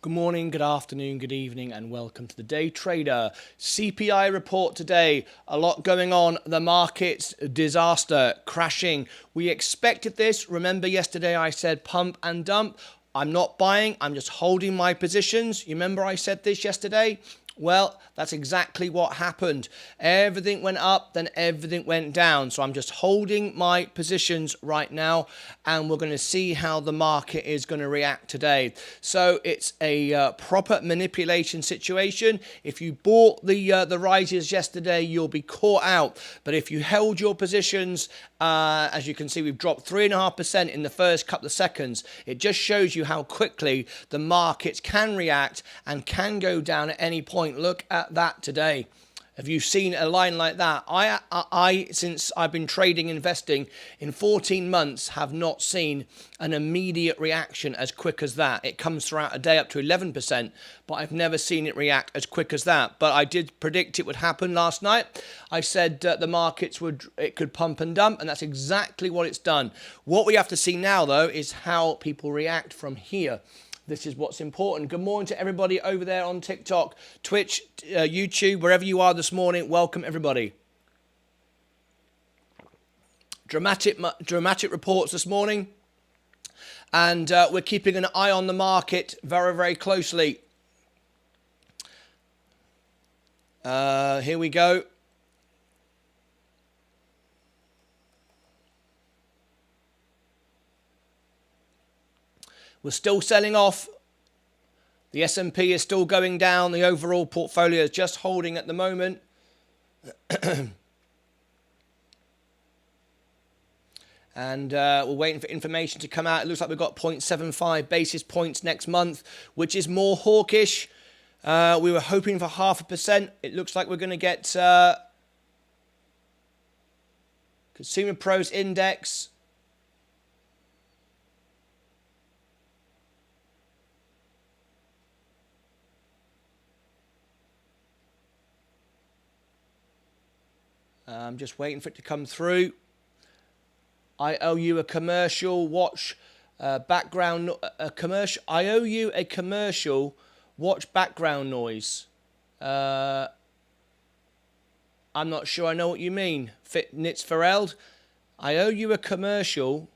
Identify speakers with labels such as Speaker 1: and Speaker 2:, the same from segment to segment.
Speaker 1: Good morning, good afternoon, good evening, and welcome to the Day Trader. CPI report today. A lot going on. The market's disaster, crashing. We expected this. Remember yesterday I said pump and dump. I'm not buying. I'm just holding my positions. You remember I said this yesterday? Well, that's exactly what happened. Everything went up, then everything went down. So I'm just holding my positions right now, and we're going to see how the market is going to react today. So it's a proper manipulation situation. If you bought the rises yesterday, you'll be caught out. But if you held your positions, as you can see, we've dropped 3.5% in the first couple of seconds. It just shows you how quickly the markets can react and can go down at any point. Look at that today. Have you seen a line like that? I since I've been trading, investing in 14 months, have not seen an immediate reaction as quick as that. It comes throughout a day up to 11%, but I've never seen it react as quick as that. But I did predict it would happen last night. I said the markets it could pump and dump, and that's exactly what it's done. What we have to see now, though, is how people react from here. This is what's important. Good morning to everybody over there on TikTok, Twitch, YouTube, wherever you are this morning. Welcome, everybody. Dramatic reports this morning. And we're keeping an eye on the market very, very closely. Here we go. We're still selling off. The S&P is still going down. The overall portfolio is just holding at the moment. And we're waiting for information to come out. It looks like we've got 0.75 basis points next month, which is more hawkish. We were hoping for 0.5%. It looks like we're going to get Consumer Pros Index. I'm just waiting for it to come through. I owe you a commercial. Watch background commercial. I owe you a commercial. Watch background noise. I'm not sure I know what you mean. Nitz Farreld. I owe you a commercial.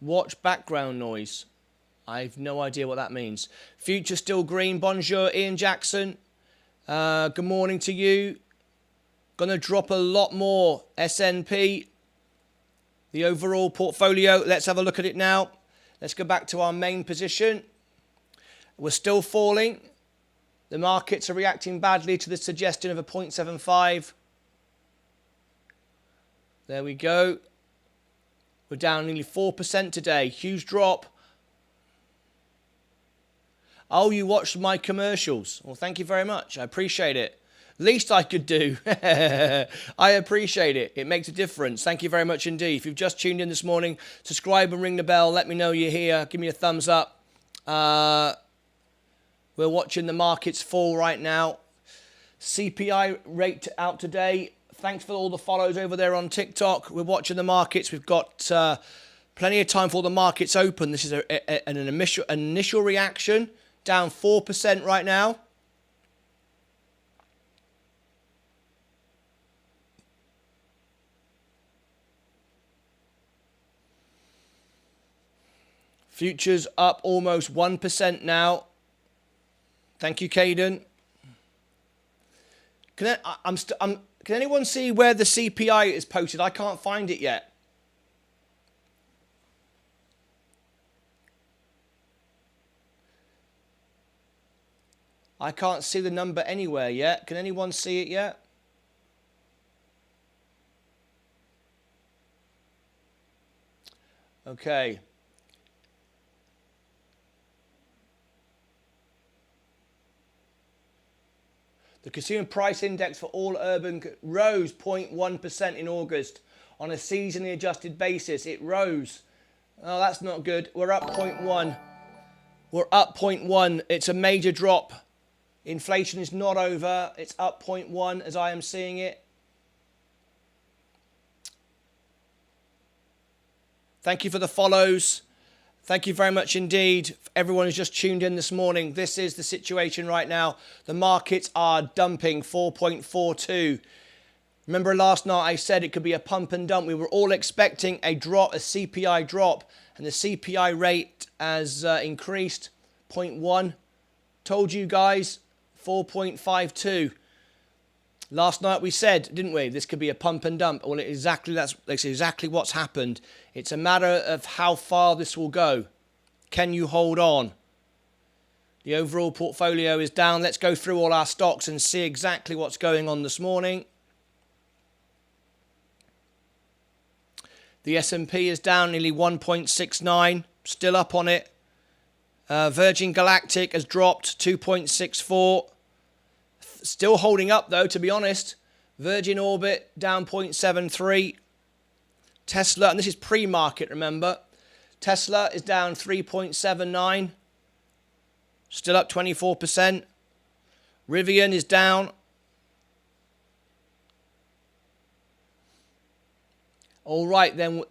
Speaker 1: Watch background noise. I've no idea what that means. Future still green. Bonjour, Ian Jackson. Good morning to you. Going to drop a lot more. S&P, the overall portfolio. Let's have a look at it now. Let's go back to our main position. We're still falling. The markets are reacting badly to the suggestion of a 0.75. There we go. We're down nearly 4% today. Huge drop. Oh, you watched my commercials. Well, thank you very much. I appreciate it. Least I could do. I appreciate it. It makes a difference. Thank you very much indeed. If you've just tuned in this morning, subscribe and ring the bell. Let me know you're here. Give me a thumbs up. We're watching the markets fall right now. CPI rate out today. Thanks for all the follows over there on TikTok. We're watching the markets. We've got plenty of time for the markets open. This is an initial reaction. Down 4% right now. Futures up almost 1% now. Thank you, Caden. Can anyone see where the CPI is posted? I can't find it yet. I can't see the number anywhere yet. Can anyone see it yet? Okay. The Consumer Price Index for all urban rose 0.1% in August. On a seasonally adjusted basis, it rose. Oh, that's not good. We're up 0.1. We're up 0.1. It's a major drop. Inflation is not over. It's up 0.1 as I am seeing it. Thank you for the follows. Thank you very much indeed. Everyone who's just tuned in this morning, this is the situation right now. The markets are dumping 4.42. Remember last night I said it could be a pump and dump. We were all expecting a drop, a CPI drop, and the CPI rate has increased 0.1. Told you guys, 4.52. Last night we said, didn't we, this could be a pump and dump. Well, that's exactly what's happened. It's a matter of how far this will go. Can you hold on? The overall portfolio is down. Let's go through all our stocks and see exactly what's going on this morning. The S&P is down nearly 1.69, still up on it. Virgin Galactic has dropped 2.64. Still holding up though, to be honest. Virgin Orbit down 0.73. Tesla, and this is pre-market, remember. Tesla is down 3.79. Still up 24%. Rivian is down. All right, then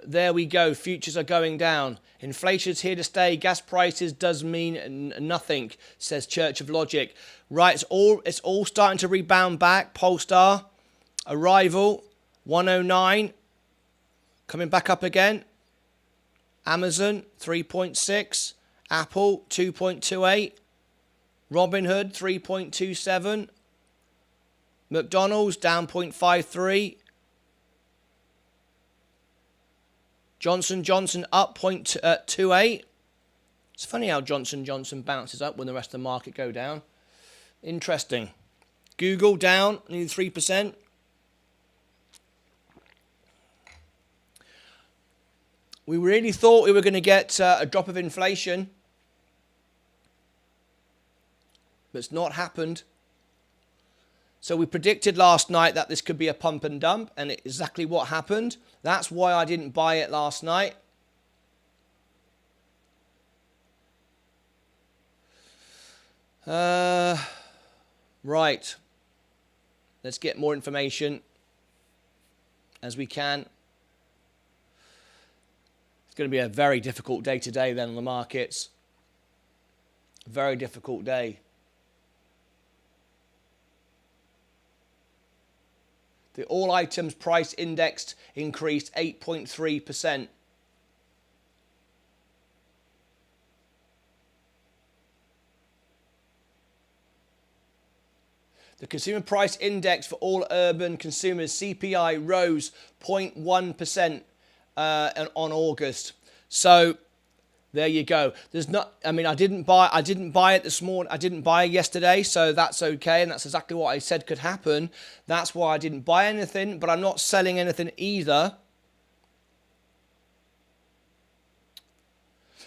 Speaker 1: there we go. Futures are going down. Inflation's here to stay. Gas prices does mean nothing, says Church of Logic. Right, it's all starting to rebound back. Polestar, Arrival, 109, coming back up again. Amazon, 3.6. Apple, 2.28. Robinhood, 3.27. McDonald's, down 0.53. Johnson & Johnson up 0.28. It's funny how Johnson & Johnson bounces up when the rest of the market go down. Interesting. Google down nearly 3%. We really thought we were going to get a drop of inflation. But it's not happened. So we predicted last night that this could be a pump and dump, and it's exactly what happened. That's why I didn't buy it last night. Right. Let's get more information as we can. It's going to be a very difficult day today then on the markets. Very difficult day. The all items price indexed increased 8.3%. The consumer price index for all urban consumers, CPI, rose 0.1% on August. So there you go. There's not. I mean, I didn't buy it this morning. I didn't buy it yesterday, so that's okay, and that's exactly what I said could happen. That's why I didn't buy anything, but I'm not selling anything either.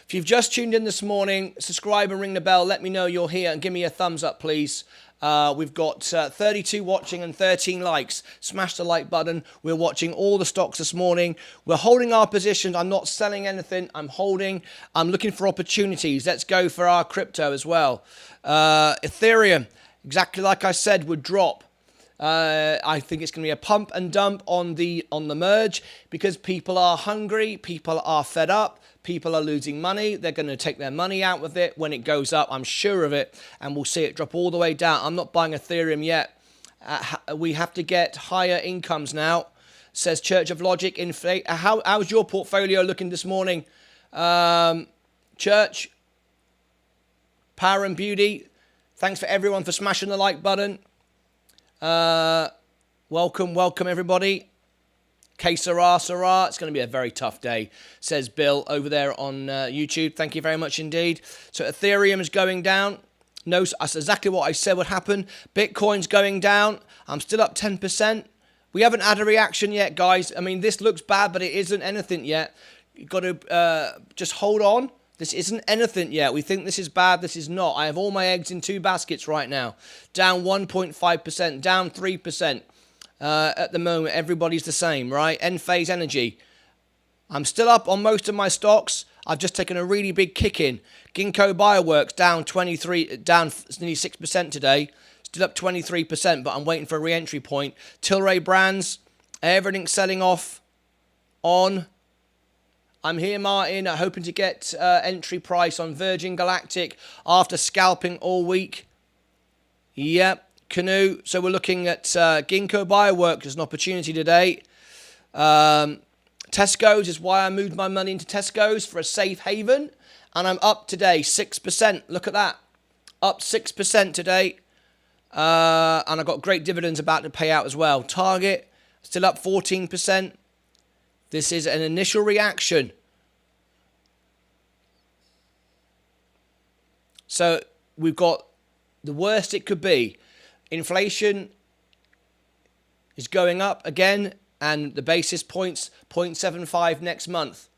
Speaker 1: If you've just tuned in this morning, subscribe and ring the bell. Let me know you're here and give me a thumbs up, please. We've got 32 watching and 13 likes. Smash the like button. We're watching all the stocks this morning. We're holding our positions. I'm not selling anything. I'm holding. I'm looking for opportunities. Let's go for our crypto as well. Ethereum, exactly like I said, would drop. I think it's going to be a pump and dump on the merge because people are hungry. People are fed up. People are losing money. They're going to take their money out with it when it goes up. I'm sure of it. And we'll see it drop all the way down. I'm not buying Ethereum yet. We have to get higher incomes now, says Church of Logic. How's your portfolio looking this morning? Church, Power and Beauty. Thanks for everyone for smashing the like button. Welcome everybody. Que sera, sera. It's going to be a very tough day, says Bill over there on YouTube. Thank you very much indeed. So Ethereum is going down. No, that's exactly what I said would happen. Bitcoin's going down. I'm still up 10%. We haven't had a reaction yet, guys. I mean, this looks bad, but it isn't anything yet. You've got to just hold on. This isn't anything yet. We think this is bad. This is not. I have all my eggs in two baskets right now. Down 1.5%, down 3%. At the moment, everybody's the same, right? Enphase Energy. I'm still up on most of my stocks. I've just taken a really big kick in. Ginkgo Bioworks down nearly 6% today. Still up 23%, but I'm waiting for a re-entry point. Tilray Brands, everything's selling off on. I'm here, Martin, hoping to get entry price on Virgin Galactic after scalping all week. Yep, Canoe. So we're looking at Ginkgo Bioworks as an opportunity today. Tesco's is why I moved my money into Tesco's for a safe haven. And I'm up today, 6%. Look at that. Up 6% today. And I've got great dividends about to pay out as well. Target, still up 14%. This is an initial reaction. So we've got the worst it could be. Inflation is going up again, and the basis points 0.75 next month.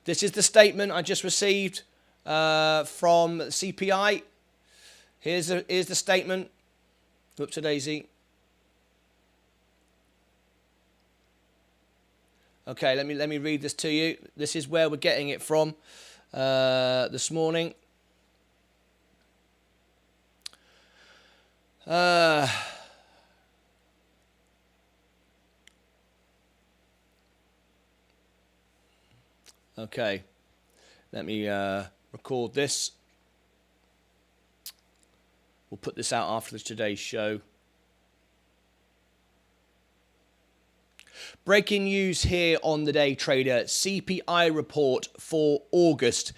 Speaker 1: This is the statement I just received from CPI. Here's the statement. Whoops a daisy. Okay, let me read this to you. This is where we're getting it from this morning. Okay, let me record this. We'll put this out after today's show. Breaking news here on the Day Trader, CPI report for August.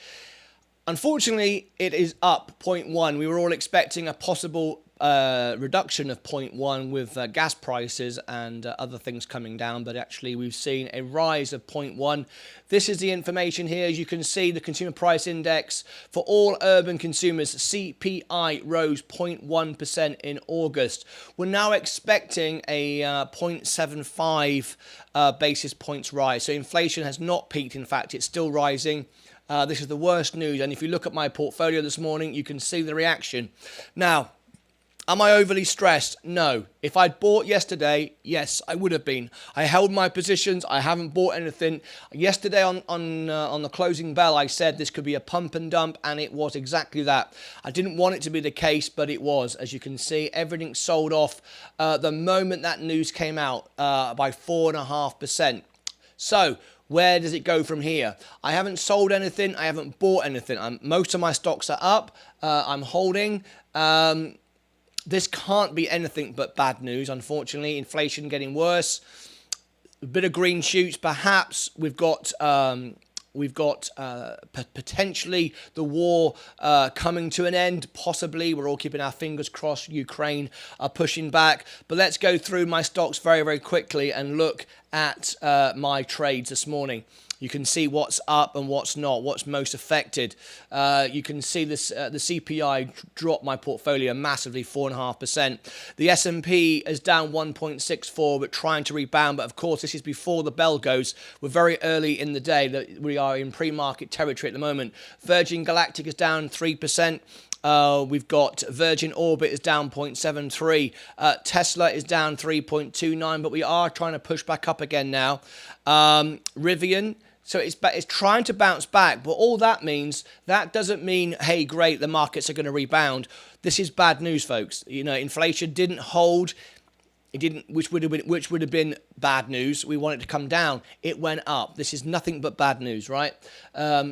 Speaker 1: Unfortunately, it is up 0.1. We were all expecting a possible reduction of 0.1 with gas prices and other things coming down, but actually we've seen a rise of 0.1. This is the information here. As you can see, the consumer price index for all urban consumers, CPI, rose 0.1% in August. We're now expecting a 0.75 basis points rise. So inflation has not peaked. In fact, it's still rising. This is the worst news. And if you look at my portfolio this morning, you can see the reaction. Now, am I overly stressed? No. If I'd bought yesterday, yes, I would have been. I held my positions. I haven't bought anything. Yesterday on the closing bell, I said this could be a pump and dump, and it was exactly that. I didn't want it to be the case, but it was. As you can see, everything sold off the moment that news came out by 4.5%. So, where does it go from here? I haven't sold anything. I haven't bought anything. Most of my stocks are up. I'm holding. This can't be anything but bad news, unfortunately. Inflation getting worse. A bit of green shoots, perhaps. We've got potentially the war coming to an end, possibly. We're all keeping our fingers crossed. Ukraine are pushing back. But let's go through my stocks very, very quickly and look at my trades this morning. You can see what's up and what's not, what's most affected. You can see this, the CPI dropped my portfolio massively, 4.5%. The S&P is down 1.64, but trying to rebound. But of course, this is before the bell goes. We're very early in the day. That we are in pre-market territory at the moment. Virgin Galactic is down 3%. We've got Virgin Orbit is down 0.73. Tesla is down 3.29, but we are trying to push back up again now. Rivian, so it's trying to bounce back, but all that means, that doesn't mean, hey, great, the markets are going to rebound. This is bad news, folks. You know, inflation didn't hold. It didn't, which would have been bad news. We want it to come down. It went up. This is nothing but bad news, right?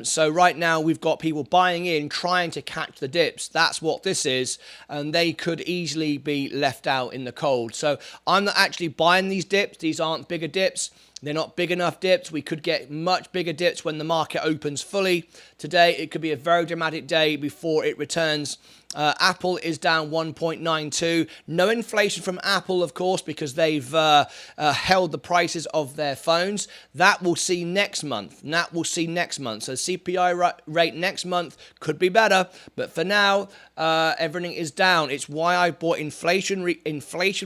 Speaker 1: So right now we've got people buying in, trying to catch the dips. That's what this is, and they could easily be left out in the cold. So I'm not actually buying these dips. These aren't bigger dips. They're not big enough dips. We could get much bigger dips when the market opens fully. Today, it could be a very dramatic day before it returns. Apple is down 1.92. No inflation from Apple, of course, because they've held the prices of their phones. That we'll see next month. So CPI rate next month could be better. But for now, everything is down. It's why I bought inflation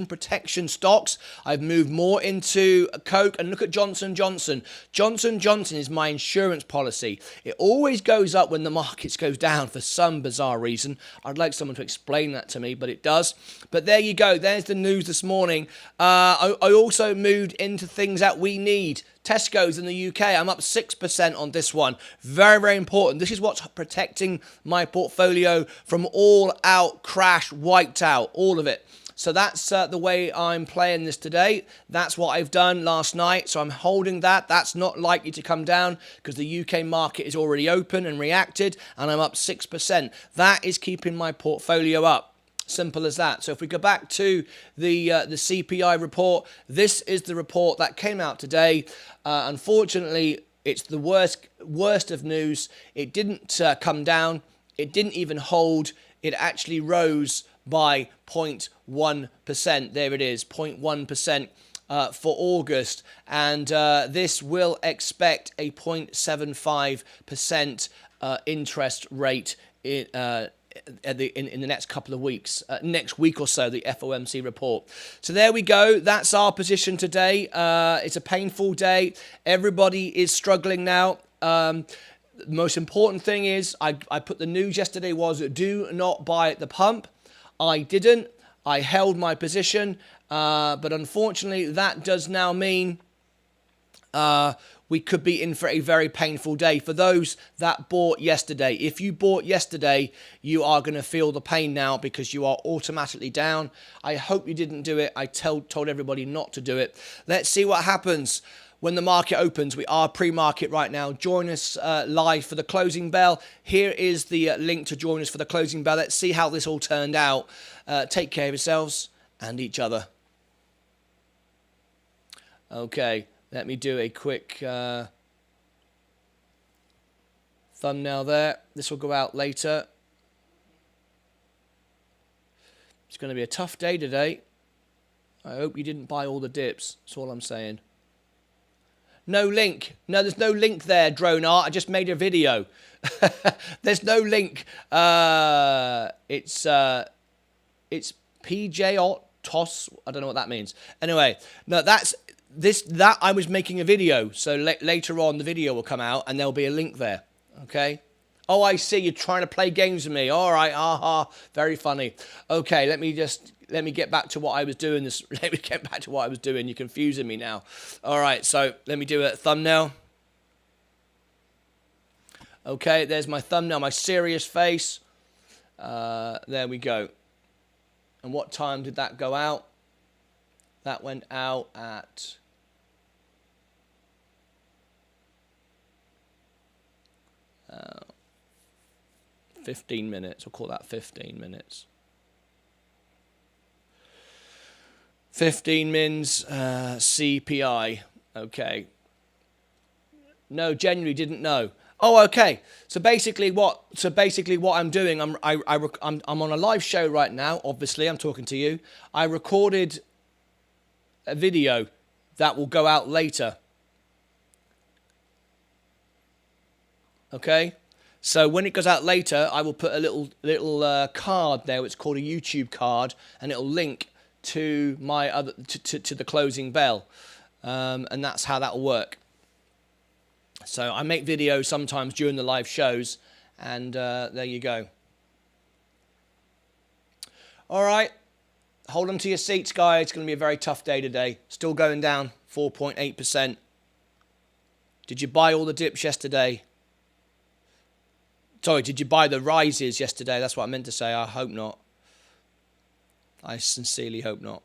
Speaker 1: protection stocks. I've moved more into Coke. And look at Johnson & Johnson. Johnson & Johnson is my insurance policy. It always goes up when the markets goes down for some bizarre reason. I'd like someone to explain that to me, but it does. But there you go. There's the news this morning. I also moved into things that we need. Tesco's in the UK, I'm up 6% on this one. Very, very important. This is what's protecting my portfolio from all out crash, wiped out, all of it. So that's the way I'm playing this today. That's what I've done last night. So I'm holding that. That's not likely to come down because the UK market is already open and reacted, and I'm up 6%. That is keeping my portfolio up. Simple as that. So if we go back to the CPI report, this is the report that came out today. Unfortunately, it's the worst of news. It didn't come down. It didn't even hold. It actually rose by 0.1%. There it is, 0.1% for August. And this will expect a 0.75% interest rate in the next couple of weeks, next week or so, the FOMC report. So there we go. That's our position today. It's a painful day. Everybody is struggling now. The most important thing is I put the news yesterday was do not buy at the pump. I didn't. I held my position. But unfortunately, that does now mean we could be in for a very painful day. For those that bought yesterday, if you bought yesterday, you are going to feel the pain now because you are automatically down. I hope you didn't do it. I told everybody not to do it. Let's see what happens when the market opens. We are pre-market right now. Join us live for the closing bell. Here is the link to join us for the closing bell. Let's see how this all turned out. Take care of yourselves and each other. Okay, let me do a quick thumbnail there. This will go out later. It's going to be a tough day today. I hope you didn't buy all the dips. That's all I'm saying. No link. No, there's no link there, Drone Art. I just made a video. There's no link. It's PJ TOS. I don't know what that means. Anyway, no, that I was making a video. So later on, the video will come out and there'll be a link there. Okay. Oh, I see. You're trying to play games with me. All right. Aha. Very funny. Okay. Let me get back to what I was doing. Let me get back to what I was doing. You're confusing me now. All right. So let me do a thumbnail. Okay. There's my thumbnail, my serious face. There we go. And what time did that go out? That went out at 15 minutes. We'll call that 15 minutes. 15 mins CPI. Okay. No, genuinely didn't know. Oh, okay. So basically, what I'm doing, I'm on a live show right now. Obviously, I'm talking to you. I recorded a video that will go out later. Okay. So when it goes out later, I will put a little card there. It's called a YouTube card, and it'll link to my other to the closing bell, and that's how that'll work. So I make videos sometimes during the live shows, and there you go. All right, hold on to your seats, guys. It's going to be a very tough day today. Still going down 4.8%. Did you buy all the dips yesterday? Sorry, did you buy the rises yesterday? That's what I meant to say. I hope not. I sincerely hope not.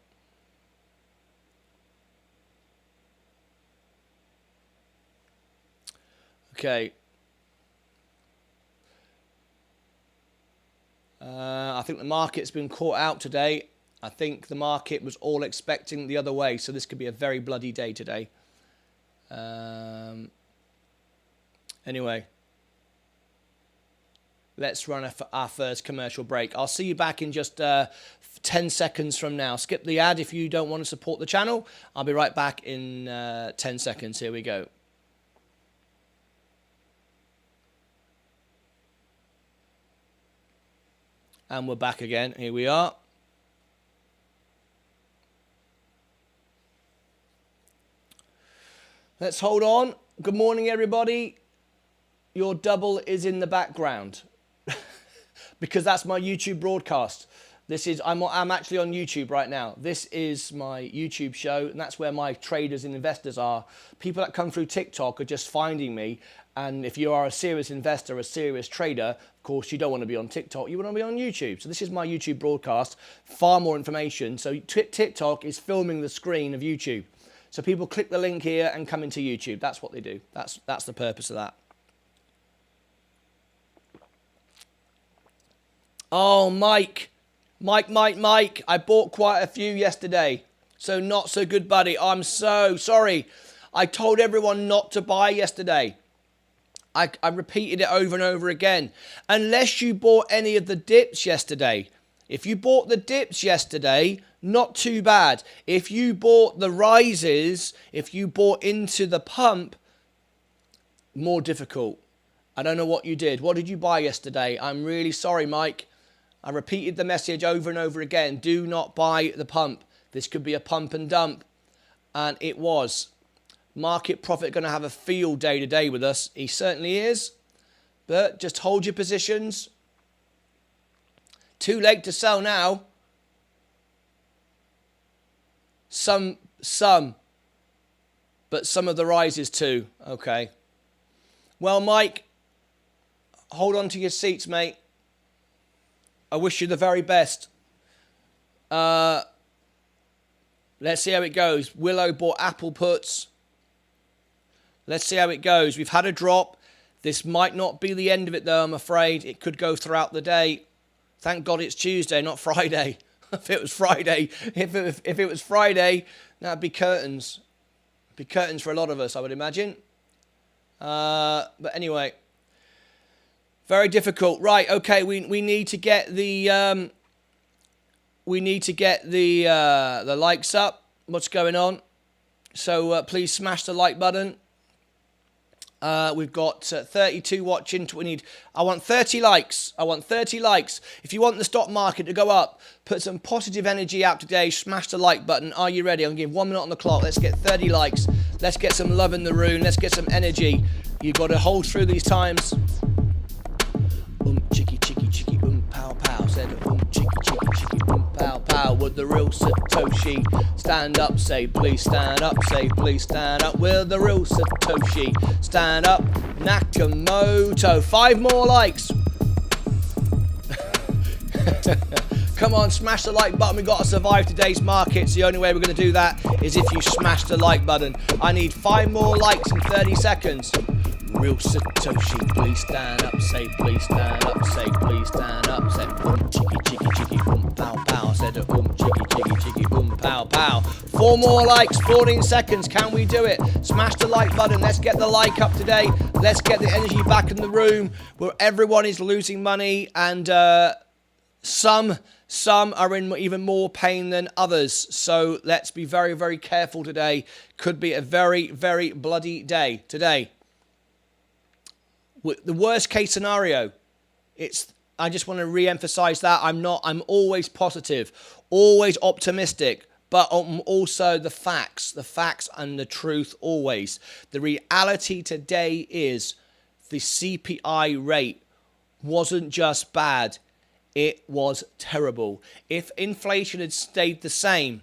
Speaker 1: Okay. I think the market's been caught out today. I think the market was all expecting the other way, so this could be a very bloody day today. Anyway. Let's run our first commercial break. I'll see you back in just 10 seconds from now. Skip the ad if you don't want to support the channel. I'll be right back in 10 seconds. Here we go. And we're back again. Here we are. Let's hold on. Good morning, everybody. Your double is in the background. Because that's my YouTube broadcast. I'm actually on YouTube right now. This is my YouTube show, and that's where my traders and investors are. People that come through TikTok are just finding me. And if you are a serious investor, a serious trader, of course, you don't want to be on TikTok. You want to be on YouTube. So this is my YouTube broadcast. Far more information. So TikTok is filming the screen of YouTube. So people click the link here and come into YouTube. That's what they do. That's the purpose of that. Oh, Mike. I bought quite a few yesterday. So not so good, buddy. I'm so sorry. I told everyone not to buy yesterday. I repeated it over and over again. Unless you bought any of the dips yesterday. If you bought the dips yesterday, not too bad. If you bought the rises, if you bought into the pump, more difficult. I don't know what you did. What did you buy yesterday? I'm really sorry, Mike. I repeated the message over and over again. Do not buy the pump. This could be a pump and dump. And it was. Market Profit going to have a field day today with us. He certainly is. But just hold your positions. Too late to sell now. Some. But some of the rises too. Okay. Well, Mike, hold on to your seats, mate. I wish you the very best. Let's see how it goes. Willow bought Apple puts. Let's see how it goes. We've had a drop. This might not be the end of it, though, I'm afraid. It could go throughout the day. Thank God it's Tuesday, not Friday. If it was Friday, if it was Friday, that'd be curtains. Be curtains for a lot of us, I would imagine. But anyway, very difficult. Right, okay, we need to get the the likes up. What's going on? So please smash the like button. We've got 32 watching. I want 30 likes. I want 30 likes. If you want the stock market to go up, put some positive energy out today. Smash the like button. Are you ready? I'm going to give 1 minute on the clock. Let's get 30 likes. Let's get some love in the room. Let's get some energy. You've got to hold through these times. Chicky, chicky, chicky, pow, pow. Said chicky, chicky, chicky, pow, pow. Would the real Satoshi stand up? Say please stand up. Say please stand up. Will the real Satoshi stand up? Nakamoto. 5 more likes. Come on, smash the like button. We've got to survive today's markets. The only way we're going to do that is if you smash the like button. I need 5 more likes in 30 seconds. Real Satoshi, please stand up. Say please stand up. Say please stand up. Say chicky, chicky, chicky, pow, pow. Said chicky, chicky, chicky, pow, pow. 4 more likes, 14 seconds. Can we do it? Smash the like button. Let's get the like up today. Let's get the energy back in the room where everyone is losing money and some are in even more pain than others. So let's be very, very careful today. Could be a very, very bloody day today. The worst case scenario, I just want to re-emphasize that I'm always positive, always optimistic, but also the facts and the truth always. The reality today is the CPI rate wasn't just bad, it was terrible. If inflation had stayed the same,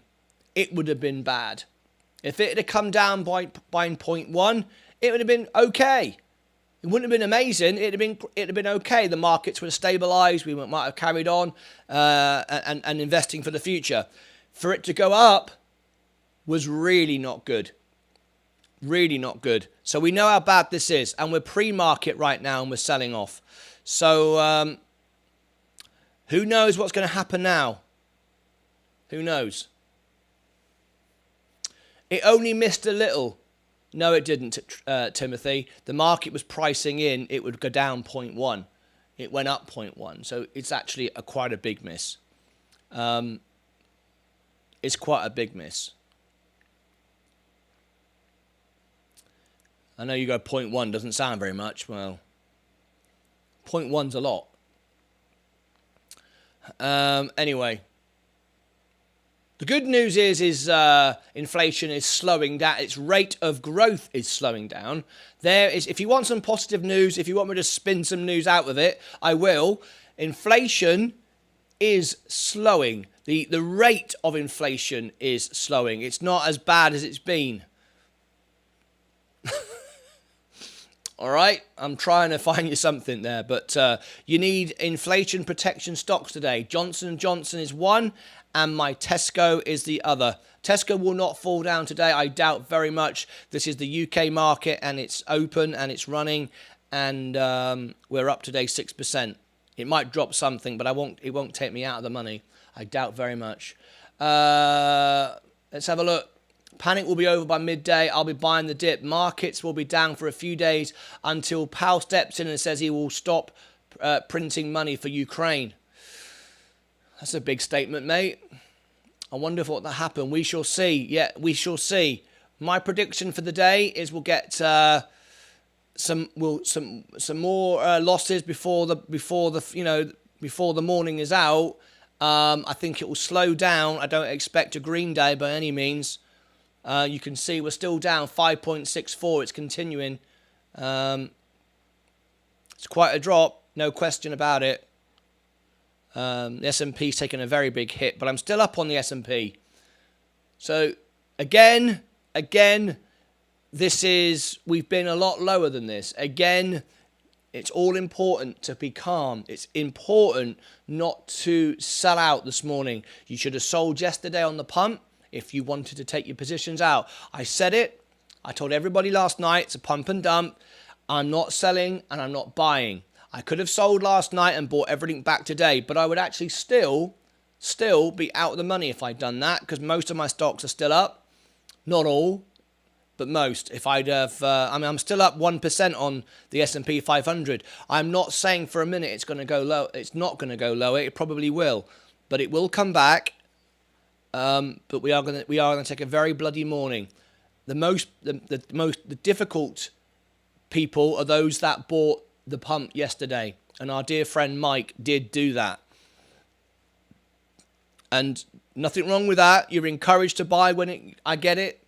Speaker 1: it would have been bad. If it had come down by 0.1, it would have been okay. It wouldn't have been amazing. It'd have been okay. The markets would have stabilised. We might have carried on and investing for the future. For it to go up was really not good. Really not good. So we know how bad this is, and we're pre-market right now, and we're selling off. So who knows what's going to happen now? Who knows? It only missed a little. No, it didn't, Timothy. The market was pricing in it would go down 0.1. It went up 0.1. So it's actually quite a big miss. It's quite a big miss. I know you go 0.1 doesn't sound very much. Well, 0.1's a lot. Anyway. The good news is inflation is slowing down. Its rate of growth is slowing down. If you want some positive news, if you want me to spin some news out of it, I will. Inflation is slowing. The rate of inflation is slowing. It's not as bad as it's been. All right, I'm trying to find you something there, but you need inflation protection stocks today. Johnson & Johnson is one, and my Tesco is the other. Tesco will not fall down today, I doubt very much. This is the UK market, and it's open, and it's running, and we're up today 6%. It might drop something, but it won't take me out of the money. I doubt very much. Let's have a look. Panic will be over by midday. I'll be buying the dip. Markets will be down for a few days until Powell steps in and says he will stop printing money for Ukraine. That's a big statement, mate. I wonder if what will happen. We shall see. Yeah, we shall see. My prediction for the day is we'll get some more losses before the morning is out. I think it will slow down. I don't expect a green day by any means. You can see we're still down 5.64. It's continuing. It's quite a drop, no question about it. The S&P's taken a very big hit, but I'm still up on the S&P. So again, we've been a lot lower than this. Again, it's all important to be calm. It's important not to sell out this morning. You should have sold yesterday on the pump if you wanted to take your positions out. I said it. I told everybody last night, it's a pump and dump. I'm not selling and I'm not buying. I could have sold last night and bought everything back today, but I would actually still be out of the money if I'd done that, because most of my stocks are still up. Not all, but most. If I'd have, I'm still up 1% on the S&P 500. I'm not saying for a minute it's going to go low. It's not going to go lower. It probably will, but it will come back. But we are going to take a very bloody morning. The most difficult people are those that bought the pump yesterday, and our dear friend Mike did do that. And nothing wrong with that. You're encouraged to buy I get it.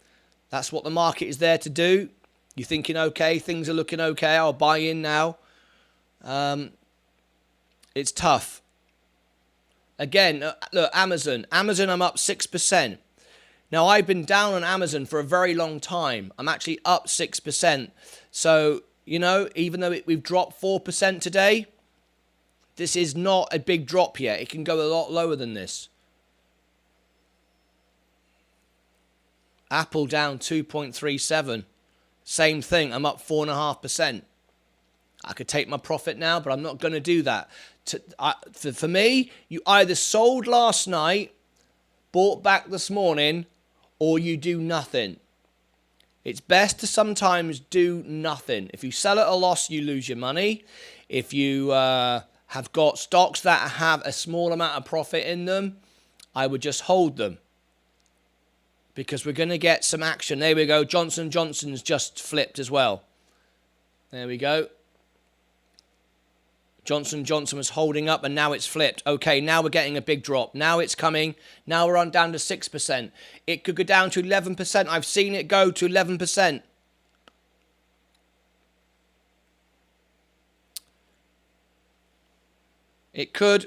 Speaker 1: That's what the market is there to do. You're thinking, okay, things are looking okay. I'll buy in now. It's tough. Again, look, Amazon, I'm up 6%. Now, I've been down on Amazon for a very long time. I'm actually up 6%. So, even though we've dropped 4% today, this is not a big drop yet. It can go a lot lower than this. Apple down 2.37. Same thing. I'm up 4.5%. I could take my profit now, but I'm not going to do that. For me, you either sold last night, bought back this morning, or you do nothing. It's best to sometimes do nothing. If you sell at a loss, you lose your money. If you have got stocks that have a small amount of profit in them, I would just hold them, because we're going to get some action. There we go. Johnson & Johnson's just flipped as well. There we go. Johnson & Johnson was holding up and now it's flipped. Okay, now we're getting a big drop. Now it's coming. Now we're on down to 6%. It could go down to 11%. I've seen it go to 11%. It could.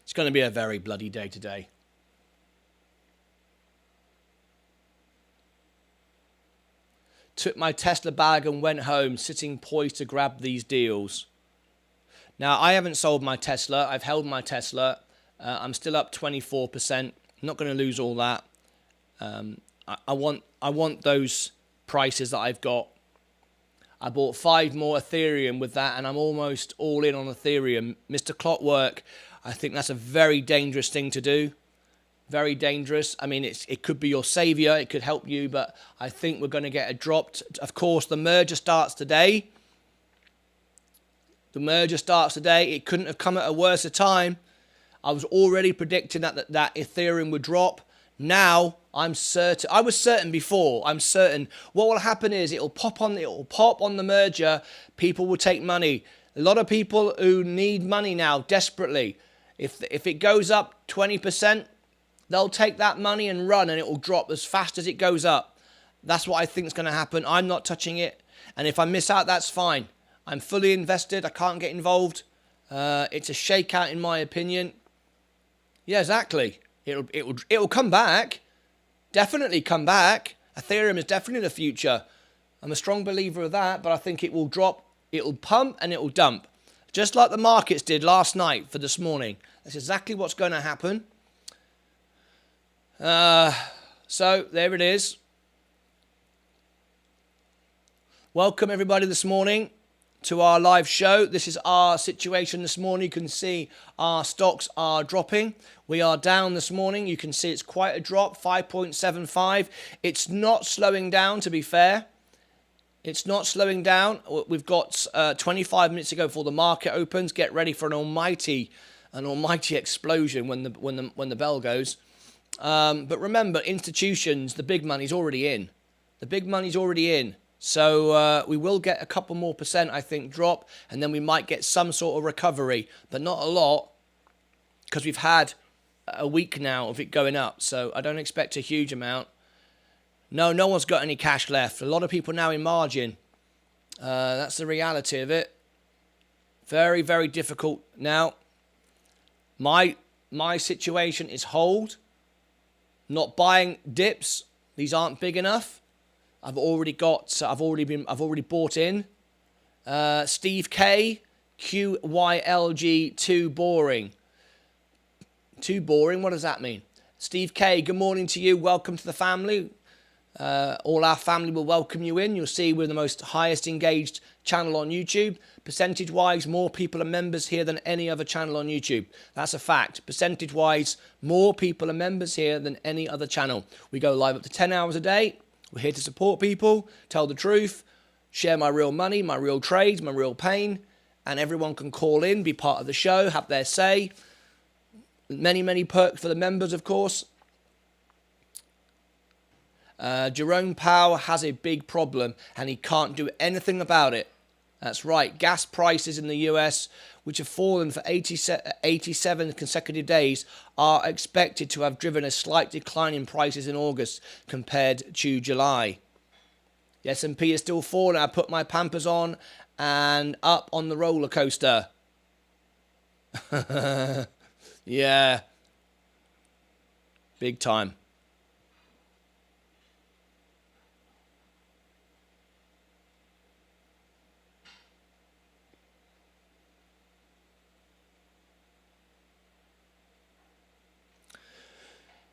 Speaker 1: It's going to be a very bloody day today. Took my Tesla bag and went home, sitting poised to grab these deals. Now, I haven't sold my Tesla. I've held my Tesla. I'm still up 24%. I'm not going to lose all that. I want those prices that I've got. I bought 5 more Ethereum with that, and I'm almost all in on Ethereum. Mr. Clockwork, I think that's a very dangerous thing to do. Very dangerous. I mean, it could be your savior. It could help you, but I think we're going to get a drop. Of course, the merger starts today. It couldn't have come at a worse time. I was already predicting that Ethereum would drop. Now, I'm certain. I was certain before. I'm certain. What will happen is it will pop on the merger. People will take money. A lot of people who need money now desperately. If it goes up 20%, they'll take that money and run, and it will drop as fast as it goes up. That's what I think is going to happen. I'm not touching it. And if I miss out, that's fine. I'm fully invested. I can't get involved. It's a shakeout in my opinion. Yeah, exactly. It'll come back. Definitely come back. Ethereum is definitely the future. I'm a strong believer of that, but I think it will drop, it'll pump and it'll dump. Just like the markets did last night for this morning. That's exactly what's going to happen. So there it is. Welcome everybody this morning to our live show. This is our situation this morning. You can see our stocks are dropping. We are down this morning. You can see it's quite a drop, 5.75. It's not slowing down, to be fair. It's not slowing down. We've got 25 minutes to go before the market opens. Get ready for an almighty explosion when the bell goes. But remember, institutions, the big money's already in. The big money's already in. So we will get a couple more percent, I think, drop, and then we might get some sort of recovery, but not a lot, because we've had a week now of it going up. So I don't expect a huge amount. No one's got any cash left. A lot of people now in margin. That's the reality of it. Very, very difficult now. My situation is hold. Not buying dips. These aren't big enough. I've already bought in. Steve K, QYLG, too boring. Too boring? What does that mean? Steve K, good morning to you. Welcome to the family. All our family will welcome you in. You'll see we're the most highest engaged channel on YouTube. Percentage-wise, more people are members here than any other channel on YouTube. That's a fact. Percentage-wise, more people are members here than any other channel. We go live up to 10 hours a day. We're here to support people, tell the truth, share my real money, my real trades, my real pain, and everyone can call in, be part of the show, have their say. Many, many perks for the members, of course. Jerome Powell has a big problem and he can't do anything about it. That's right. Gas prices in the US, which have fallen for 87 consecutive days, are expected to have driven a slight decline in prices in August compared to July. The S&P is still falling. I put my Pampers on and up on the roller coaster. Yeah. Big time.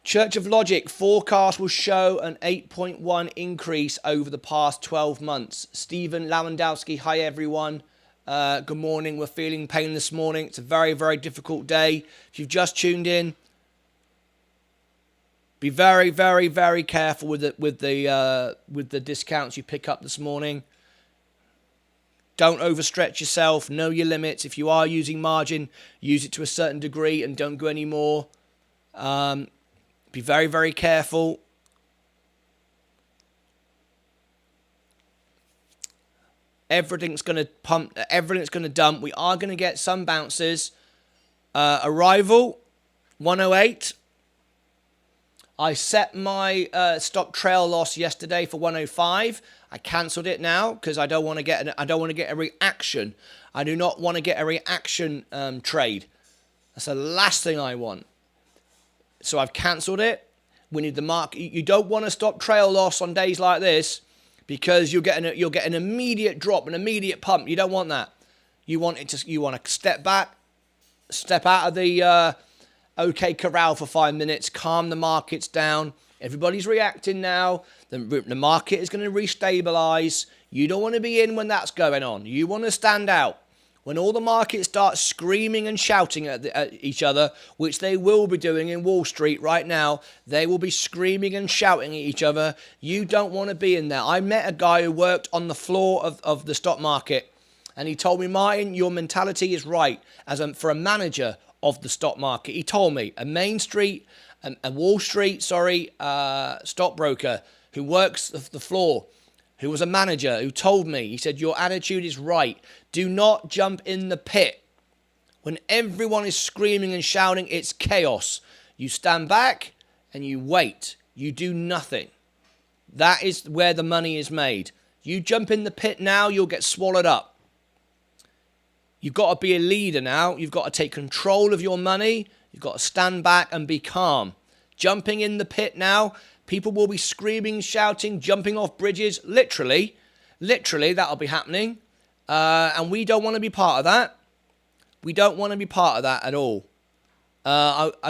Speaker 1: Church of Logic forecast will show an 8.1 increase over the past 12 months. Stephen Lewandowski, hi everyone. Good morning. We're feeling pain this morning. It's a very, very difficult day. If you've just tuned in, be very, very, very careful with the discounts you pick up this morning. Don't overstretch yourself. Know your limits. If you are using margin, use it to a certain degree and don't go any more. Be very, very careful. Everything's going to pump. Everything's going to dump. We are going to get some bounces. Arrival, 108. I set my stop trail loss yesterday for 105. I cancelled it now because I don't want to get a reaction. I do not want to get a reaction trade. That's the last thing I want. So I've cancelled it. We need the market. You don't want to stop trail loss on days like this because you'll get an immediate drop, an immediate pump. You don't want that. You want to step back, step out of the OK corral for 5 minutes, calm the markets down. Everybody's reacting now. The market is going to restabilize. You don't want to be in when that's going on. You want to stand out. When all the markets start screaming and shouting at each other, which they will be doing in Wall Street right now, they will be screaming and shouting at each other. You don't want to be in there. I met a guy who worked on the floor of the stock market, and he told me, Martyn, your mentality is right for a manager of the stock market. He told me, a Wall Street stockbroker who works the floor, who was a manager, who told me, he said, your attitude is right. Do not jump in the pit. When everyone is screaming and shouting, it's chaos. You stand back and you wait. You do nothing. That is where the money is made. You jump in the pit now, you'll get swallowed up. You've got to be a leader now. You've got to take control of your money. You've got to stand back and be calm. Jumping in the pit now, people will be screaming, shouting, jumping off bridges. Literally, that'll be happening. And we don't want to be part of that. We don't want to be part of that at all.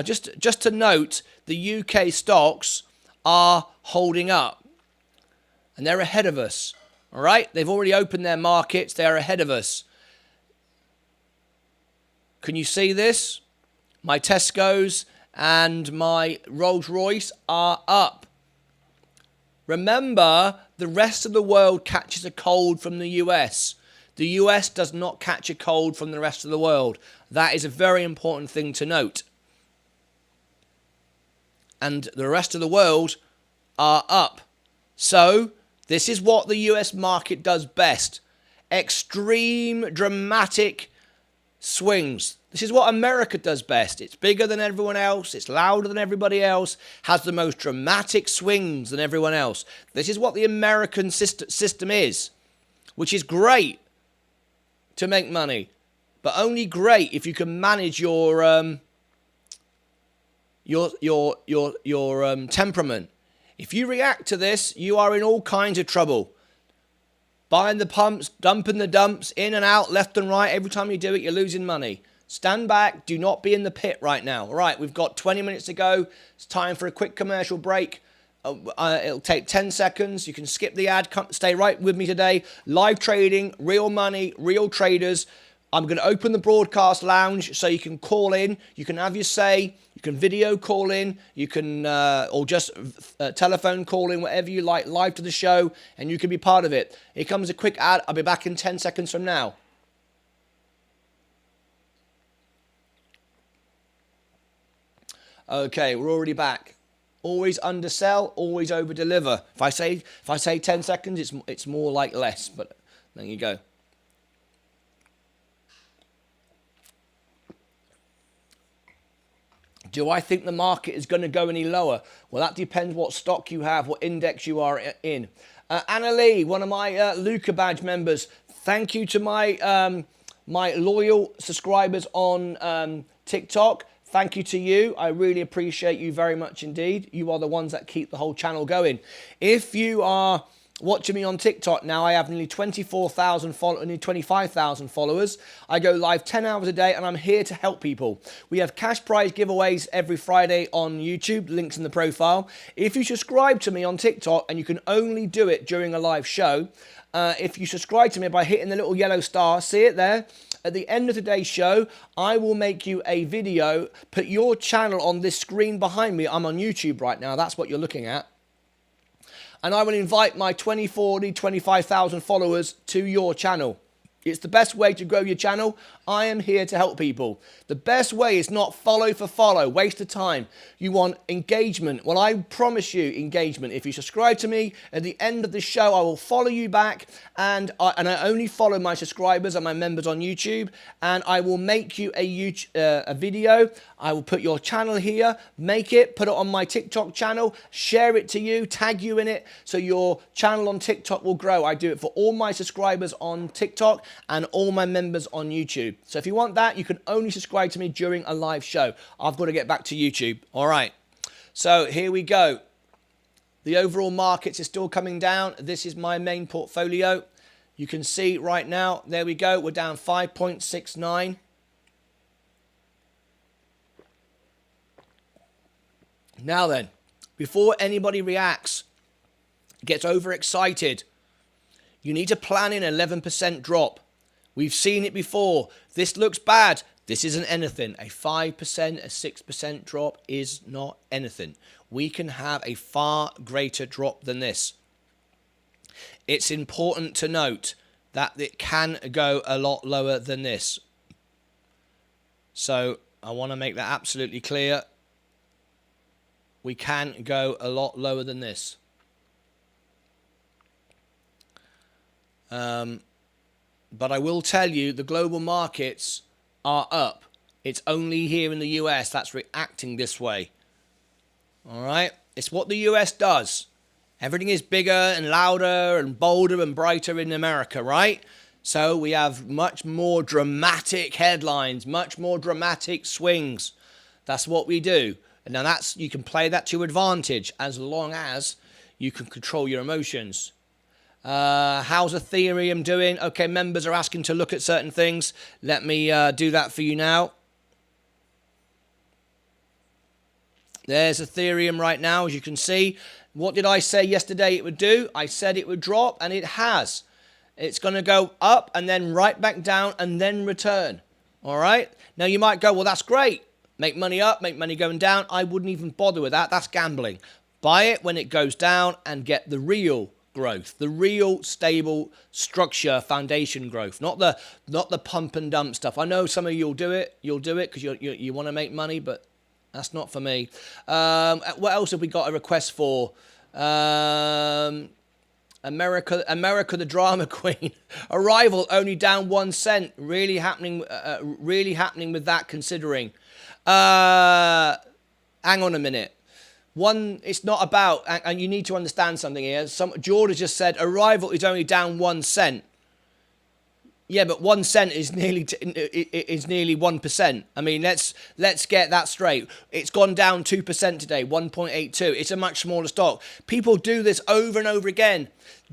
Speaker 1: Just to note, the UK stocks are holding up. And they're ahead of us. All right? They've already opened their markets. They're ahead of us. Can you see this? My Tesco's and my Rolls Royce are up. Remember, the rest of the world catches a cold from the US. The US does not catch a cold from the rest of the world. That is a very important thing to note. And the rest of the world are up. So, this is what the US market does best. Extreme, dramatic swings. This is what America does best. It's bigger than everyone else. It's louder than everybody else. Has the most dramatic swings than everyone else. This is what the American system is, which is great to make money, but only great if you can manage your temperament. If you react to this, you are in all kinds of trouble. Buying the pumps, dumping the dumps, in and out, left and right. Every time you do it, you're losing money. Stand back. Do not be in the pit right now. All right, we've got 20 minutes to go. It's time for a quick commercial break. It'll take 10 seconds. You can skip the ad. Stay right with me today. Live trading, real money, real traders. I'm going to open the broadcast lounge so you can call in. You can have your say. You can video call in. You can, or just telephone call in, whatever you like, live to the show, and you can be part of it. Here comes a quick ad. I'll be back in 10 seconds from now. Okay, we're already back. Always undersell, always over deliver. If I say 10 seconds, it's more like less, but there you go. Do I think the market is going to go any lower? Well, that depends what stock you have, what index you are in. Anna Lee, one of my Luca badge members, thank you to my my loyal subscribers on TikTok. Thank you to you. I really appreciate you very much indeed. You are the ones that keep the whole channel going. If you are watching me on TikTok now, I have nearly 24,000 followers, nearly 25,000 followers. I go live 10 hours a day and I'm here to help people. We have cash prize giveaways every Friday on YouTube, links in the profile. If you subscribe to me on TikTok, and you can only do it during a live show, if you subscribe to me by hitting the little yellow star, see it there? At the end of today's show, I will make you a video, put your channel on this screen behind me. I'm on YouTube right now, that's what you're looking at. And I will invite my 25,000 followers to your channel. It's the best way to grow your channel. I am here to help people. The best way is not follow for follow, waste of time. You want engagement. Well, I promise you engagement. If you subscribe to me, at the end of the show, I will follow you back. And I only follow my subscribers and my members on YouTube. And I will make you a video. I will put your channel here, make it, put it on my TikTok channel, share it to you, tag you in it, so your channel on TikTok will grow. I do it for all my subscribers on TikTok and all my members on YouTube. So if you want that, you can only subscribe to me during a live show. I've got to get back to YouTube. All right. So here we go. The overall markets is still coming down. This is my main portfolio. You can see right now, there we go. We're down 5.69. Now then, before anybody reacts, gets overexcited, you need to plan in an 11% drop. We've seen it before. This looks bad. This isn't anything. A 5%, a 6% drop is not anything. We can have a far greater drop than this. It's important to note that it can go a lot lower than this. So I want to make that absolutely clear. We can go a lot lower than this. But I will tell you, the global markets are up. It's only here in the US that's reacting this way. All right? It's what the US does. Everything is bigger and louder and bolder and brighter in America, right? So we have much more dramatic headlines, much more dramatic swings. That's what we do. And now you can play that to your advantage as long as you can control your emotions. How's Ethereum doing? Okay, members are asking to look at certain things. Let me do that for you now. There's Ethereum right now, as you can see. What did I say yesterday it would do? I said it would drop, and it has. It's going to go up and then right back down and then return. All right? Now, you might go, well, that's great. Make money up, make money going down. I wouldn't even bother with that. That's gambling. Buy it when it goes down and get the real growth, the real stable structure, foundation growth, not the pump and dump stuff. I know some of you'll do it because you want to make money, but that's not for me. What else have we got a request for? America, the drama queen. Arrival only down 1 cent. Really happening with that. Considering. Hang on a minute. It's not about, and you need to understand something here. George just said Arrival is only down 1 cent. Yeah, but 1 cent is nearly 1%. I mean, let's get that straight. It's gone down 2% today, 1.82. It's a much smaller stock. People do this over and over again.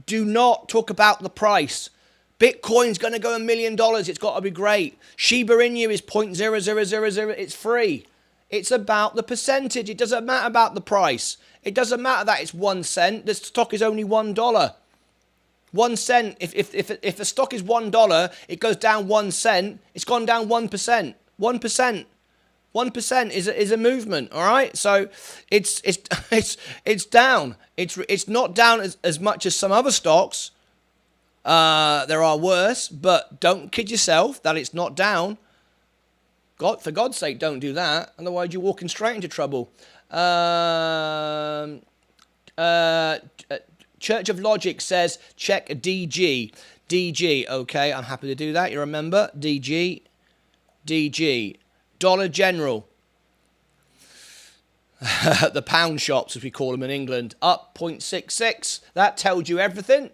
Speaker 1: Do not talk about the price. Bitcoin's going to go $1 million. It's got to be great. Shiba Inu is 0.0000. It's free. It's about the percentage. It doesn't matter about the price. It doesn't matter that it's 1 cent. The stock is only $1. 1 cent. If the stock is $1, it goes down 1 cent. It's gone down 1%. 1%. 1% is a movement. All right. So it's down. It's not down as much as some other stocks. There are worse, but don't kid yourself that it's not down. For God's sake, don't do that. Otherwise, you're walking straight into trouble. Church of Logic says, check DG. DG, okay, I'm happy to do that. You remember? DG. Dollar General. The pound shops, as we call them in England, up 0.66. That tells you everything.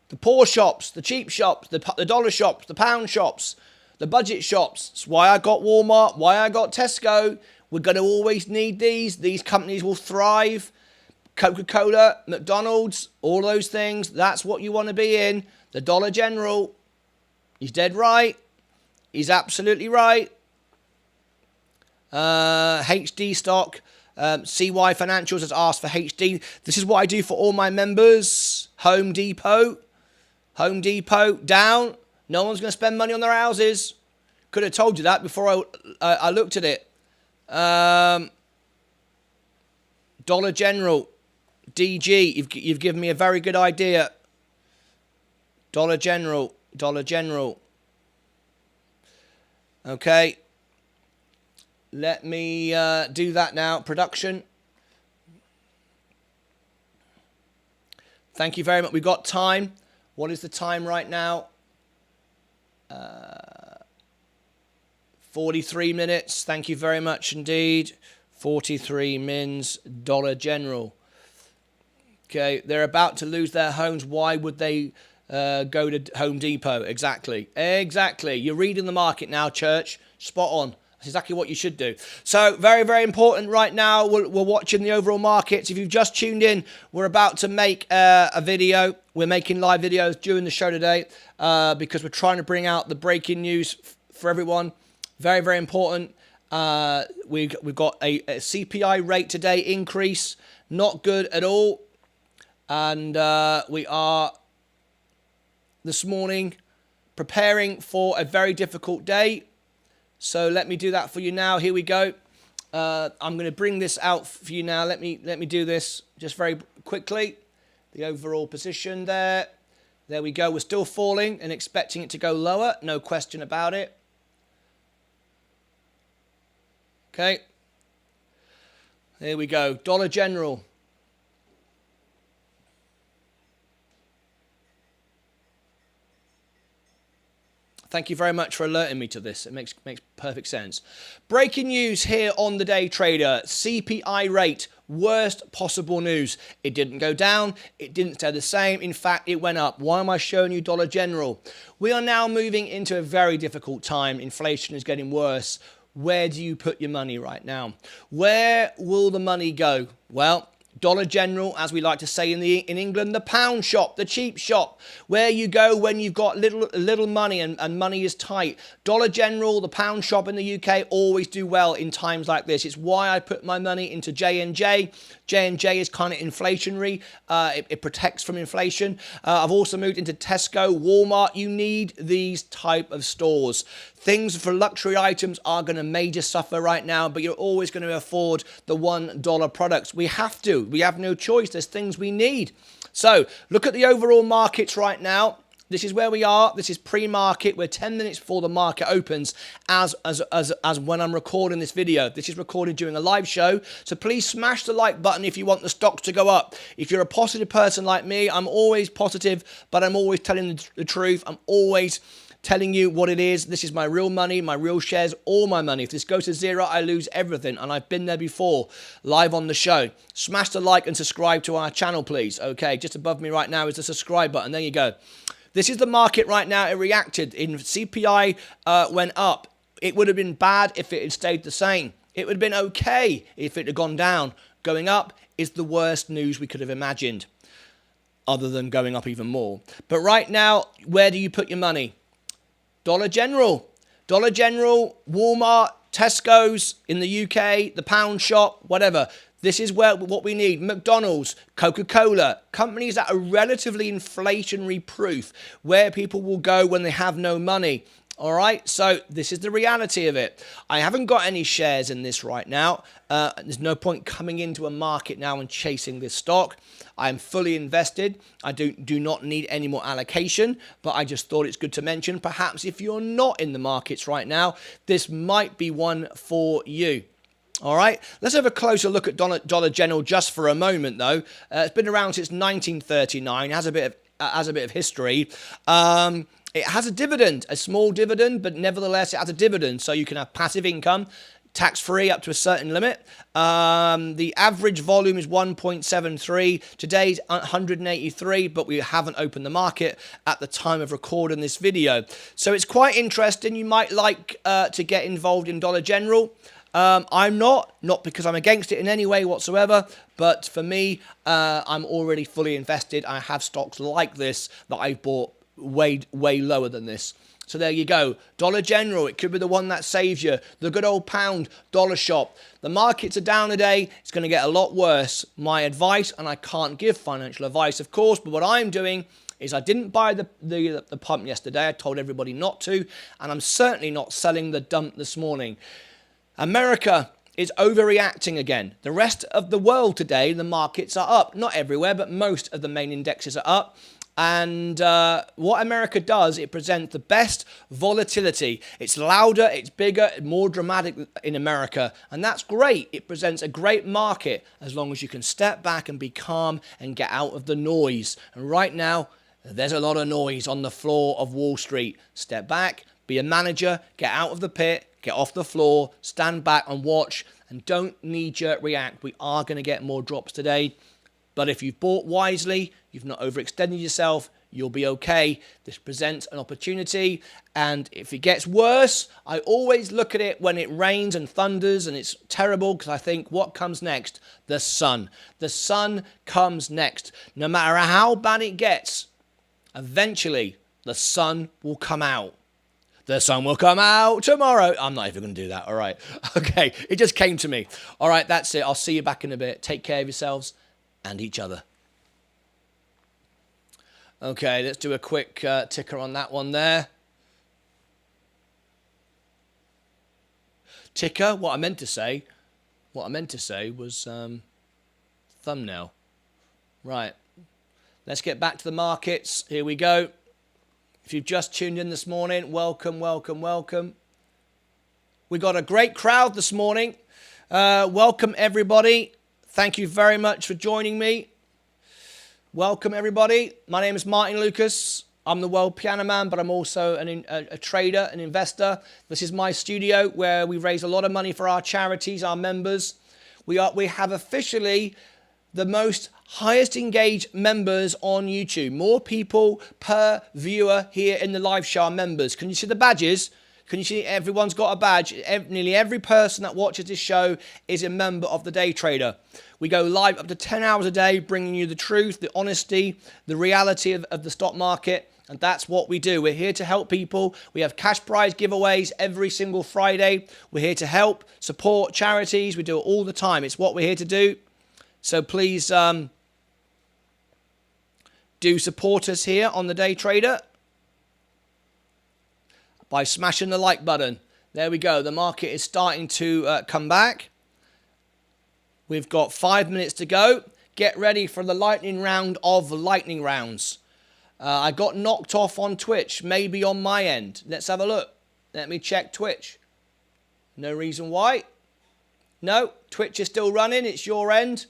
Speaker 1: The poor shops, the cheap shops, the dollar shops, the pound shops, the budget shops. That's why I got Walmart, why I got Tesco. We're going to always need these. These companies will thrive. Coca-Cola, McDonald's, all those things. That's what you want to be in. The Dollar General. He's dead right. He's absolutely right. HD stock. CY Financials has asked for HD. This is what I do for all my members. Home Depot down. No one's going to spend money on their houses. Could have told you that before I looked at it. Dollar General, DG. You've given me a very good idea. Dollar General. Okay. Let me do that now. Production. Thank you very much. We've got time. What is the time right now? 43 minutes. Thank you very much indeed. 43 mins. Dollar General. Okay, they're about to lose their homes. Why would they go to Home Depot? Exactly. You're reading the market now, church. Spot on. That's exactly what you should do. So very, very important right now. We're watching the overall markets. If you've just tuned in, we're about to make a video. We're making live videos during the show today because we're trying to bring out the breaking news for everyone. Very, very important. We've got a CPI rate today increase. Not good at all. And we are this morning preparing for a very difficult day. So let me do that for you now. Here we go. I'm going to bring this out for you now. Let me do this just very quickly. The overall position there. There we go. We're still falling and expecting it to go lower. No question about it. Okay. Here we go. Dollar General. Thank you very much for alerting me to this. It makes perfect sense. Breaking news here on the Day Trader. CPI rate, worst possible news. It didn't go down. It didn't stay the same. In fact, it went up. Why am I showing you Dollar General? We are now moving into a very difficult time. Inflation is getting worse. Where do you put your money right now? Where will the money go? Well, Dollar General, as we like to say in England, the pound shop, the cheap shop, where you go when you've got little money and money is tight. Dollar General, the pound shop in the UK, always do well in times like this. It's why I put my money into J&J. J&J is kind of inflationary. It protects from inflation. I've also moved into Tesco, Walmart. You need these type of stores. Things for luxury items are going to major suffer right now, but you're always going to afford the $1 products. We have to. We have no choice. There's things we need. So look at the overall markets right now. This is where we are. This is pre-market. We're 10 minutes before the market opens as when I'm recording this video. This is recorded during a live show. So please smash the like button if you want the stocks to go up. If you're a positive person like me, I'm always positive, but I'm always telling the truth. I'm always telling you what it is. This is my real money, my real shares, all my money. If this goes to zero, I lose everything. And I've been there before, live on the show. Smash the like and subscribe to our channel, please. Okay, just above me right now is the subscribe button. There you go. This is the market right now. It reacted. In CPI went up. It would have been bad if it had stayed the same. It would have been okay if it had gone down. Going up is the worst news we could have imagined, other than going up even more. But right now, where do you put your money? Dollar General, Walmart, Tesco's in the UK, the pound shop, whatever. This is what we need. McDonald's, Coca-Cola, companies that are relatively inflationary proof, where people will go when they have no money. All right, so this is the reality of it. I haven't got any shares in this right now. There's no point coming into a market now and chasing this stock. I'm fully invested. I do not need any more allocation, but I just thought it's good to mention. Perhaps if you're not in the markets right now, this might be one for you. All right, let's have a closer look at Dollar General just for a moment, though. It's been around since 1939. It has a bit of history. It has a dividend, a small dividend, but nevertheless it has a dividend, so you can have passive income, tax-free up to a certain limit. The average volume is 1.73. Today's 183, but we haven't opened the market at the time of recording this video. So it's quite interesting. You might like to get involved in Dollar General. I'm not because I'm against it in any way whatsoever, but for me, I'm already fully invested. I have stocks like this that I've bought way lower than this. So there you go. Dollar General, it could be the one that saves you. The good old pound dollar shop. The markets are down today. It's going to get a lot worse. My advice, and I can't give financial advice, of course, but what I'm doing is I didn't buy the pump yesterday. I told everybody not to, and I'm certainly not selling the dump this morning. America is overreacting again. The rest of the world today, the markets are up. Not everywhere, but most of the main indexes are up. And what America does, it presents the best volatility. It's louder, it's bigger, more dramatic in America. And that's great. It presents a great market as long as you can step back and be calm and get out of the noise. And right now, there's a lot of noise on the floor of Wall Street. Step back, be a manager, get out of the pit, get off the floor, stand back and watch, and don't knee-jerk react. We are going to get more drops today. But if you've bought wisely, you've not overextended yourself, you'll be okay. This presents an opportunity. And if it gets worse, I always look at it when it rains and thunders and it's terrible, because I think, what comes next? The sun. The sun comes next. No matter how bad it gets, eventually the sun will come out. The sun will come out tomorrow. I'm not even going to do that. All right. Okay. It just came to me. All right. That's it. I'll see you back in a bit. Take care of yourselves and each other. Okay, let's do a quick ticker on that one there. Ticker, what I meant to say was thumbnail. Right, let's get back to the markets. Here we go. If you've just tuned in this morning, welcome, welcome, welcome. We got a great crowd this morning. Welcome, everybody. Thank you very much for joining me. Welcome, everybody. My name is Martyn Lucas. I'm the world piano man, but I'm also a trader, an investor. This is my studio where we raise a lot of money for our charities, our members. We have officially the most highest engaged members on YouTube. More people per viewer here in the live show are members. Can you see the badges? Can you see everyone's got a badge? Nearly every person that watches this show is a member of the Day Trader. We go live up to 10 hours a day, bringing you the truth, the honesty, the reality of the stock market. And that's what we do. We're here to help people. We have cash prize giveaways every single Friday. We're here to help, support charities. We do it all the time. It's what we're here to do. So please do support us here on the Day Trader by smashing the like button. There we go. The market is starting to come back. We've got 5 minutes to go. Get ready for the lightning round of lightning rounds. I got knocked off on Twitch, maybe on my end. Let's have a look. Let me check Twitch. No reason why. No, Twitch is still running. It's your end.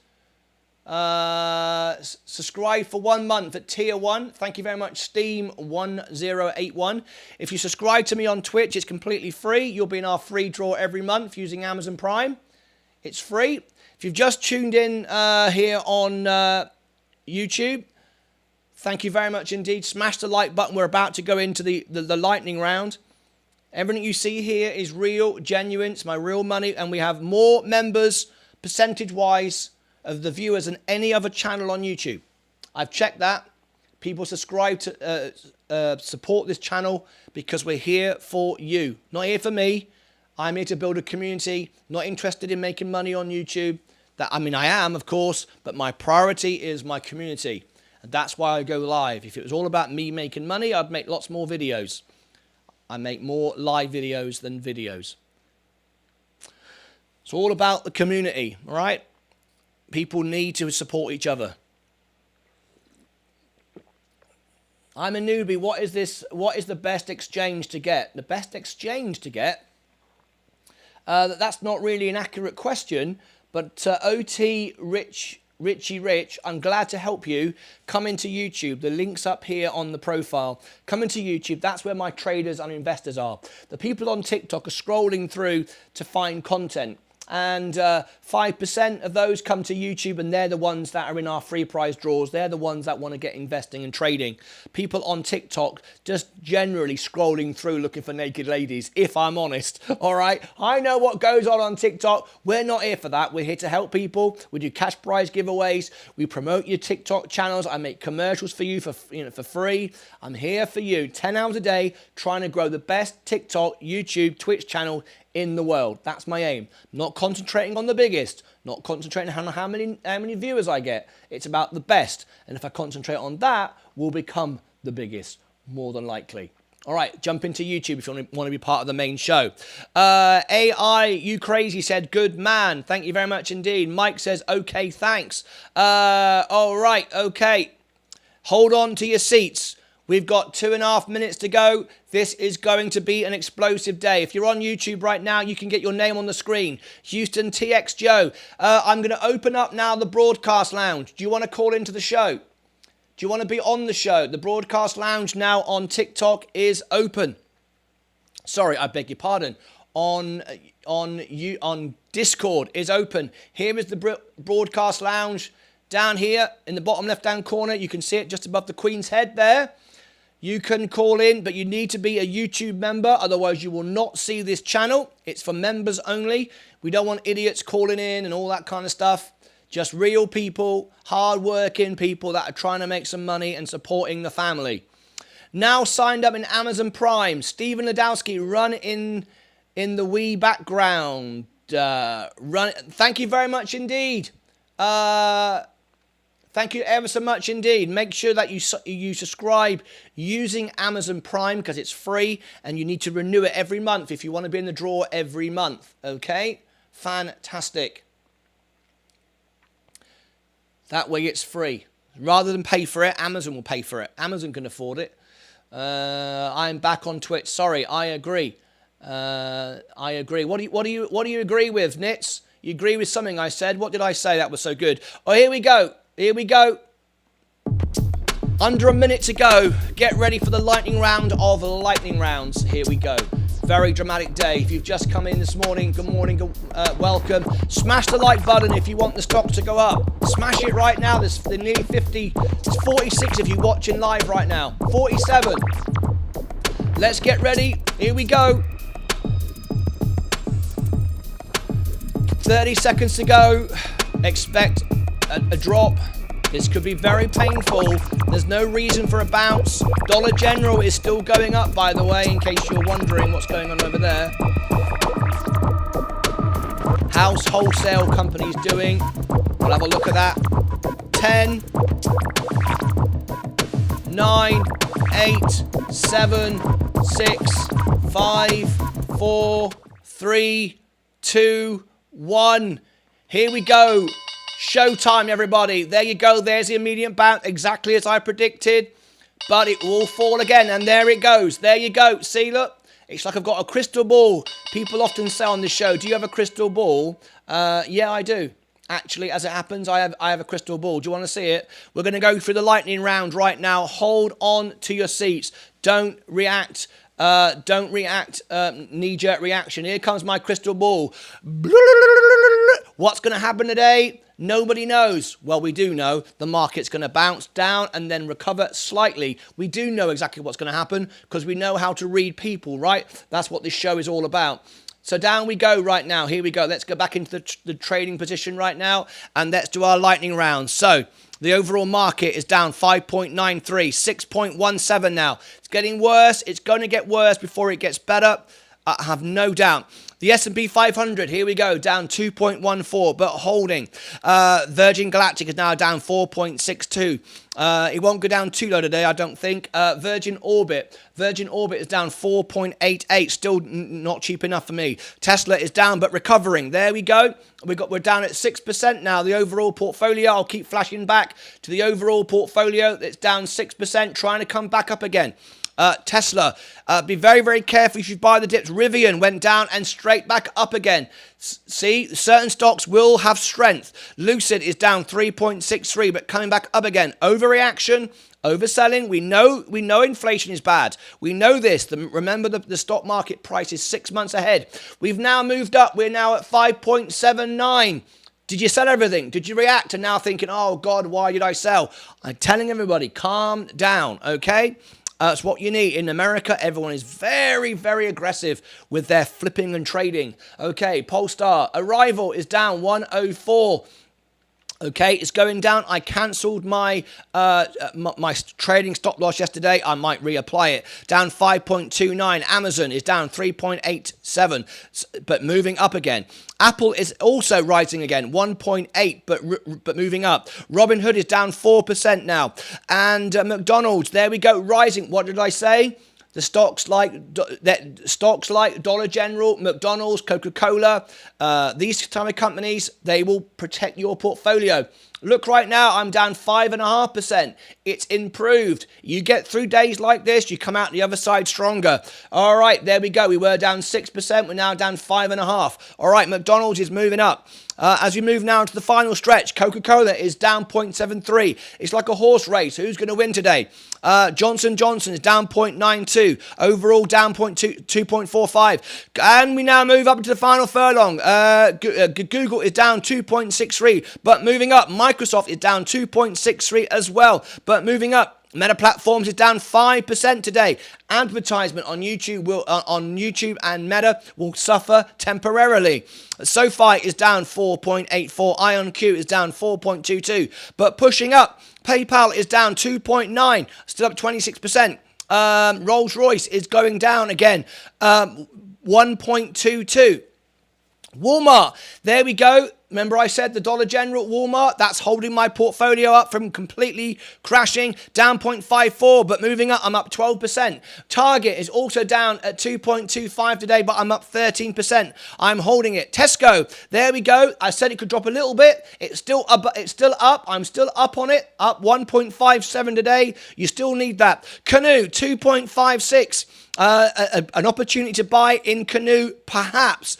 Speaker 1: Subscribe for 1 month at tier 1. Thank you very much, Steam1081. If you subscribe to me on Twitch, it's completely free. You'll be in our free draw every month using Amazon Prime. It's free. If you've just tuned in here on YouTube, thank you very much indeed. Smash the like button. We're about to go into the lightning round. Everything you see here is real, genuine. It's my real money. And we have more members, percentage-wise, of the viewers than any other channel on YouTube. I've checked that. People subscribe to support this channel because we're here for you. Not here for me. I'm here to build a community. Not interested in making money on YouTube. I am, of course, but my priority is my community. And that's why I go live. If it was all about me making money, I'd make lots more videos. I make more live videos than videos. It's all about the community, all right? People need to support each other. I'm a newbie. What is this? What is the best exchange to get? The best exchange to get? That's not really an accurate question, but OT Richie Rich, I'm glad to help you. Come into YouTube. The link's up here on the profile. Come into YouTube. That's where my traders and investors are. The people on TikTok are scrolling through to find content. And 5% of those come to YouTube, and they're the ones that are in our free prize draws. They're the ones that want to get investing and trading. People on TikTok just generally scrolling through looking for naked ladies, if I'm honest. All right, I know what goes on TikTok. We're not here for that. We're here to help people. We do cash prize giveaways. We promote your TikTok channels. I make commercials for you for free. I'm here for you 10 hours a day, trying to grow the best TikTok, YouTube, Twitch channel in the world. That's my aim. Not concentrating on the biggest, not concentrating on how many viewers I get. It's about the best. And if I concentrate on that, we'll become the biggest, more than likely. All right, jump into YouTube if you want to be part of the main show. AI, you crazy, said, good man. Thank you very much indeed. Mike says, okay, thanks. All right, okay. Hold on to your seats. We've got 2.5 minutes to go. This is going to be an explosive day. If you're on YouTube right now, you can get your name on the screen. Houston TX Joe. I'm going to open up now the broadcast lounge. Do you want to call into the show? Do you want to be on the show? The broadcast lounge now on TikTok is open. Sorry, I beg your pardon. On Discord is open. Here is the broadcast lounge. Down here in the bottom left-hand corner, you can see it just above the Queen's head there. You can call in, but you need to be a YouTube member. Otherwise, you will not see this channel. It's for members only. We don't want idiots calling in and all that kind of stuff. Just real people, hard-working people that are trying to make some money and supporting the family. Now signed up in Amazon Prime. Stephen Ladowski, run in the wee background. Thank you very much indeed. Thank you ever so much indeed. Make sure that you subscribe using Amazon Prime because it's free and you need to renew it every month if you want to be in the draw every month. Okay? Fantastic. That way it's free. Rather than pay for it, Amazon will pay for it. Amazon can afford it. I'm back on Twitch. Sorry, I agree. I agree. What do you agree with, Nits? You agree with something I said? What did I say that was so good? Oh, here we go. Here we go. Under a minute to go. Get ready for the lightning round of lightning rounds. Here we go. Very dramatic day. If you've just come in this morning, good morning, welcome. Smash the like button if you want the stock to go up. Smash it right now. There's nearly 50. It's 46 if you're watching live right now. 47. Let's get ready. Here we go. 30 seconds to go. Expect a drop. This could be very painful. There's no reason for a bounce. Dollar General is still going up, by the way, in case you're wondering what's going on over there. How's wholesale companies doing? We'll have a look at that. 10, 9, 8, 7, 6, 5, 4, 3, 2, 1. Here we go. Showtime, everybody. There you go. There's the immediate bounce, exactly as I predicted. But it will fall again, and there it goes. There you go. See, look. It's like I've got a crystal ball. People often say on this show, do you have a crystal ball? Yeah, I do. Actually, as it happens, I have a crystal ball. Do you want to see it? We're going to go through the lightning round right now. Hold on to your seats. Don't react. Knee-jerk reaction. Here comes my crystal ball. What's going to happen today? Nobody knows. Well, we do know the market's going to bounce down and then recover slightly. We do know exactly what's going to happen because we know how to read people, right? That's what this show is all about. So down we go right now. Here we go. Let's go back into the trading position right now and let's do our lightning round. So the overall market is down 5.93, 6.17 now. It's getting worse. It's going to get worse before it gets better. I have no doubt. The S&P 500, here we go, down 2.14, but holding. Virgin Galactic is now down 4.62. It won't go down too low today, I don't think. Virgin Orbit is down 4.88, still not cheap enough for me. Tesla is down, but recovering. There we go. We're down at 6% now. The overall portfolio, I'll keep flashing back to the overall portfolio. It's down 6%, trying to come back up again. Tesla, be very, very careful. You should buy the dips. Rivian went down and straight back up again. See, certain stocks will have strength. Lucid is down 3.63, but coming back up again. Overreaction, overselling. We know inflation is bad. We know this. Remember, the stock market price is 6 months ahead. We've now moved up. We're now at 5.79. Did you sell everything? Did you react and now thinking, oh, God, why did I sell? I'm telling everybody, calm down, okay? It's what you need. In America, everyone is very, very aggressive with their flipping and trading. Okay, Polestar. Arrival is down 104. Okay, it's going down. I cancelled my my trading stop loss yesterday. I might reapply it. Down 5.29. Amazon is down 3.87, but moving up again. Apple is also rising again, 1.8, but moving up. Robinhood is down 4% now. And McDonald's, there we go, rising. What did I say? The stocks like Dollar General, McDonald's, Coca-Cola, these type of companies, they will protect your portfolio. Look right now, I'm down 5.5%. It's improved. You get through days like this, you come out the other side stronger. All right, there we go. We were down 6%. We're now down 5.5%. All right, McDonald's is moving up. As we move now into the final stretch, Coca-Cola is down 0.73. It's like a horse race. Who's going to win today? Johnson & Johnson is down 0.92. Overall, down 2.45. And we now move up into the final furlong. Google is down 2.63, but moving up. Microsoft is down 2.63 as well, but moving up. Meta Platforms is down 5% today. Advertisement on YouTube and Meta will suffer temporarily. SoFi is down 4.84. IonQ is down 4.22, but pushing up. PayPal is down 2.9, still up 26%. Rolls-Royce is going down again, 1.22. Walmart, there we go. Remember I said the Dollar General, Walmart, that's holding my portfolio up from completely crashing, down 0.54, but moving up, I'm up 12%. Target is also down at 2.25 today, but I'm up 13%. I'm holding it. Tesco, there we go. I said it could drop a little bit. It's still up. I'm still up on it, up 1.57 today. You still need that. Canoe, 2.56. an opportunity to buy in Canoe? Perhaps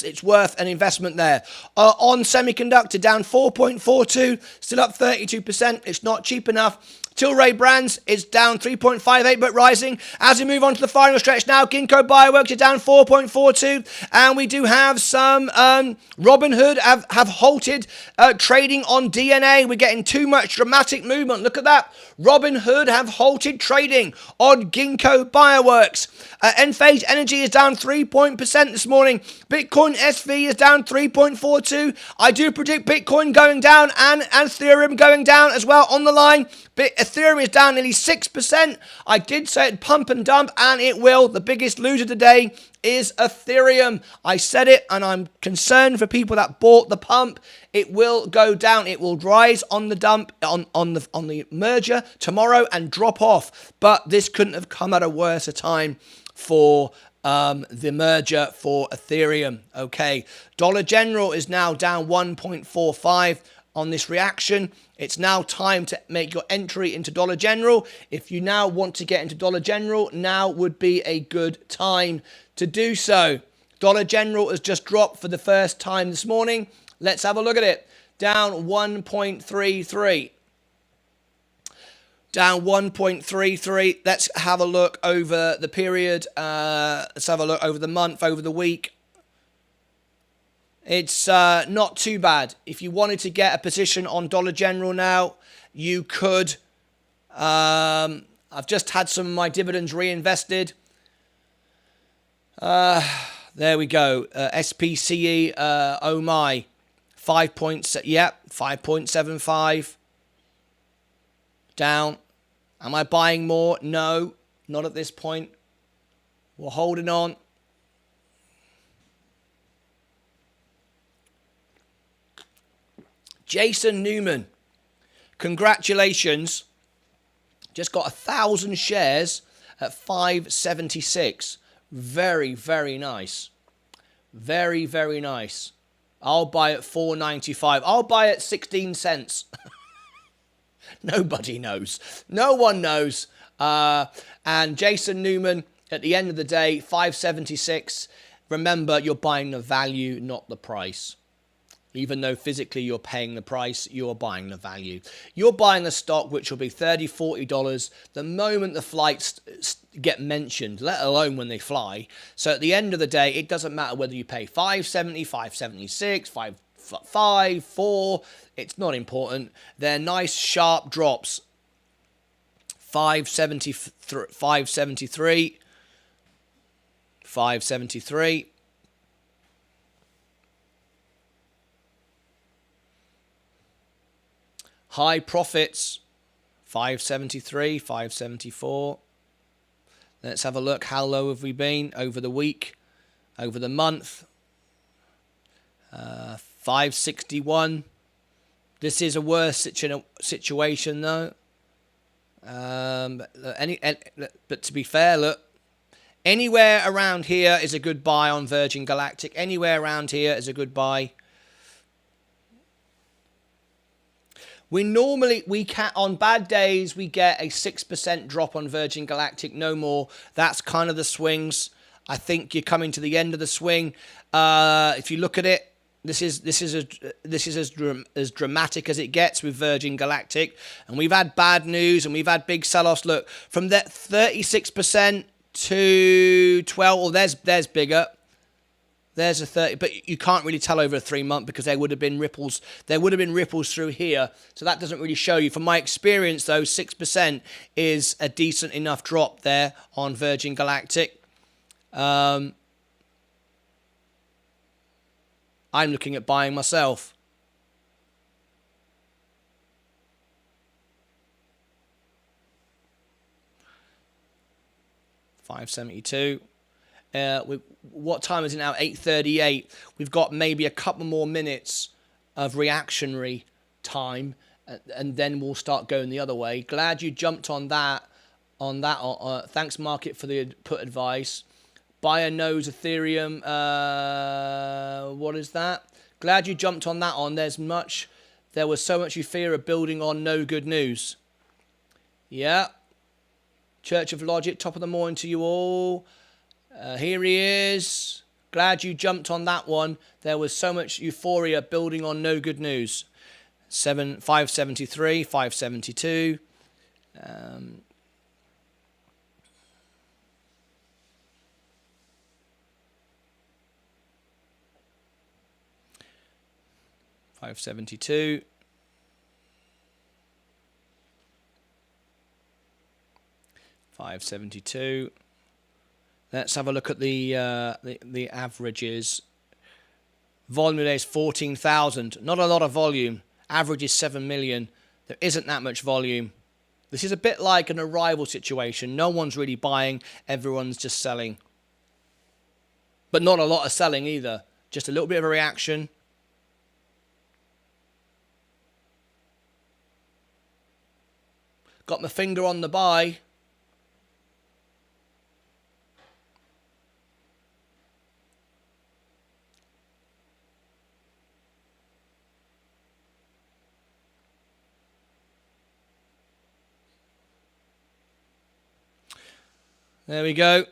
Speaker 1: it's worth an investment there. On semiconductor, down 4.42, still up 32%. It's not cheap enough. Tilray Brands is down 3.58 but rising. As we move on to the final stretch now, Ginkgo Bioworks is down 4.42, and we do have some Robinhood have halted trading on DNA. We're getting too much dramatic movement. Look at that. Robinhood have halted trading on Ginkgo Bioworks. Enphase Energy is down 3% this morning. Bitcoin SV is down 3.42. I do predict Bitcoin going down and Ethereum going down as well on the line. Ethereum is down nearly 6%. I did say it pump and dump, and it will. The biggest loser today is Ethereum. I said it, and I'm concerned for people that bought the pump. It will go down. It will rise on the dump, on the merger tomorrow and drop off. But this couldn't have come at a worse time for the merger for Ethereum. Okay, Dollar General is now down 1.45 on this reaction. It's now time to make your entry into Dollar General. If you now want to get into Dollar General, now would be a good time to do so. Dollar General has just dropped for the first time this morning. Let's have a look at it. Down 1.33. Down 1.33. Let's have a look over the period. Let's have a look over the month, over the week. It's not too bad. If you wanted to get a position on Dollar General now, you could. I've just had some of my dividends reinvested. There we go. SPCE, oh my. 5.75. Down. Am I buying more? No, not at this point. We're holding on. Jason Newman, congratulations. Just got 1,000 shares at 576. Very, very nice. Very, very nice. I'll buy at 495. I'll buy at 16 cents. Nobody knows. No one knows. And Jason Newman, at the end of the day, 576. Remember, you're buying the value, not the price. Even though physically you're paying the price, you're buying the value. You're buying a stock which will be $30, $40 the moment the flights get mentioned, let alone when they fly. So at the end of the day, it doesn't matter whether you pay $5.70, $5.76, $5, $4. It's not important. They're nice, sharp drops. $5.73. $5.73. High profits, 573, 574. Let's have a look. How low have we been over the week, over the month? 561. This is a worse situation, though. But to be fair, look, anywhere around here is a good buy on Virgin Galactic. Anywhere around here is a good buy. On bad days, we get a 6% drop on Virgin Galactic, no more. That's kind of the swings. I think you're coming to the end of the swing. If you look at it, this is as dramatic as it gets with Virgin Galactic. And we've had bad news and we've had big sell-offs. Look, from that 36% to 12, well, there's bigger. There's a 30, but you can't really tell over a 3 month because there would have been ripples. There would have been ripples through here, so that doesn't really show you. From my experience, though, 6% is a decent enough drop there on Virgin Galactic. I'm looking at buying myself. $5.72. What time is it now? 8:38. We've got maybe a couple more minutes of reactionary time, and then we'll start going the other way. Glad you jumped on that. Thanks, market, for the put advice. Buyer knows Ethereum. What is that? Glad you jumped on that. There was so much you fear of building on no good news. Yeah. Church of Logic, top of the morning to you all. Here he is. Glad you jumped on that one. There was so much euphoria building on no good news. 573, 572. 572. 572. Let's have a look at the averages. Volume today is 14,000. Not a lot of volume. Average is 7 million. There isn't that much volume. This is a bit like an arrival situation. No one's really buying. Everyone's just selling. But not a lot of selling either. Just a little bit of a reaction. Got my finger on the buy. There we go.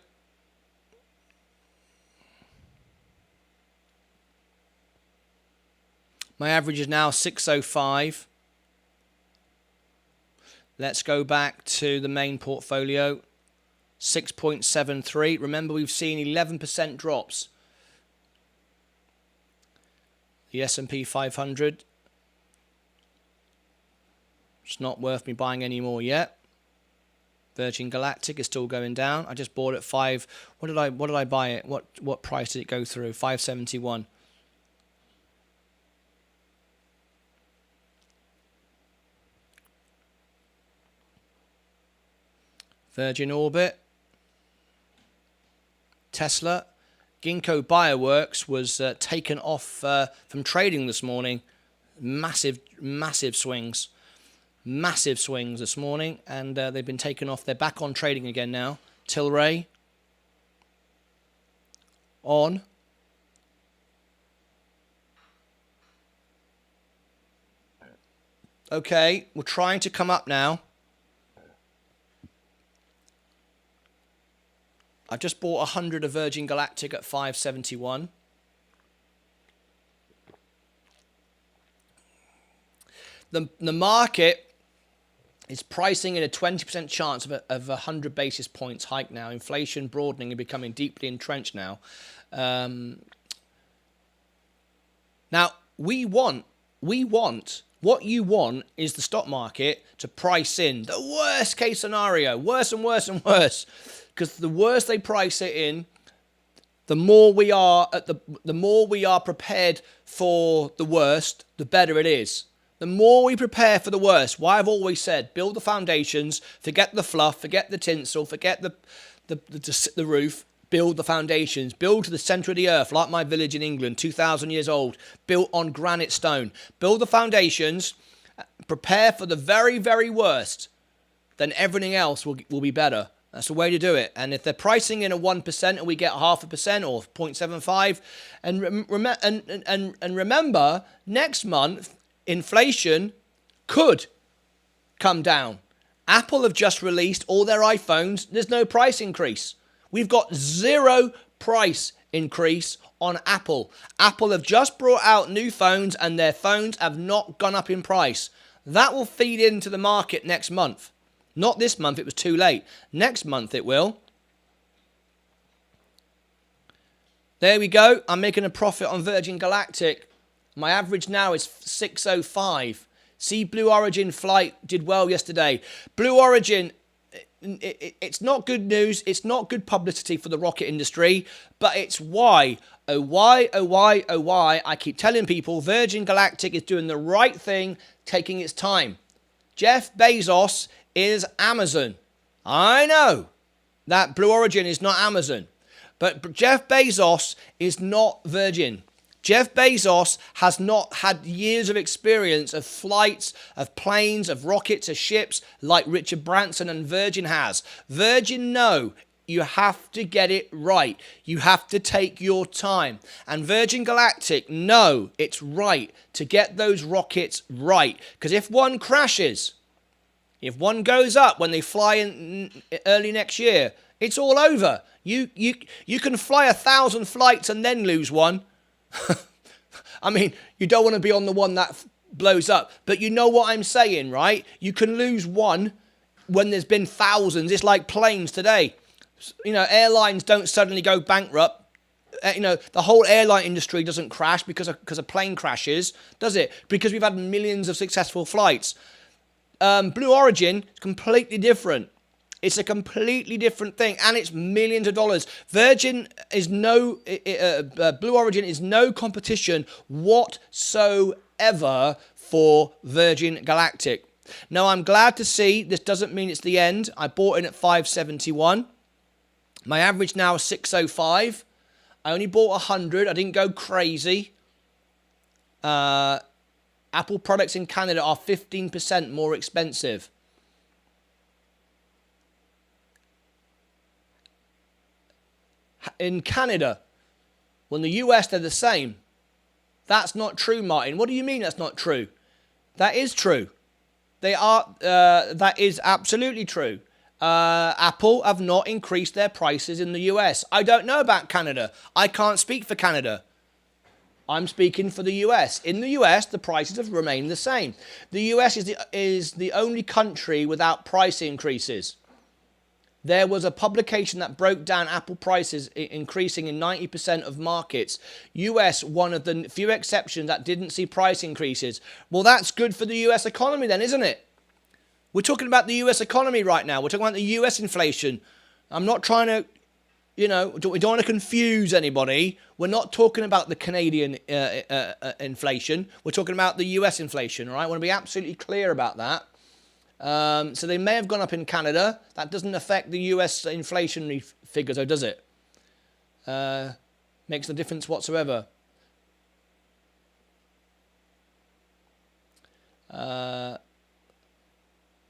Speaker 1: My average is now 605. Let's go back to the main portfolio. 6.73. Remember, we've seen 11% drops. The S&P 500. It's not worth me buying any more yet. Virgin Galactic is still going down. I just bought it 5. What did I buy it? What price did it go through? 571. Virgin Orbit. Tesla. Ginkgo Bioworks was taken off from trading this morning. Massive swings. Massive swings this morning, and they've been taken off. They're back on trading again now. Tilray on. Okay, we're trying to come up now. I just bought 100 of Virgin Galactic at 571. The market is pricing in a 20% chance of a 100 basis points hike now. Inflation broadening and becoming deeply entrenched now. Now, what you want is the stock market to price in the worst case scenario, worse and worse and worse. Because the worse they price it in, the more we are prepared for the worst, the better it is. The more we prepare for the worst, why I've always said, build the foundations, forget the fluff, forget the tinsel, forget the roof, build the foundations, build to the centre of the earth, like my village in England, 2,000 years old, built on granite stone. Build the foundations, prepare for the very, very worst, then everything else will be better. That's the way to do it. And if they're pricing in a 1% and we get 0.5% or 0.75, and remember, next month, inflation could come down. Apple have just released all their iPhones. There's no price increase. We've got 0 price increase on Apple. Apple have just brought out new phones and their phones have not gone up in price. That will feed into the market next month. Not this month, it was too late. Next month it will. There we go. I'm making a profit on Virgin Galactic. My average now is 605. See, Blue Origin flight did well yesterday. Blue Origin, it's not good news. It's not good publicity for the rocket industry, but it's why. Oh, why, oh, why, oh, why. I keep telling people Virgin Galactic is doing the right thing, taking its time. Jeff Bezos is Amazon. I know that Blue Origin is not Amazon, but Jeff Bezos is not Virgin. Jeff Bezos has not had years of experience of flights, of planes, of rockets, of ships like Richard Branson and Virgin has. Virgin, no. You have to get it right. You have to take your time. And Virgin Galactic, no, it's right to get those rockets right. Because if one crashes, If one goes up when they fly in early next year, it's all over. You can fly 1,000 flights and then lose one. I mean, you don't want to be on the one that blows up. But you know what I'm saying, right? You can lose one when there's been thousands. It's like planes today. You know, airlines don't suddenly go bankrupt. You know, the whole airline industry doesn't crash because of plane crashes, does it? Because we've had millions of successful flights. Blue Origin is completely different. It's a completely different thing, and it's millions of dollars. Blue Origin is no competition whatsoever for Virgin Galactic. Now, I'm glad to see this doesn't mean it's the end. I bought in at 571. My average now is 605. I only bought 100. I didn't go crazy. Apple products in Canada are 15% more expensive. In Canada, when the US, they're the same. That's not true, Martin. What do you mean that's not true? That is true. They are. That is absolutely true. Apple have not increased their prices in the US. I don't know about Canada. I can't speak for Canada. I'm speaking for the US. In the US, the prices have remained the same. The US is the only country without price increases. There was a publication that broke down Apple prices increasing in 90% of markets. US, one of the few exceptions that didn't see price increases. Well, that's good for the US economy then, isn't it? We're talking about the US economy right now. We're talking about the US inflation. I'm not trying to, we don't want to confuse anybody. We're not talking about the Canadian inflation. We're talking about the US inflation, all right? I want to be absolutely clear about that. So they may have gone up in Canada. That doesn't affect the US inflationary figures, though, does it? Makes no difference whatsoever.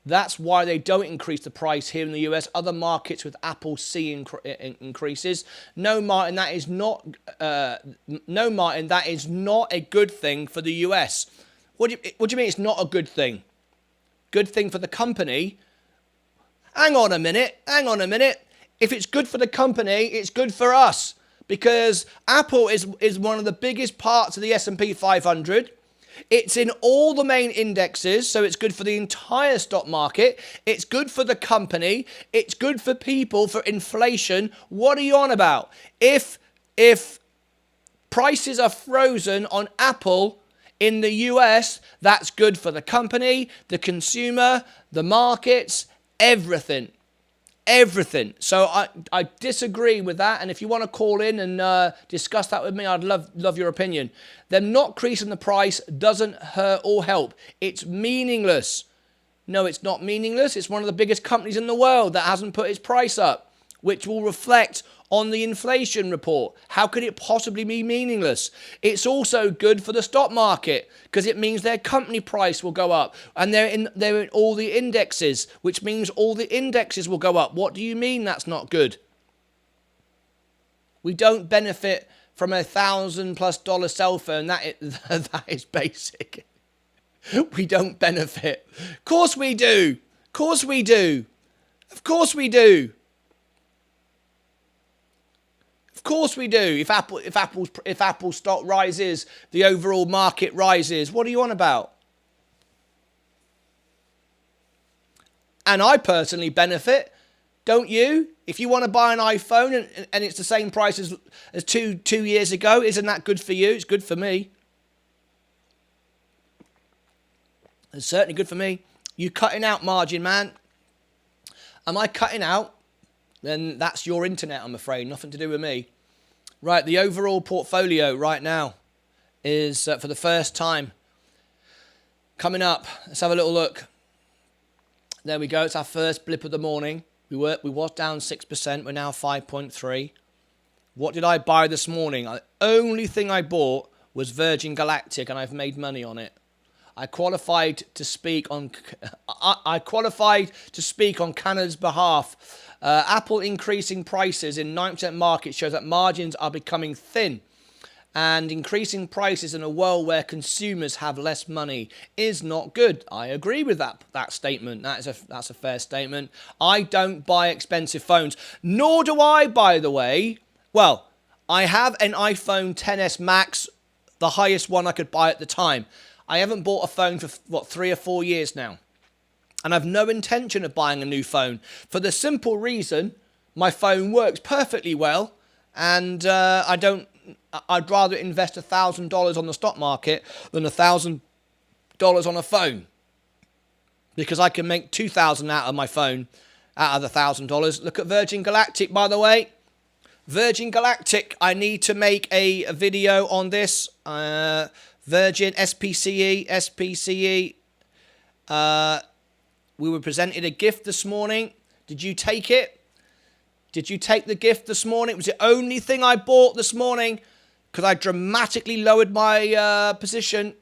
Speaker 1: That's why they don't increase the price here in the US. Other markets with Apple see increases. No, Martin, that is not. No, Martin, that is not a good thing for the US. What do you mean? It's not a good thing? Good thing for the company? Hang on a minute. If it's good for the company, it's good for us, because Apple is one of the biggest parts of the S&P 500. It's in all the main indexes, so it's good for the entire stock market. It's good for the company. It's good for people, for inflation. What are you on about? If prices are frozen on Apple in the US, that's good for the company, the consumer, the markets, everything. Everything. So I disagree with that. And if you want to call in and discuss that with me, I'd love your opinion. Them not increasing the price doesn't hurt or help. It's meaningless. No, it's not meaningless. It's one of the biggest companies in the world that hasn't put its price up, which will reflect on the inflation report. How could it possibly be meaningless? It's also good for the stock market because it means their company price will go up, and they're in all the indexes, which means all the indexes will go up. What do you mean that's not good? We don't benefit from $1,000+ cell phone. That is basic. We don't benefit. Of course we do. Of course we do. Of course we do. Of course we do. If Apple stock rises, the overall market rises. What are you on about? And I personally benefit. Don't you? If you want to buy an iPhone and it's the same price as two years ago, isn't that good for you? It's good for me. It's certainly good for me. You cutting out, margin man? Am I cutting out? Then that's your internet, I'm afraid. Nothing to do with me. Right, the overall portfolio right now is, for the first time, coming up. Let's have a little look. There we go. It's our first blip of the morning. We was down 6%. We're now 5.3. What did I buy this morning? The only thing I bought was Virgin Galactic, and I've made money on it. I qualified to speak on Canada's behalf. Apple increasing prices in 9% market shows that margins are becoming thin. and increasing prices in a world where consumers have less money is not good. I agree with that statement. That's a fair statement. I don't buy expensive phones, nor do I, by the way. Well, I have an iPhone XS Max, the highest one I could buy at the time. I haven't bought a phone for, 3 or 4 years now. And I've no intention of buying a new phone for the simple reason my phone works perfectly well, and I'd rather invest $1,000 on the stock market than $1,000 on a phone, because I can make $2,000 out of my phone out of the $1,000. Look at Virgin Galactic, by the way. Virgin Galactic, I need to make a video on this. Virgin SPCE. We were presented a gift this morning. Did you take it? Did you take the gift this morning? It was the only thing I bought this morning because I dramatically lowered my position.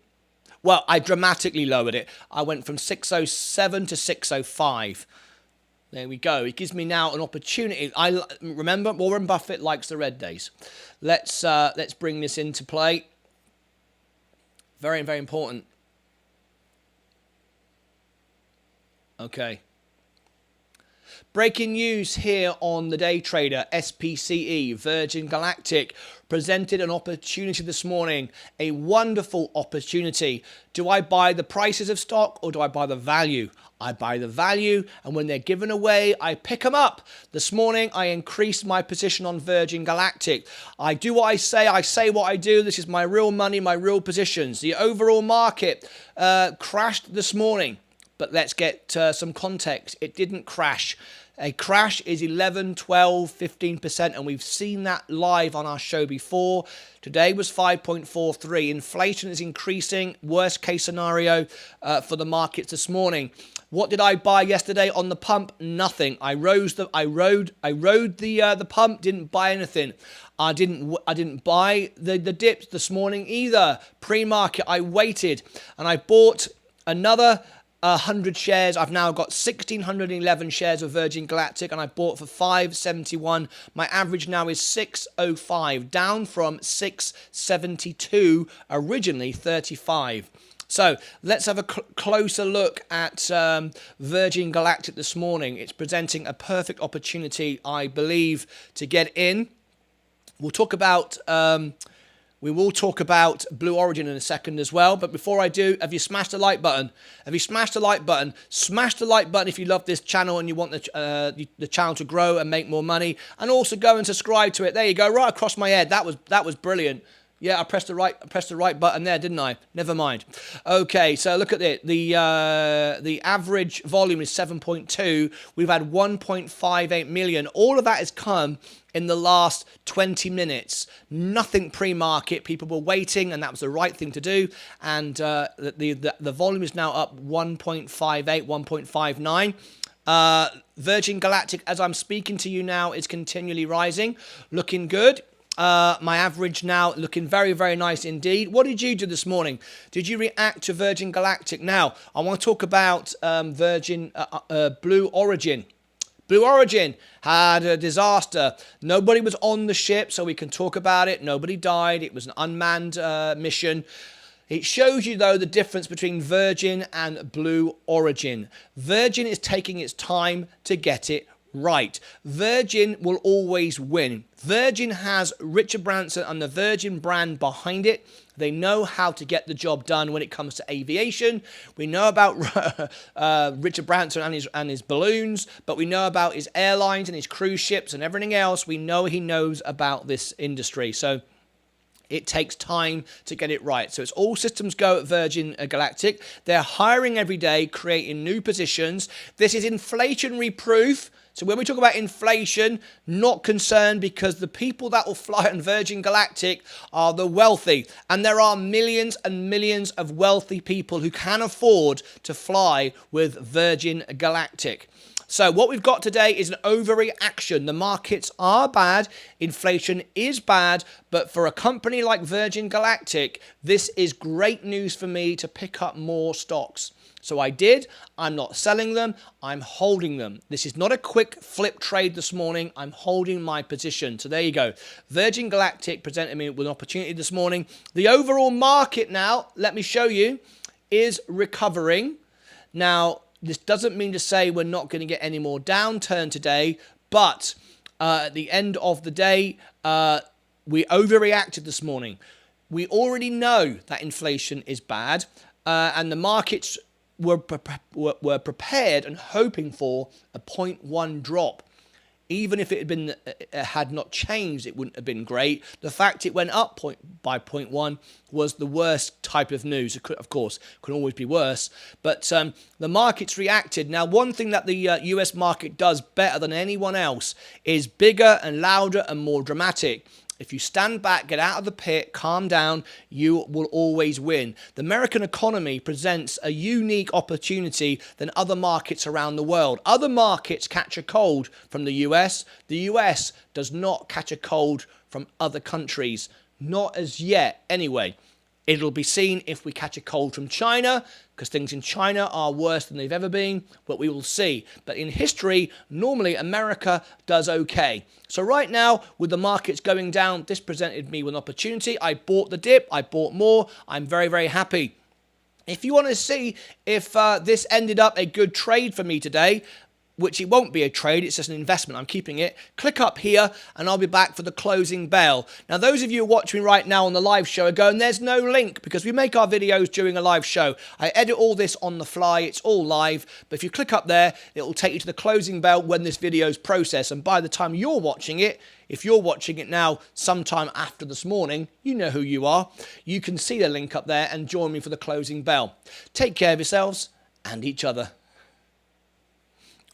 Speaker 1: Well, I dramatically lowered it. I went from 607 to 605. There we go. It gives me now an opportunity. I remember Warren Buffett likes the red days. Let's bring this into play. Very, very important. Okay. Breaking news here on the Day Trader. SPCE, Virgin Galactic, presented an opportunity this morning. A wonderful opportunity. Do I buy the prices of stock or do I buy the value? I buy the value, and when they're given away, I pick them up. This morning, I increased my position on Virgin Galactic. I do what I say what I do. This is my real money, my real positions. The overall market crashed this morning. But let's get some context. It didn't crash. A crash is 11, 12, 15%, and we've seen that live on our show before. Today was 5.43. Inflation is increasing. Worst case scenario for the markets this morning. What did I buy yesterday on the pump? Nothing. I rode the pump. Didn't buy anything. I didn't buy the dips this morning either. Pre-market, I waited and I bought another 100 shares. I've now got 1,611 shares of Virgin Galactic, and I bought for 571. My average now is 605, down from 672, originally 35. So let's have a closer look at Virgin Galactic this morning. It's presenting a perfect opportunity, I believe, to get in. We'll talk about We will talk about Blue Origin in a second as well. But before I do, have you smashed the like button? Have you smashed the like button? Smash the like button if you love this channel and you want the channel to grow and make more money. And also go and subscribe to it. There you go, right across my head. That was brilliant. Yeah, I pressed the right button there, didn't I? Never mind. Okay, so look at it. The average volume is 7.2. We've had 1.58 million. All of that has come in the last 20 minutes. Nothing pre-market. People were waiting, and that was the right thing to do. And the volume is now up 1.58, 1.59. Virgin Galactic, as I'm speaking to you now, is continually rising, looking good. My average now looking very, very nice indeed. What did you do this morning? Did you react to Virgin Galactic? Now, I want to talk about Blue Origin. Blue Origin had a disaster. Nobody was on the ship, so we can talk about it. Nobody died. It was an unmanned mission. It shows you, though, the difference between Virgin and Blue Origin. Virgin is taking its time to get it right. Virgin will always win. Virgin has Richard Branson and the Virgin brand behind it. They know how to get the job done when it comes to aviation. We know about Richard Branson and his balloons, but we know about his airlines and his cruise ships and everything else. We know he knows about this industry. So it takes time to get it right. So it's all systems go at Virgin Galactic. They're hiring every day, creating new positions. This is inflationary proof. So when we talk about inflation, not concerned, because the people that will fly on Virgin Galactic are the wealthy. And there are millions and millions of wealthy people who can afford to fly with Virgin Galactic. So what we've got today is an overreaction. The markets are bad. Inflation is bad. But for a company like Virgin Galactic, this is great news for me to pick up more stocks. So I did. I'm not selling them. I'm holding them. This is not a quick flip trade this morning. I'm holding my position. So there you go. Virgin Galactic presented me with an opportunity this morning. The overall market now, let me show you, is recovering. Now, this doesn't mean to say we're not going to get any more downturn today, but at the end of the day, we overreacted this morning. We already know that inflation is bad, and the markets were prepared and hoping for a 0.1 drop. Even if it had not changed, it wouldn't have been great. The fact it went up by 0.1 was the worst type of news. It could, of course, could always be worse. But the markets reacted. Now, one thing that the US market does better than anyone else is bigger and louder and more dramatic. If you stand back, get out of the pit, calm down, you will always win. The American economy presents a unique opportunity than other markets around the world. Other markets catch a cold from the US. The US does not catch a cold from other countries. Not as yet, anyway. It'll be seen if we catch a cold from China, because things in China are worse than they've ever been, but we will see. But in history, normally America does okay. So right now, with the markets going down, this presented me with an opportunity. I bought the dip, I bought more. I'm very, very happy. If you want to see if this ended up a good trade for me today, which it won't be a trade, it's just an investment, I'm keeping it, click up here and I'll be back for the closing bell. Now, those of you watching right now on the live show are going, there's no link, because we make our videos during a live show. I edit all this on the fly, it's all live, but if you click up there, it will take you to the closing bell when this video is processed, and by the time you're watching it, if you're watching it now sometime after this morning, you know who you are. You can see the link up there and join me for the closing bell. Take care of yourselves and each other.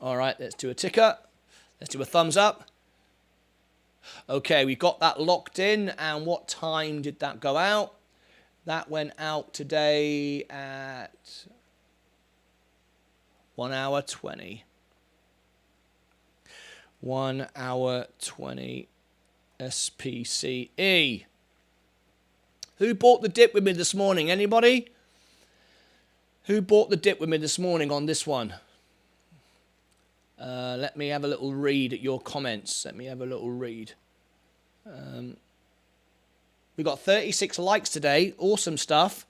Speaker 1: All right, let's do a ticker. Let's do a thumbs up. Okay, we got that locked in. And what time did that go out? That went out today at 1 hour 20. 1 hour 20 SPCE. Who bought the dip with me this morning? Anybody? Who bought the dip with me this morning on this one? Let me have a little read at your comments. Let me have a little read. We got 36 likes today. Awesome stuff.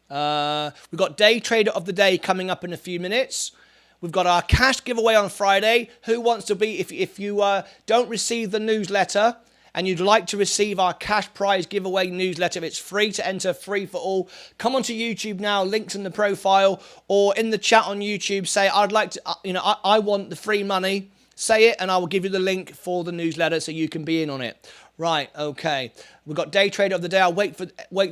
Speaker 1: We've got Day Trader of the Day coming up in a few minutes. We've got our cash giveaway on Friday. Who wants to be, if you don't receive the newsletter and you'd like to receive our cash prize giveaway newsletter, it's free to enter, free for all. Come onto YouTube now, links in the profile, or in the chat on YouTube, say, I'd like to, I want the free money. Say it, and I will give you the link for the newsletter so you can be in on it. Right, okay. We've got Day Trader of the Day. I'll wait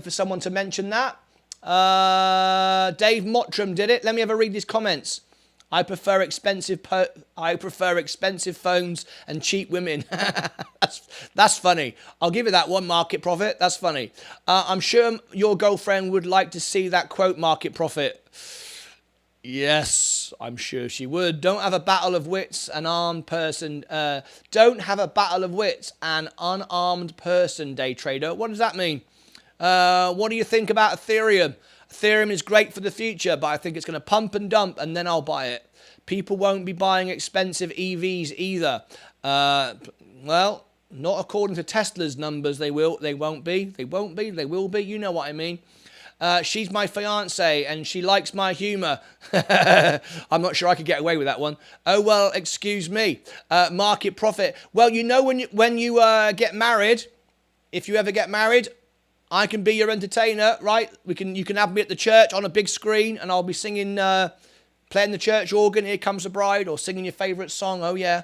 Speaker 1: for someone to mention that. Dave Mottram did it. Let me have a read his comments. I prefer expensive phones and cheap women. That's funny. I'll give you that one, Market Profit. That's funny. I'm sure your girlfriend would like to see that quote, Market Profit. Yes, I'm sure she would. Don't have a battle of wits, an armed person. Don't have a battle of wits, an unarmed person, Day Trader. What does that mean? What do you think about Ethereum? Ethereum is great for the future, but I think it's going to pump and dump, and then I'll buy it. People won't be buying expensive EVs either. Well, not according to Tesla's numbers. They will. They won't be. They won't be. They will be. You know what I mean. She's my fiance, and she likes my humour. I'm not sure I could get away with that one. Oh well, excuse me. Market Profit. Well, you know when you get married, if you ever get married, I can be your entertainer, right? You can have me at the church on a big screen, and I'll be singing, playing the church organ, Here Comes the Bride, or singing your favourite song. Oh, yeah.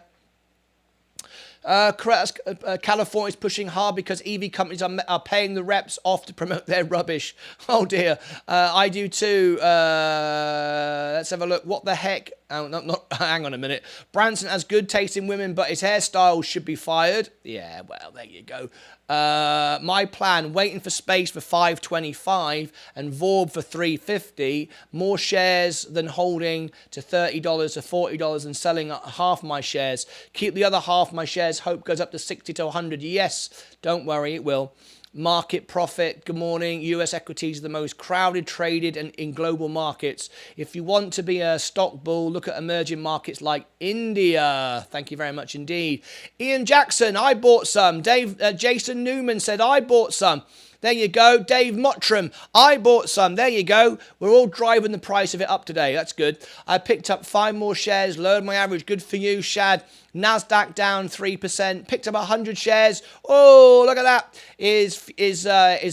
Speaker 1: California's pushing hard because EV companies are paying the reps off to promote their rubbish. Oh, dear. I do too. Let's have a look. What the heck? Oh, hang on a minute. Branson has good taste in women, but his hairstyle should be fired. Yeah, well, there you go. My plan, waiting for space for 525 and Vorb for 350. More shares than holding to $30 to $40 and selling half my shares. Keep the other half my shares. Hope goes up to 60 to 100. Yes, don't worry, it will. Market profit, good morning. US equities are the most crowded, traded and in global markets. If you want to be a stock bull, look at emerging markets like India. Thank you very much indeed. Ian Jackson, I bought some. Jason Newman said, I bought some. There you go. Dave Mottram, I bought some. There you go. We're all driving the price of it up today. That's good. I picked up 5 more shares, lowered my average. Good for you, Shad. NASDAQ down 3%. Picked up 100 shares. Oh, look at that. Is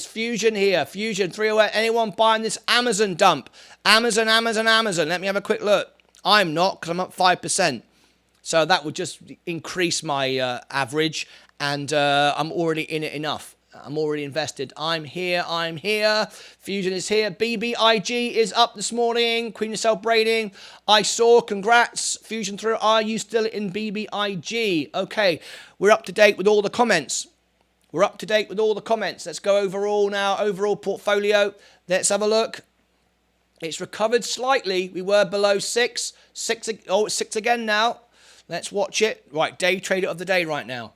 Speaker 1: Fusion here? Fusion 308. Anyone buying this Amazon dump? Amazon. Let me have a quick look. I'm not, because I'm up 5%. So that would just increase my average, and I'm already in it enough. I'm already invested. I'm here. Fusion is here. BBIG is up this morning. Queen yourself braiding. I saw. Congrats. Fusion through. Are you still in BBIG? Okay. We're up to date with all the comments. Let's go overall now. Overall portfolio. Let's have a look. It's recovered slightly. We were below 6. 6. Oh, it's 6 again now. Let's watch it. Right. Day trader of the day right now.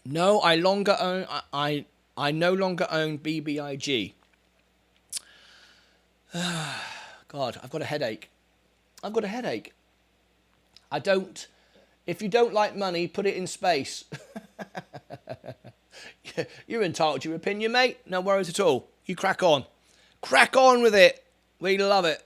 Speaker 1: No, I no longer own BBIG. God, I've got a headache. If you don't like money, put it in space. You're entitled to your opinion, mate. No worries at all. You crack on. Crack on with it. We love it.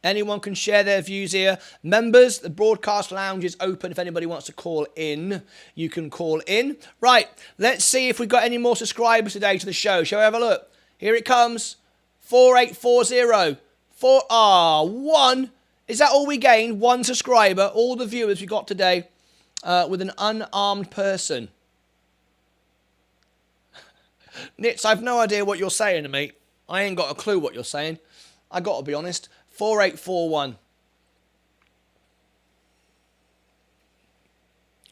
Speaker 1: Anyone can share their views here. Members, the broadcast lounge is open. If anybody wants to call in, you can call in. Right, let's see if we've got any more subscribers today to the show. Shall we have a look? Here it comes. 4840. 1. Is that all we gained? 1 subscriber. All the viewers we got today with an unarmed person. Nitz, I've no idea what you're saying to me. I ain't got a clue what you're saying. I got to be honest. 4841.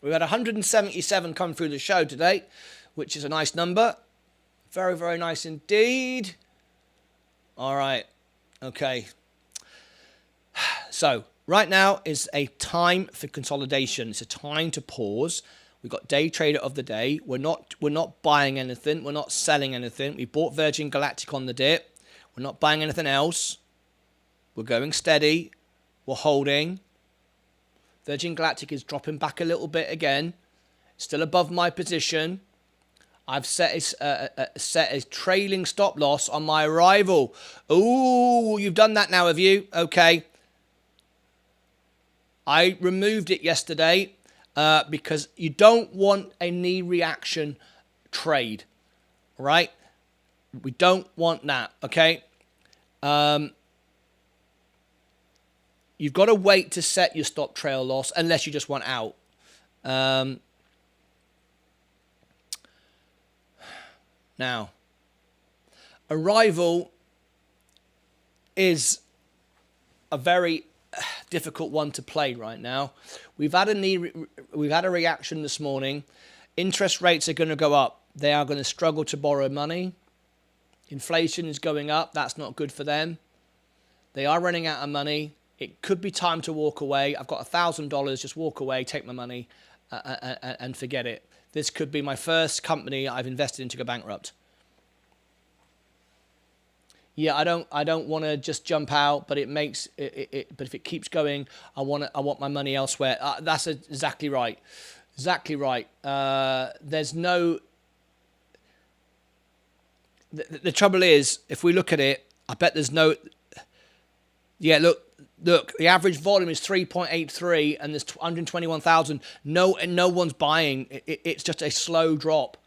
Speaker 1: We've had 177 come through the show today, which is a nice number. Very, very nice indeed. All right. Okay. So right now is a time for consolidation. It's a time to pause. We've got day trader of the day. We're not buying anything. We're not selling anything. We bought Virgin Galactic on the dip. We're not buying anything else. We're going steady. We're holding. Virgin Galactic is dropping back a little bit again. Still above my position. I've set a trailing stop loss on my arrival. Ooh, you've done that now, have you? Okay. I removed it yesterday because you don't want a knee reaction trade, right? We don't want that, okay? You've got to wait to set your stop trail loss unless you just want out. Now, arrival is a very difficult one to play right now. We've had a reaction this morning. Interest rates are going to go up. They are going to struggle to borrow money. Inflation is going up. That's not good for them. They are running out of money. It could be time to walk away. I've got $1,000. Just walk away, take my money, and forget it. This could be my first company I've invested in to go bankrupt. Yeah, I don't want to just jump out, but but if it keeps going, I want my money elsewhere. That's exactly right. Exactly right. There's no. The trouble is, if we look at it, I bet there's no. Yeah, look. The average volume is 3.83 and there's 121,000. No one's buying. It's just a slow drop.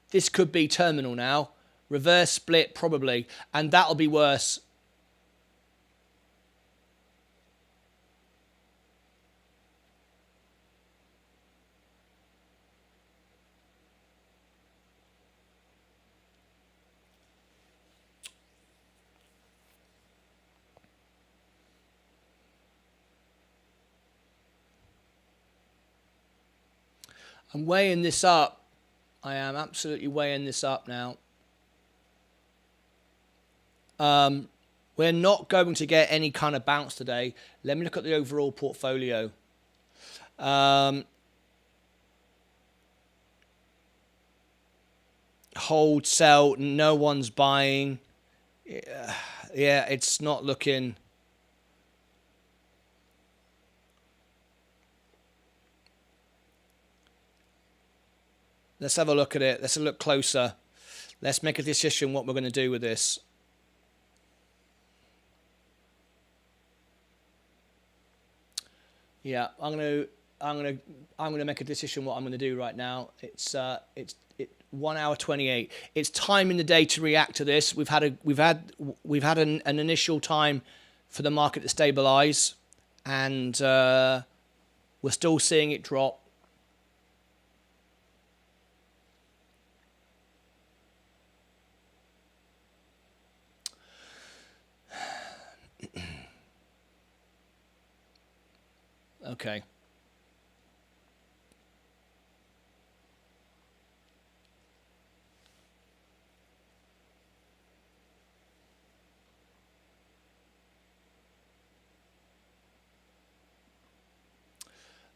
Speaker 1: This could be terminal now. Reverse split probably, and that'll be worse. I'm weighing this up. I am absolutely weighing this up now. We're not going to get any kind of bounce today. Let me look at the overall portfolio. hold, sell, no one's buying. Yeah, it's not looking. Let's have a look at it. Let's look closer. Let's make a decision what we're going to do with this. Yeah, I'm gonna make a decision what I'm going to do right now. It's 1 hour 28. It's time in the day to react to this. We've had an initial time for the market to stabilize, and we're still seeing it drop. Okay.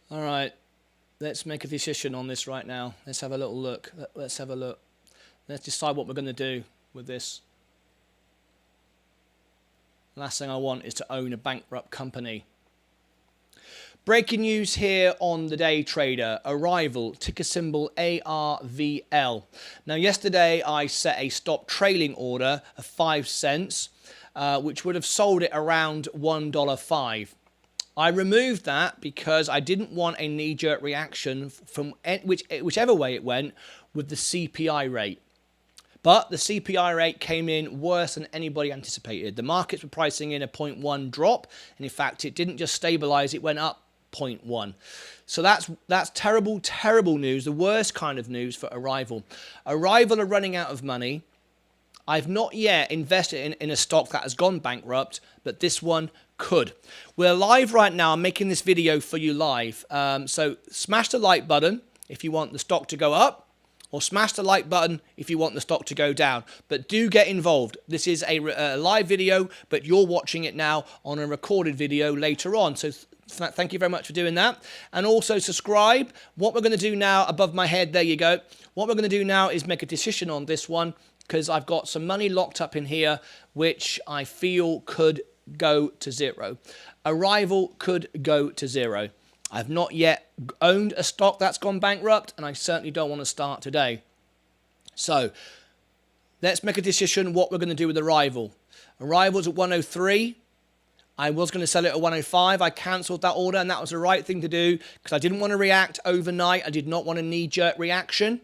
Speaker 1: All right. Let's make a decision on this right now. Let's have a little look. Let's have a look. Let's decide what we're going to do with this. Last thing I want is to own a bankrupt company. Breaking news here on the day trader. Arrival, ticker symbol ARVL. Now yesterday I set a stop trailing order of 5 cents, which would have sold it around $1.05. I removed that because I didn't want a knee-jerk reaction from whichever way it went with the CPI rate. But the CPI rate came in worse than anybody anticipated. The markets were pricing in a 0.1 drop, and in fact it didn't just stabilize, it went up 0.1. So that's terrible, terrible news, the worst kind of news for Arrival. Arrival are running out of money. I've not yet invested in a stock that has gone bankrupt, but this one could. We're live right now. I'm making this video for you live. So smash the like button if you want the stock to go up, or smash the like button if you want the stock to go down. But do get involved. This is a live video, but you're watching it now on a recorded video later on. So thank you very much for doing that. And also subscribe. What we're going to do now, above my head, there you go. What we're going to do now is make a decision on this one, because I've got some money locked up in here, which I feel could go to zero. Arrival could go to zero. I've not yet owned a stock that's gone bankrupt, and I certainly don't want to start today. So let's make a decision what we're going to do with Arrival. Arrival's at 103. I was going to sell it at 105. I cancelled that order, and that was the right thing to do because I didn't want to react overnight. I did not want a knee-jerk reaction.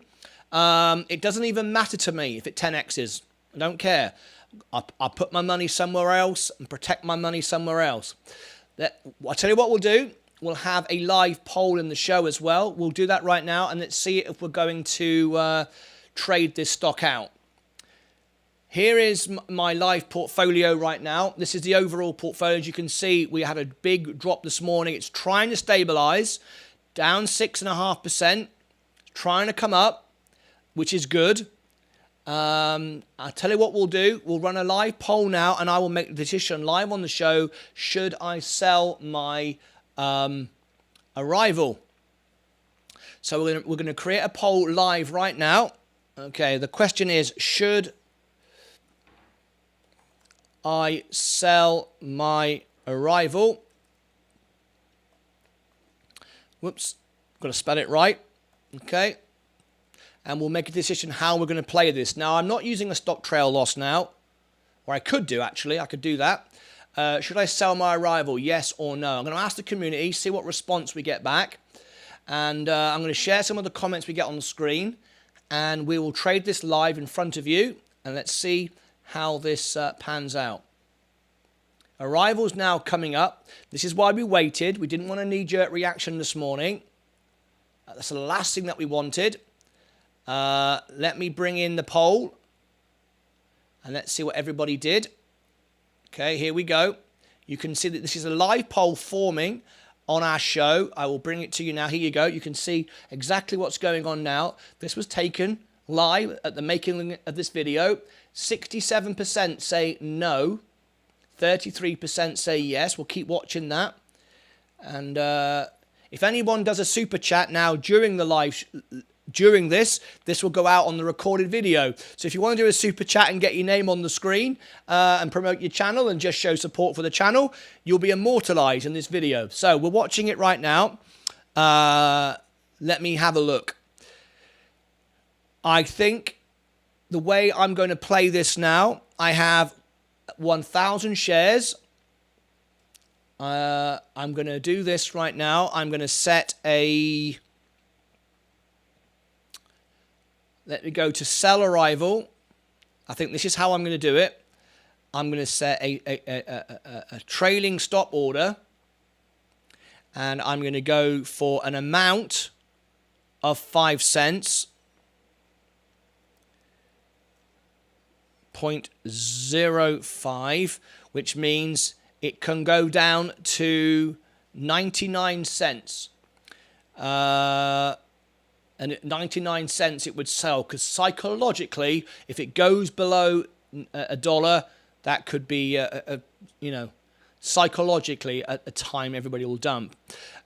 Speaker 1: It doesn't even matter to me if it 10x's. I don't care. I'll put my money somewhere else and protect my money somewhere else. I'll tell you what we'll do. We'll have a live poll in the show as well. We'll do that right now, and let's see if we're going to trade this stock out. Here is my live portfolio right now. This is the overall portfolio. As you can see, we had a big drop this morning. It's trying to stabilize, down 6.5%, trying to come up, which is good. I'll tell you what we'll do. We'll run a live poll now, and I will make the decision live on the show. Should I sell my Arrival? So we're going to create a poll live right now. Okay, the question is, should I sell my Arrival? Whoops, got to spell it right. Okay. And we'll make a decision how we're going to play this. Now, I'm not using a stop trail loss now, or I could do, actually. I could do that. Should I sell my Arrival? Yes or no? I'm going to ask the community, see what response we get back. And I'm going to share some of the comments we get on the screen. And we will trade this live in front of you. And let's see how this pans out. Arrival's now coming up. This is why we waited. We didn't want a knee-jerk reaction this morning. That's the last thing that we wanted. Let me bring in the poll. And let's see what everybody did. Okay, here we go. You can see that this is a live poll forming on our show. I will bring it to you now. Here you go. You can see exactly what's going on now. This was taken live at the making of this video. 67% say no. 33% say yes. We'll keep watching that. And if anyone does a super chat now during the live during this will go out on the recorded video. So if you want to do a super chat and get your name on the screen and promote your channel and just show support for the channel, you'll be immortalized in this video. So we're watching it right now. Let me have a look. I think the way I'm going to play this now, I have 1,000 shares. I'm going to do this right now. I'm going to set a... Let me go to sell arrival. I think this is how I'm going to do it. I'm going to set a trailing stop order. And I'm going to go for an amount of 5 cents. 0.05, which means it can go down to 99 cents. And at 99 cents it would sell, because psychologically, if it goes below $1, that could be psychologically a time everybody will dump.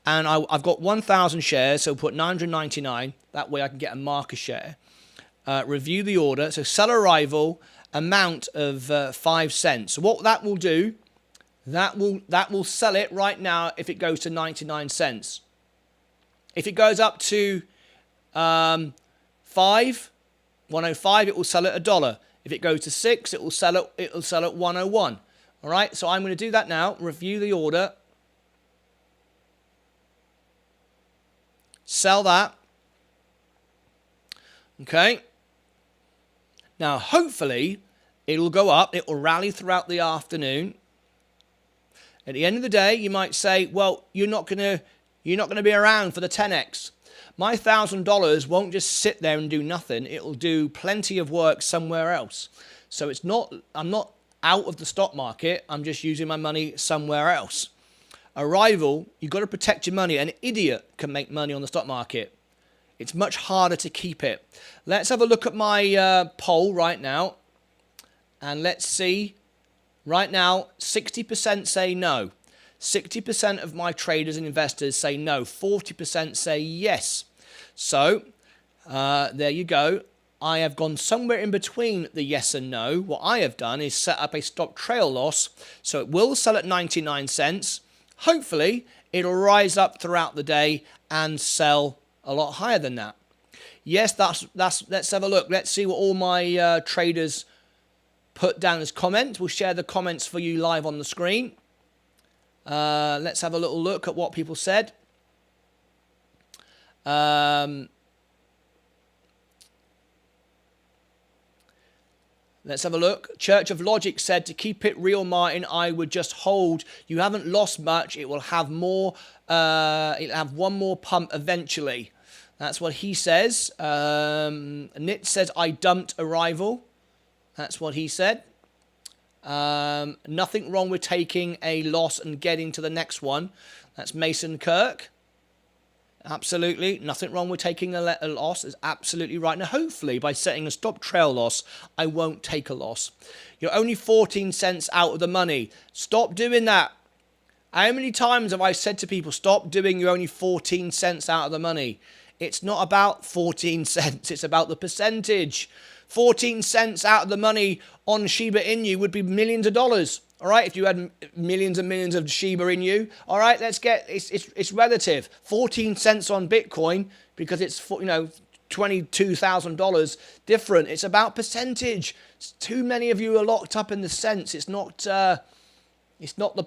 Speaker 1: And I've got 1,000 shares, so put 999. That way I can get a market share. Review the order. So sell arrival, amount of 5 cents. So what that will do, that will sell it right now if it goes to 99 cents. If it goes up to 105, it will sell at $1. If it goes to 6, it will sell at 101. All right, so I'm going to do that now. Review the order. Sell that. Okay. Now, hopefully, it'll go up. It will rally throughout the afternoon. At the end of the day, you might say, well, you're not going to be around for the 10x. My $1,000 won't just sit there and do nothing. It will do plenty of work somewhere else. So I'm not out of the stock market. I'm just using my money somewhere else. Arrival, you've got to protect your money. An idiot can make money on the stock market. It's much harder to keep it. Let's have a look at my poll right now. And let's see. Right now, 60% say no. 60% of my traders and investors say no. 40% say yes. So, there you go. I have gone somewhere in between the yes and no. What I have done is set up a stop trail loss. So it will sell at 99 cents. Hopefully, it'll rise up throughout the day and sell a lot higher than that. Yes, let's have a look. Let's see what all my traders put down as comments. We'll share the comments for you live on the screen. Let's have a little look at what people said. Let's have a look. Church of Logic said, to keep it real, Martin, I would just hold. You haven't lost much. It will have more. It'll have one more pump eventually. That's what he says. Nit says, I dumped arrival. That's what he said. Nothing wrong with taking a loss and getting to the next one. That's Mason Kirk. Absolutely. Nothing wrong with taking a loss. Is absolutely right. Now, hopefully, by setting a stop trail loss, I won't take a loss. You're only 14 cents out of the money. Stop doing that. How many times have I said to people, stop doing, you're only 14 cents out of the money? It's not about 14 cents. It's about the percentage. 14 cents out of the money on Shiba Inu would be millions of dollars. All right, if you had millions and millions of Shiba Inu, all right, it's relative. 14 cents on Bitcoin because it's $22,000 different. It's about percentage. Too many of you are locked up in the cents. It's not the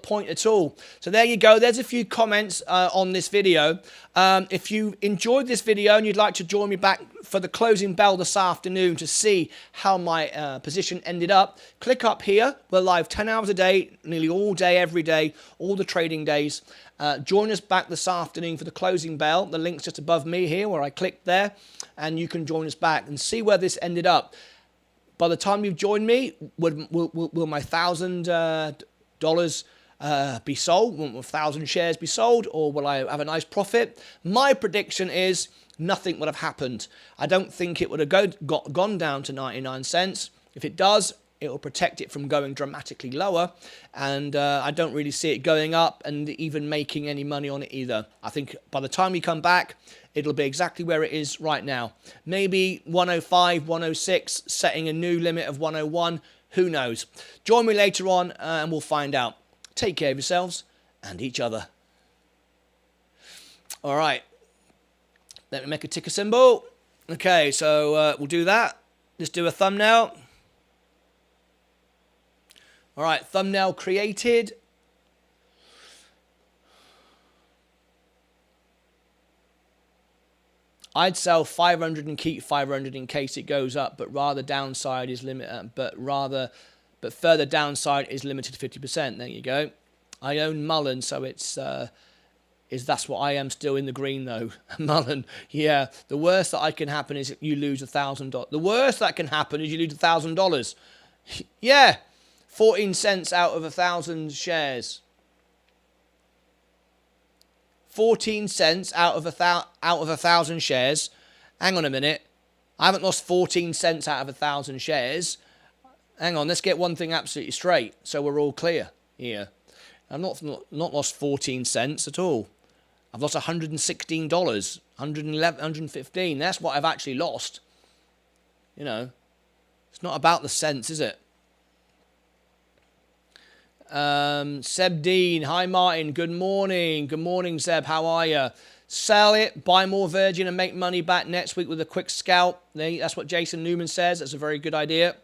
Speaker 1: point at all. So there you go. There's a few comments on this video. If you enjoyed this video and you'd like to join me back for the closing bell this afternoon to see how my position ended up, click up here. We're live 10 hours a day, nearly all day, every day, all the trading days. Join us back this afternoon for the closing bell. The link's just above me here where I clicked there, and you can join us back and see where this ended up. By the time you've joined me, will my $1,000 be sold? Will 1,000 shares be sold, or will I have a nice profit? My prediction is nothing would have happened. I don't think it would have gone down to 99 cents. If it does, It will protect it from going dramatically lower. And I don't really see it going up and even making any money on it either. I think by the time we come back, it'll be exactly where it is right now. Maybe 105, 106, setting a new limit of 101. Who knows? Join me later on and we'll find out. Take care of yourselves and each other. All right. Let me make a ticker symbol. Okay, so we'll do that. Let's do a thumbnail. All right, thumbnail created. I'd sell 500 and keep 500 in case it goes up, but further downside is limited. But further downside is limited to 50%. There you go. I own Mullen, so that's what I am still in the green though. Mullen, yeah. The worst that can happen is you lose $1,000. The worst that can happen is you lose $1,000. Yeah, 14 cents out of 1,000 shares. 14 cents out of 1,000 shares. Hang on a minute. I haven't lost 14 cents out of 1,000 shares. Hang on, let's get one thing absolutely straight so we're all clear here. I've not lost 14 cents at all. I've lost $116, $111, $115. That's what I've actually lost. You know, it's not about the cents, is it? Seb Dean, hi Martin, good morning. Good morning, Seb, how are you? Sell it, buy more Virgin and make money back next week with a quick scalp. That's what Jason Newman says. That's a very good idea.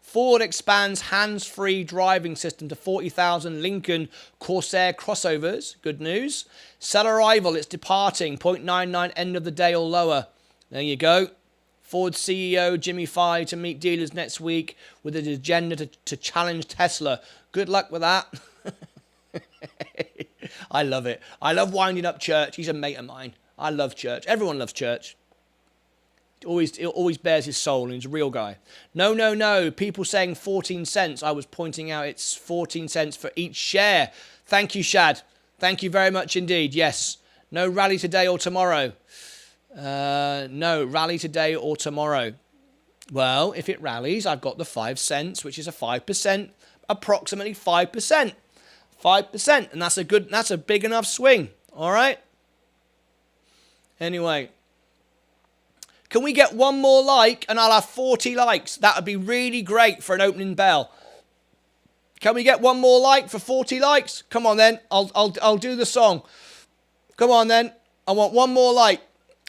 Speaker 1: Ford expands hands-free driving system to 40,000 Lincoln Corsair crossovers. Good news. Sell Arrival, it's departing. 0.99 end of the day or lower. There you go. Ford CEO Jimmy Fye to meet dealers next week with an agenda to challenge Tesla. Good luck with that. I love it. I love winding up Church. He's a mate of mine. I love Church. Everyone loves Church. It always bears his soul and he's a real guy. No. People saying 14 cents. I was pointing out it's 14 cents for each share. Thank you, Shad. Thank you very much indeed. Yes. No rally today or tomorrow. No, rally today or tomorrow. Well, if it rallies, I've got the 5 cents, which is a 5%, approximately 5%. 5%. And that's a big enough swing. All right. Anyway. Can we get one more like and I'll have 40 likes? That would be really great for an opening bell. Can we get one more like for 40 likes? Come on then. I'll do the song. Come on then. I want one more like.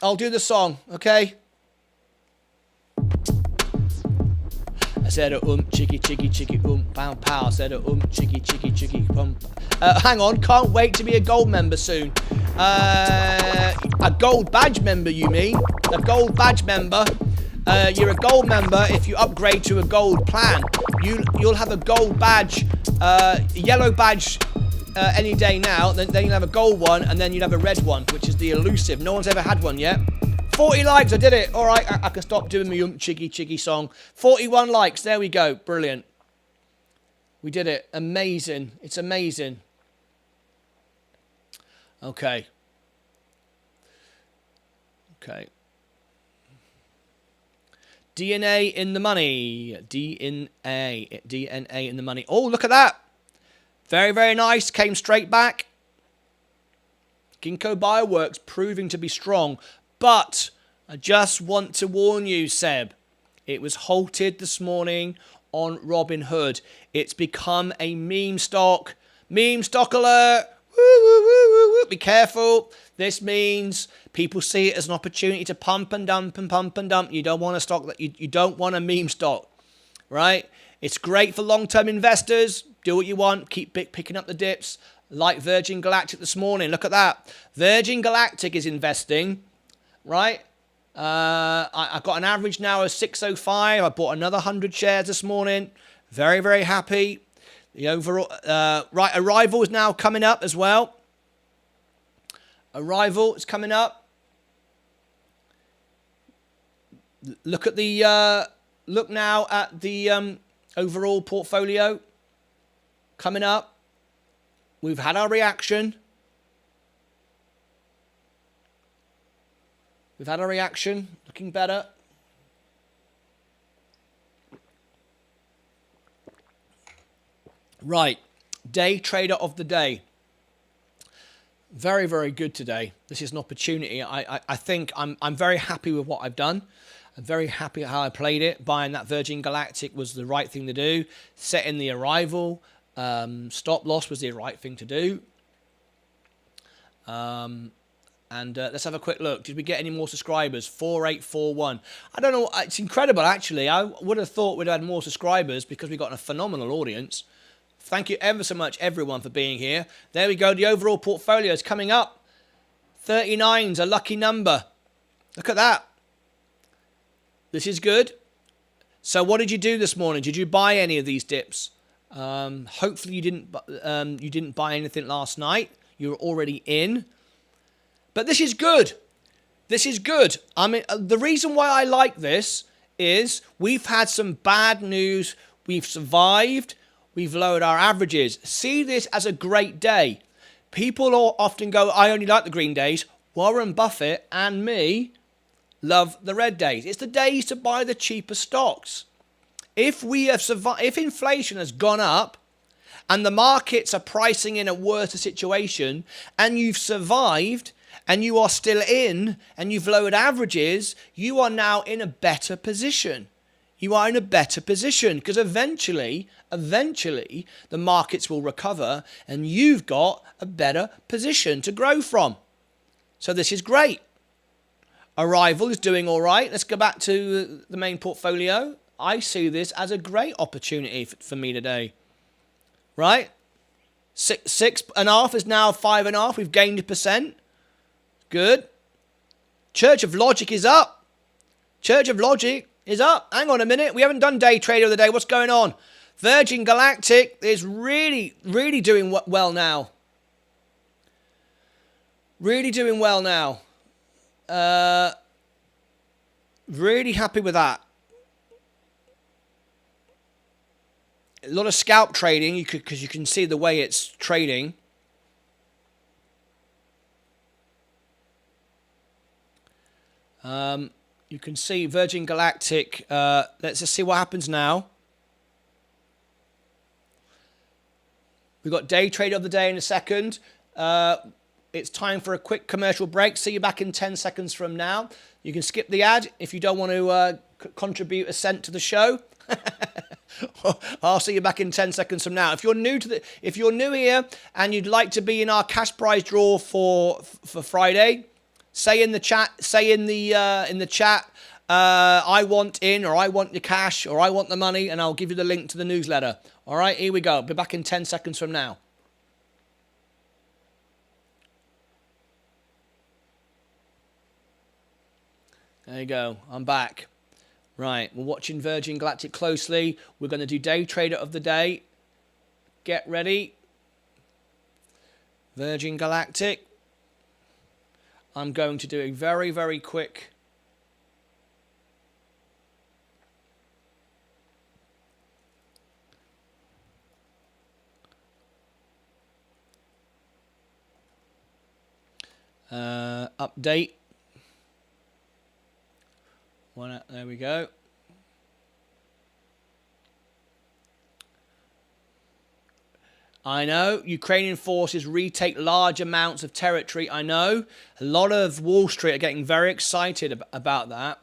Speaker 1: I'll do the song, okay? I said chicky pow pow. I said chicky hang on, can't wait to be a gold member soon. A gold badge member, you mean? A gold badge member. You're a gold member if you upgrade to a gold plan. You'll have a gold badge, yellow badge any day now. Then you'll have a gold one, and then you'll have a red one, which is the elusive. No one's ever had one yet. 40 likes, I did it. All right, I can stop doing my chiggy song. 41 likes, there we go. Brilliant. We did it. Amazing. It's amazing. Okay. DNA in the money. DNA in the money. Oh, look at that. Very, very nice. Came straight back. Ginkgo Bioworks proving to be strong. But I just want to warn you, Seb. It was halted this morning on Robinhood. It's become a meme stock. Meme stock alert. Woo, woo, woo, woo, woo. Be careful. This means people see it as an opportunity to pump and dump and pump and dump. You don't want a stock that you don't want a meme stock, right? It's great for long-term investors. Do what you want. Keep picking up the dips. Like Virgin Galactic this morning. Look at that. Virgin Galactic is investing, right? I've got an average now of 605. I bought another 100 shares this morning. Very, very happy. The overall, right, Arrival is now coming up as well. Arrival is coming up. Look at the, look now at the overall portfolio coming up. We've had our reaction. We've had our reaction. Looking better. Right, day trader of the day. Very, very good today. This is an opportunity. I think I'm very happy with what I've done. I'm very happy how I played it. Buying that Virgin Galactic was the right thing to do. Setting the arrival stop loss was the right thing to do. Let's have a quick look. Did we get any more subscribers? 4841. I don't know. It's incredible, actually. I would have thought we'd had more subscribers because we've got a phenomenal audience. Thank you ever so much, everyone, for being here. There we go. The overall portfolio is coming up. 39's a lucky number. Look at that. This is good. So what did you do this morning? Did you buy any of these dips? Hopefully you didn't buy anything last night. You were already in. But this is good. This is good. I mean, the reason why I like this is we've had some bad news. We've survived. We've lowered our averages. See this as a great day. People often go, I only like the green days. Warren Buffett and me love the red days. It's the days to buy the cheaper stocks. If we have survived, if inflation has gone up and the markets are pricing in a worse situation and you've survived and you are still in and you've lowered averages, you are now in a better position. You are in a better position because eventually the markets will recover and you've got a better position to grow from. So this is great. Arrival is doing all right. Let's go back to the main portfolio. I see this as a great opportunity for me today. Right? 6.5 is now 5.5. We've gained 1%. Good. Church of Logic is up. Church of Logic is up. Hang on a minute. We haven't done day trader of the day. What's going on? Virgin Galactic is really doing well now. Really doing well now. Really happy with that. A lot of scalp trading because you can see the way it's trading. You can see Virgin Galactic. Let's just see what happens now. We've got day trade of the day in a second. It's time for a quick commercial break. See you back in 10 seconds from now. You can skip the ad if you don't want to contribute a cent to the show. I'll see you back in 10 seconds from now. If you're new here and you'd like to be in our cash prize draw for Friday, say in the chat. I want in, or I want the cash, or I want the money, and I'll give you the link to the newsletter. All right, here we go. Be back in 10 seconds from now. There you go. I'm back. Right, we're watching Virgin Galactic closely. We're going to do day trader of the day. Get ready. Virgin Galactic. I'm going to do a very, very quick update. There we go. I know Ukrainian forces retake large amounts of territory. I know a lot of Wall Street are getting very excited about that.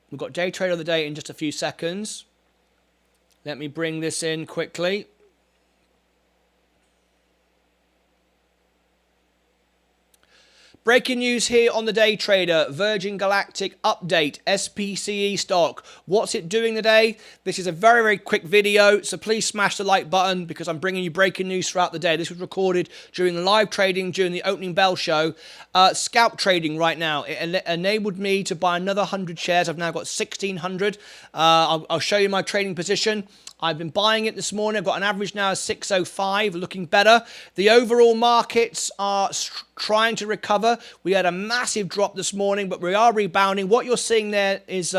Speaker 1: We've got day trade of the day in just a few seconds. Let me bring this in quickly. Breaking news here on the Day Trader. Virgin Galactic update. SPCE stock. What's it doing today? This is a very, very quick video, so please smash the like button because I'm bringing you breaking news throughout the day. This was recorded during live trading during the opening bell show. Scalp trading right now. It enabled me to buy another 100 shares. I've now got 1,600. I'll show you my trading position. I've been buying it this morning. I've got an average now of 605, looking better. The overall markets are trying to recover. We had a massive drop this morning, but we are rebounding. What you're seeing there is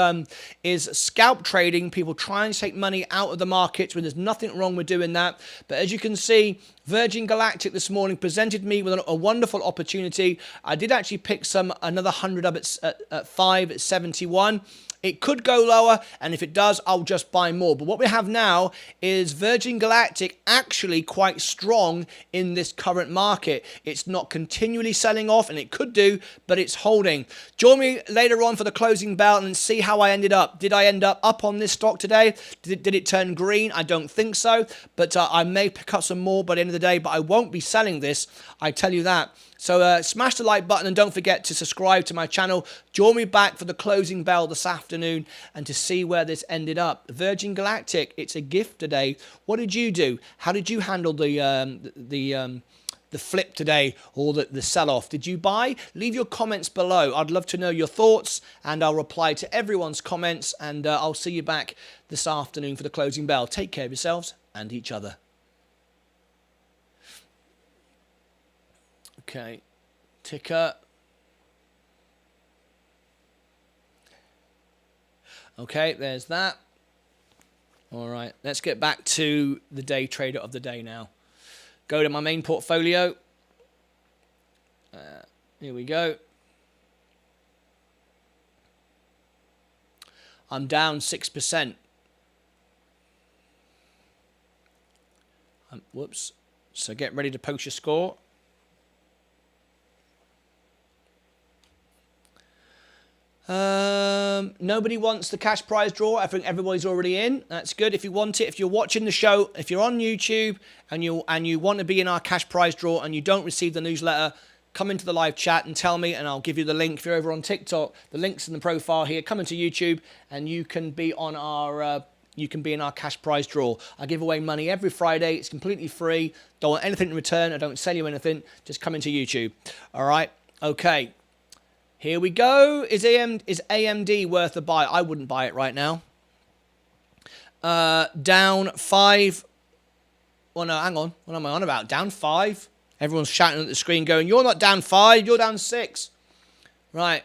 Speaker 1: scalp trading, people trying to take money out of the markets when there's nothing wrong with doing that. But as you can see, Virgin Galactic this morning presented me with a wonderful opportunity. I did actually pick another 100 up at 571. It could go lower, and if it does, I'll just buy more. But what we have now is Virgin Galactic actually quite strong in this current market. It's not continually selling off, and it could do, but it's holding. Join me later on for the closing bell and see how I ended up. Did I end up on this stock today? Did it turn green? I don't think so, but I may pick up some more by the end of the day, but I won't be selling this, I tell you that. So smash the like button and don't forget to subscribe to my channel. Join me back for the closing bell this afternoon and to see where this ended up. Virgin Galactic, it's a gift today. What did you do? How did you handle the flip today, or the sell-off? Did you buy? Leave your comments below. I'd love to know your thoughts, and I'll reply to everyone's comments, and I'll see you back this afternoon for the closing bell. Take care of yourselves and each other. Okay, ticker. Okay, there's that. All right, let's get back to the day trader of the day now. Go to my main portfolio. Here we go. I'm down 6%. Whoops. So get ready to post your score. Nobody wants the cash prize draw. I think everybody's already in. That's good. If you want it, if you're watching the show, if you're on YouTube and you want to be in our cash prize draw and you don't receive the newsletter, come into the live chat and tell me, and I'll give you the link. If you're over on TikTok, the link's in the profile here. Come into YouTube and you can be on our in our cash prize draw. I give away money every Friday. It's completely free. Don't want anything in return. I don't sell you anything. Just come into YouTube. All right. Okay. Here we go. Is AMD worth a buy? I wouldn't buy it right now. Down 5. Oh, no, hang on. What am I on about? Down 5? Everyone's shouting at the screen going, you're not down 5, you're down 6. Right.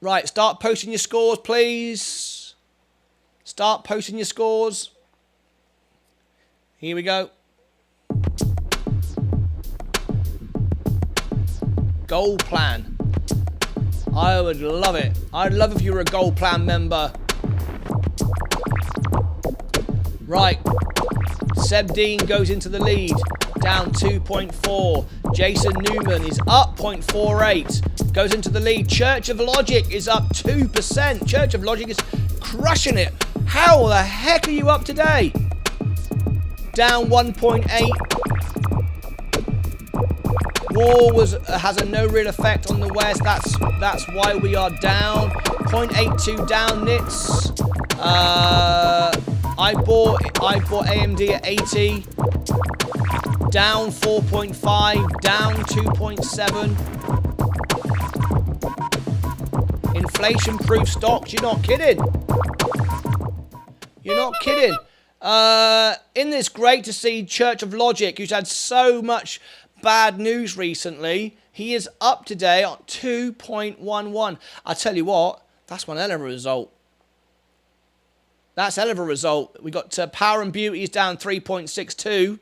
Speaker 1: Right, start posting your scores, please. Start posting your scores. Here we go. Gold plan. I would love it. I'd love if you were a gold plan member. Right. Seb Dean goes into the lead. Down 2.4. Jason Newman is up 0.48. Goes into the lead. Church of Logic is up 2%. Church of Logic is crushing it. How the heck are you up today? Down 1.8. War has a no real effect on the West. That's why we are down. 0.82 down nits. I bought AMD at 80. Down 4.5. Down 2.7. Inflation-proof stocks. You're not kidding. You're not kidding. Isn't this great to see Church of Logic, who's had so much bad news recently? He is up today on 2.11. I tell you what, that's one hell of a result. That's a hell of a result. We got Power and Beauty is down 3.62.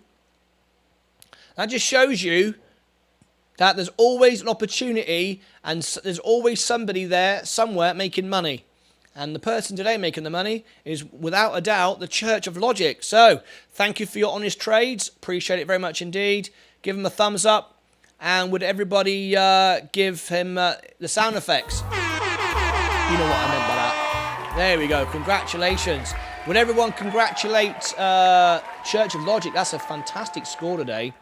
Speaker 1: That just shows you that there's always an opportunity and there's always somebody there somewhere making money. And the person today making the money is, without a doubt, the Church of Logic. So, thank you for your honest trades. Appreciate it very much indeed. Give him a thumbs up. And would everybody give him the sound effects? You know what I meant by that. There we go. Congratulations. Would everyone congratulate Church of Logic? That's a fantastic score today.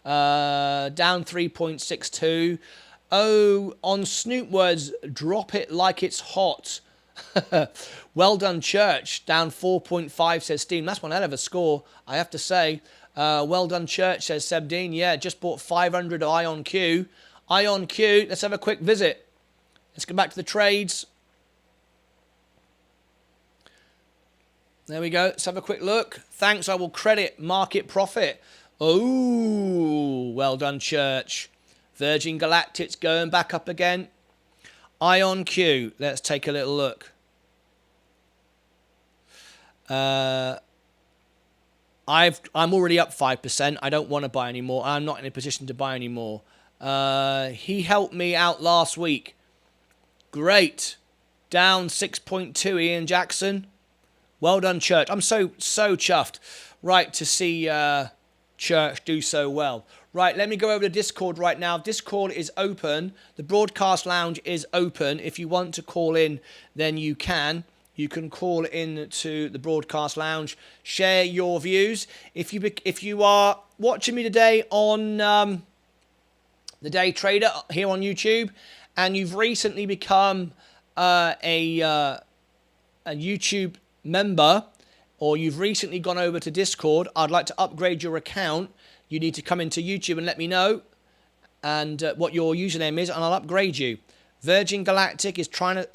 Speaker 1: Down 3.62. Oh, on Snoop words, drop it like it's hot. Well done, Church. Down 4.5, says Steam. That's one hell of a score, I have to say. Well done, Church, says Seb Dean. Yeah, just bought 500 of IonQ. IonQ, let's have a quick visit. Let's go back to the trades. There we go. Let's have a quick look. Thanks, I will credit market profit. Oh, well done, Church. Virgin Galactic's going back up again. IonQ, let's take a little look. I'm already up 5%. I don't want to buy anymore. I'm not in a position to buy anymore. He helped me out last week. Great. Down 6.2, Ian Jackson. Well done, Church. I'm so chuffed. Right, to see Church do so well. Right, let me go over to Discord right now. Discord is open. The broadcast lounge is open. If you want to call in, then you can. You can call in to the broadcast lounge, share your views. If you are watching me today on the Day Trader here on YouTube, and you've recently become a YouTube member, or you've recently gone over to Discord, I'd like to upgrade your account. You need to come into YouTube and let me know and what your username is, and I'll upgrade you. Virgin Galactic is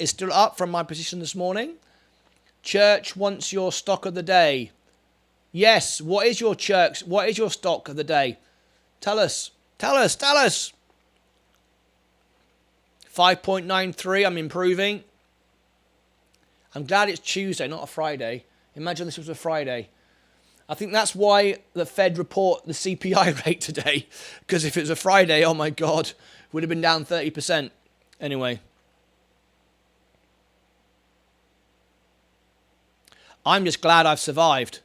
Speaker 1: still up from my position this morning. Church wants your stock of the day. Yes, what is your Church? What is your stock of the day? Tell us. 5.93, I'm improving. I'm glad it's Tuesday, not a Friday. Imagine this was a Friday. I think that's why the Fed report the CPI rate today. Because if it was a Friday, oh my God, it would have been down 30%. Anyway. I'm just glad I've survived.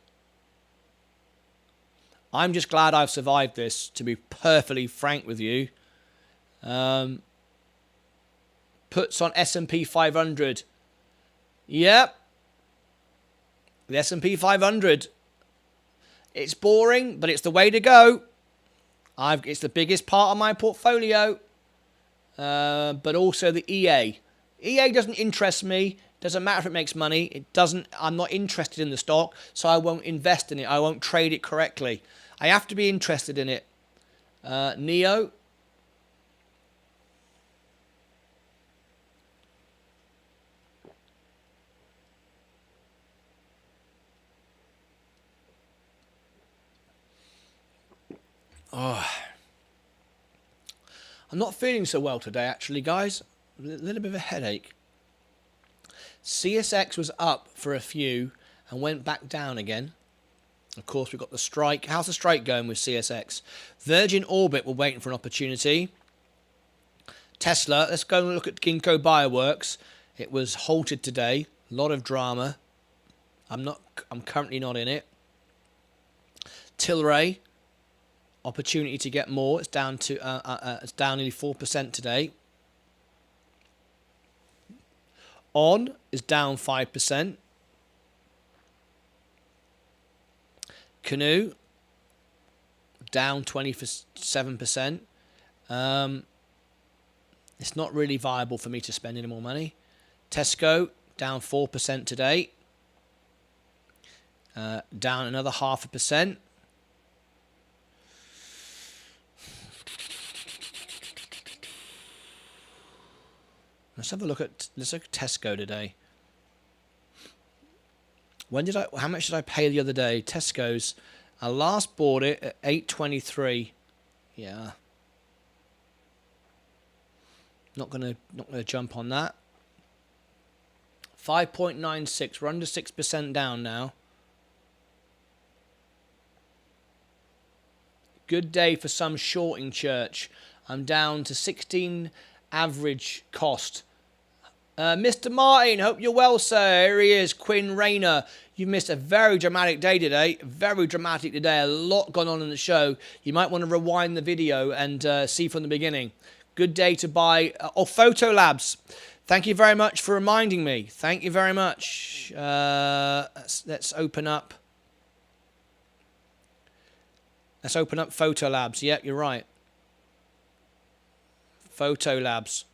Speaker 1: I'm just glad I've survived this, to be perfectly frank with you. Puts on S&P 500. Yep. The S&P 500. It's boring, but it's the way to go. It's the biggest part of my portfolio. But also the EA. EA doesn't interest me. Doesn't matter if it makes money. It doesn't. I'm not interested in the stock, so I won't invest in it. I won't trade it correctly. I have to be interested in it. NEO. Oh, I'm not feeling so well today, actually, guys. A little bit of a headache. CSX was up for a few and went back down again. Of course, we've got the strike. How's the strike going with CSX? Virgin Orbit, we're waiting for an opportunity. Tesla, let's go and look at Ginkgo Bioworks. It was halted today. A lot of drama. I'm currently not in it. Tilray, opportunity to get more. It's down to it's down nearly 4% today. On is down 5%. Canoe down 27%. It's not really viable for me to spend any more money. Tesco down 4% today. Down another 0.5%. Let's look at Tesco today. How much did I pay the other day? Tesco's. I last bought it at 8.23. Yeah. Not gonna jump on that. 5.96. We're under 6% down now. Good day for some shorting, Church. I'm down to 16 average cost. Mr. Martin, hope you're well, sir. Here he is, Quinn Rayner. You missed a very dramatic day today. Very dramatic today. A lot gone on in the show. You might want to rewind the video and see from the beginning. Good day to buy. Photo Labs. Thank you very much for reminding me. Thank you very much. Let's open up. Let's open up Photo Labs. Yep, you're right. Photo Labs.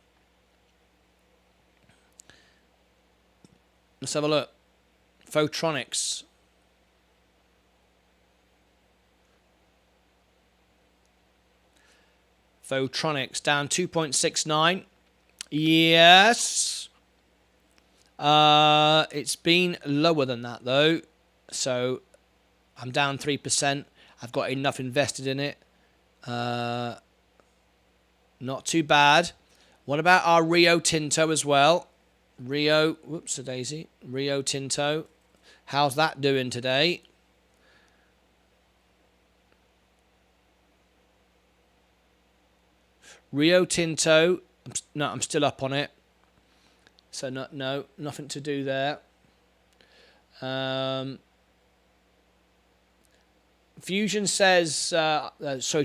Speaker 1: Let's have a look. Photronics. Photronics down 2.69. Yes. It's been lower than that though. So I'm down 3%. I've got enough invested in it. Not too bad. What about our Rio Tinto as well? Rio Tinto. How's that doing today? Rio Tinto, I'm still up on it. So no, nothing to do there. Fusion says,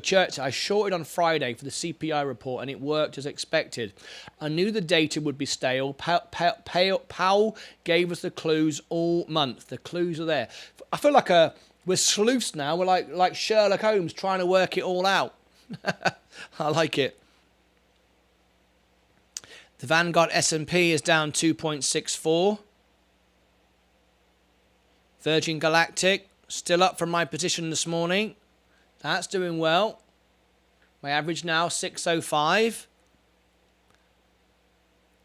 Speaker 1: Church, I shorted on Friday for the CPI report and it worked as expected. I knew the data would be stale. Powell gave us the clues all month. The clues are there. I feel like we're sleuths now. We're like Sherlock Holmes trying to work it all out. I like it. The Vanguard S&P is down 2.64. Virgin Galactic, still up from my position this morning. That's doing well. My average now, 605.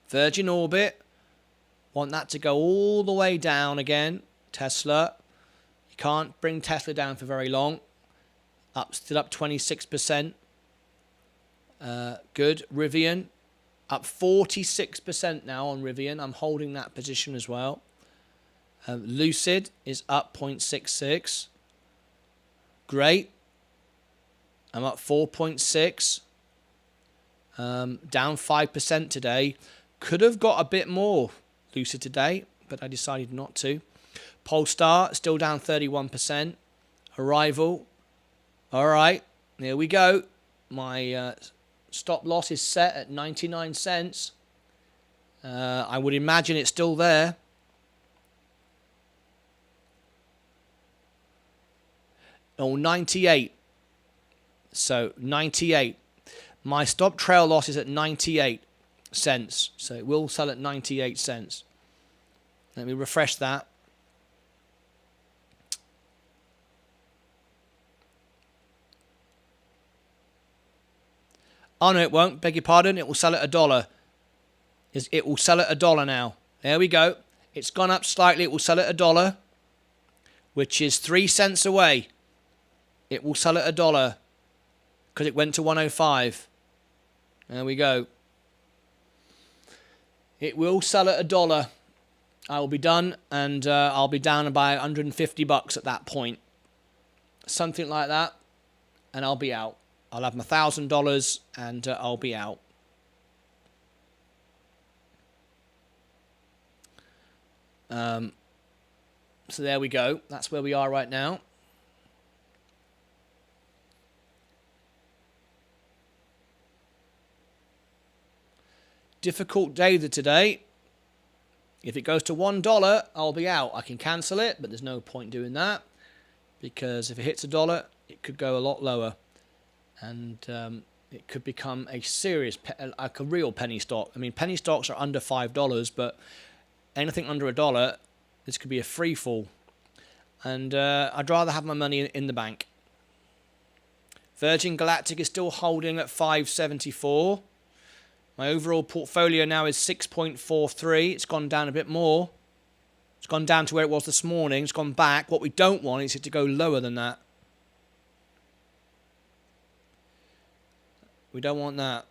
Speaker 1: Virgin Orbit, want that to go all the way down again. Tesla, you can't bring Tesla down for very long. Still up 26%. Good. Rivian, up 46% now on Rivian. I'm holding that position as well. Lucid is up 0.66. Great. I'm up 4.6. Down 5% today. Could have got a bit more Lucid today, but I decided not to. Polestar still down 31%. Arrival. All right. There we go. My stop loss is set at 99 cents. I would imagine it's still there. Oh, 98. So 98. My stop trail loss is at 98 cents. So it will sell at 98 cents. Let me refresh that. Oh, no, it won't. Beg your pardon. It will sell at $1. It will sell at $1 now. There we go. It's gone up slightly. It will sell at $1, which is 3 cents away. It will sell at $1 because it went to 105. There we go. It will sell at $1. I will be done, and I'll be down by $150 at that point. Something like that, and I'll be out. I'll have my $1,000, and I'll be out. So there we go. That's where we are right now. Difficult day today. If it goes to $1, I'll be out. I can cancel it, but there's no point doing that because if it hits $1, it could go a lot lower, and it could become a serious, like a real penny stock. I mean, penny stocks are under $5, but anything under $1, this could be a free fall, and I'd rather have my money in the bank. Virgin Galactic is still holding at 574. My overall portfolio now is 6.43. It's gone down a bit more. It's gone down to where it was this morning. It's gone back. What we don't want is it to go lower than that. We don't want that.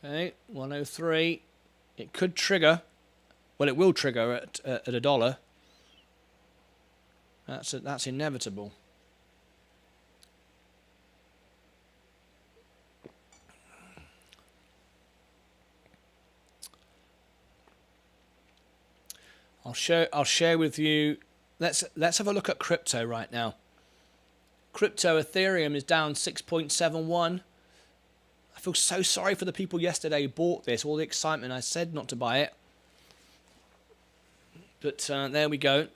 Speaker 1: Okay, 103. It could trigger. Well, it will trigger at $1. That's inevitable. I'll share with you. Let's have a look at crypto right now. Crypto Ethereum is down 6.71. I feel so sorry for the people yesterday who bought this. All the excitement. I said not to buy it. But there we go.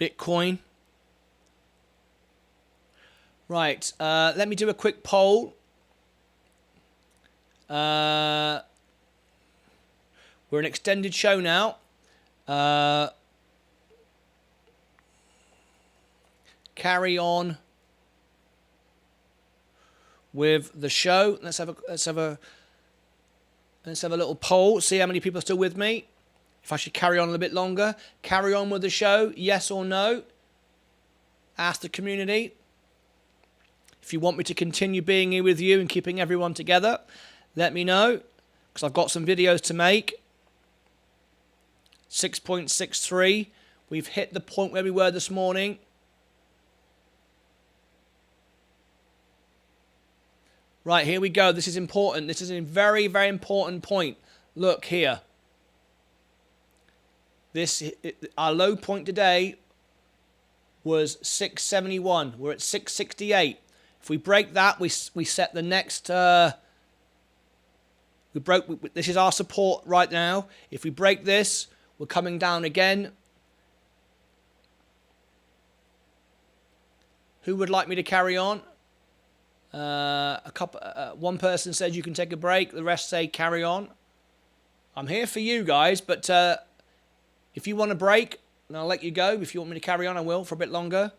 Speaker 1: Bitcoin. Right. Let me do a quick poll. We're an extended show now. Carry on with the show. Let's have a little poll. See how many people are still with me. If I should carry on a little bit longer. Carry on with the show. Yes or no. Ask the community. If you want me to continue being here with you and keeping everyone together, let me know, because I've got some videos to make. 6.63. We've hit the point where we were this morning. Right, here we go. This is important. This is a very, very important point. Look here. Our low point today was 671. We're at 668. If we break that, we set the next. This is our support right now. If we break this, we're coming down again. Who would like me to carry on? One person says you can take a break. The rest say carry on. I'm here for you guys, but if you want a break, then I'll let you go. If you want me to carry on, I will for a bit longer.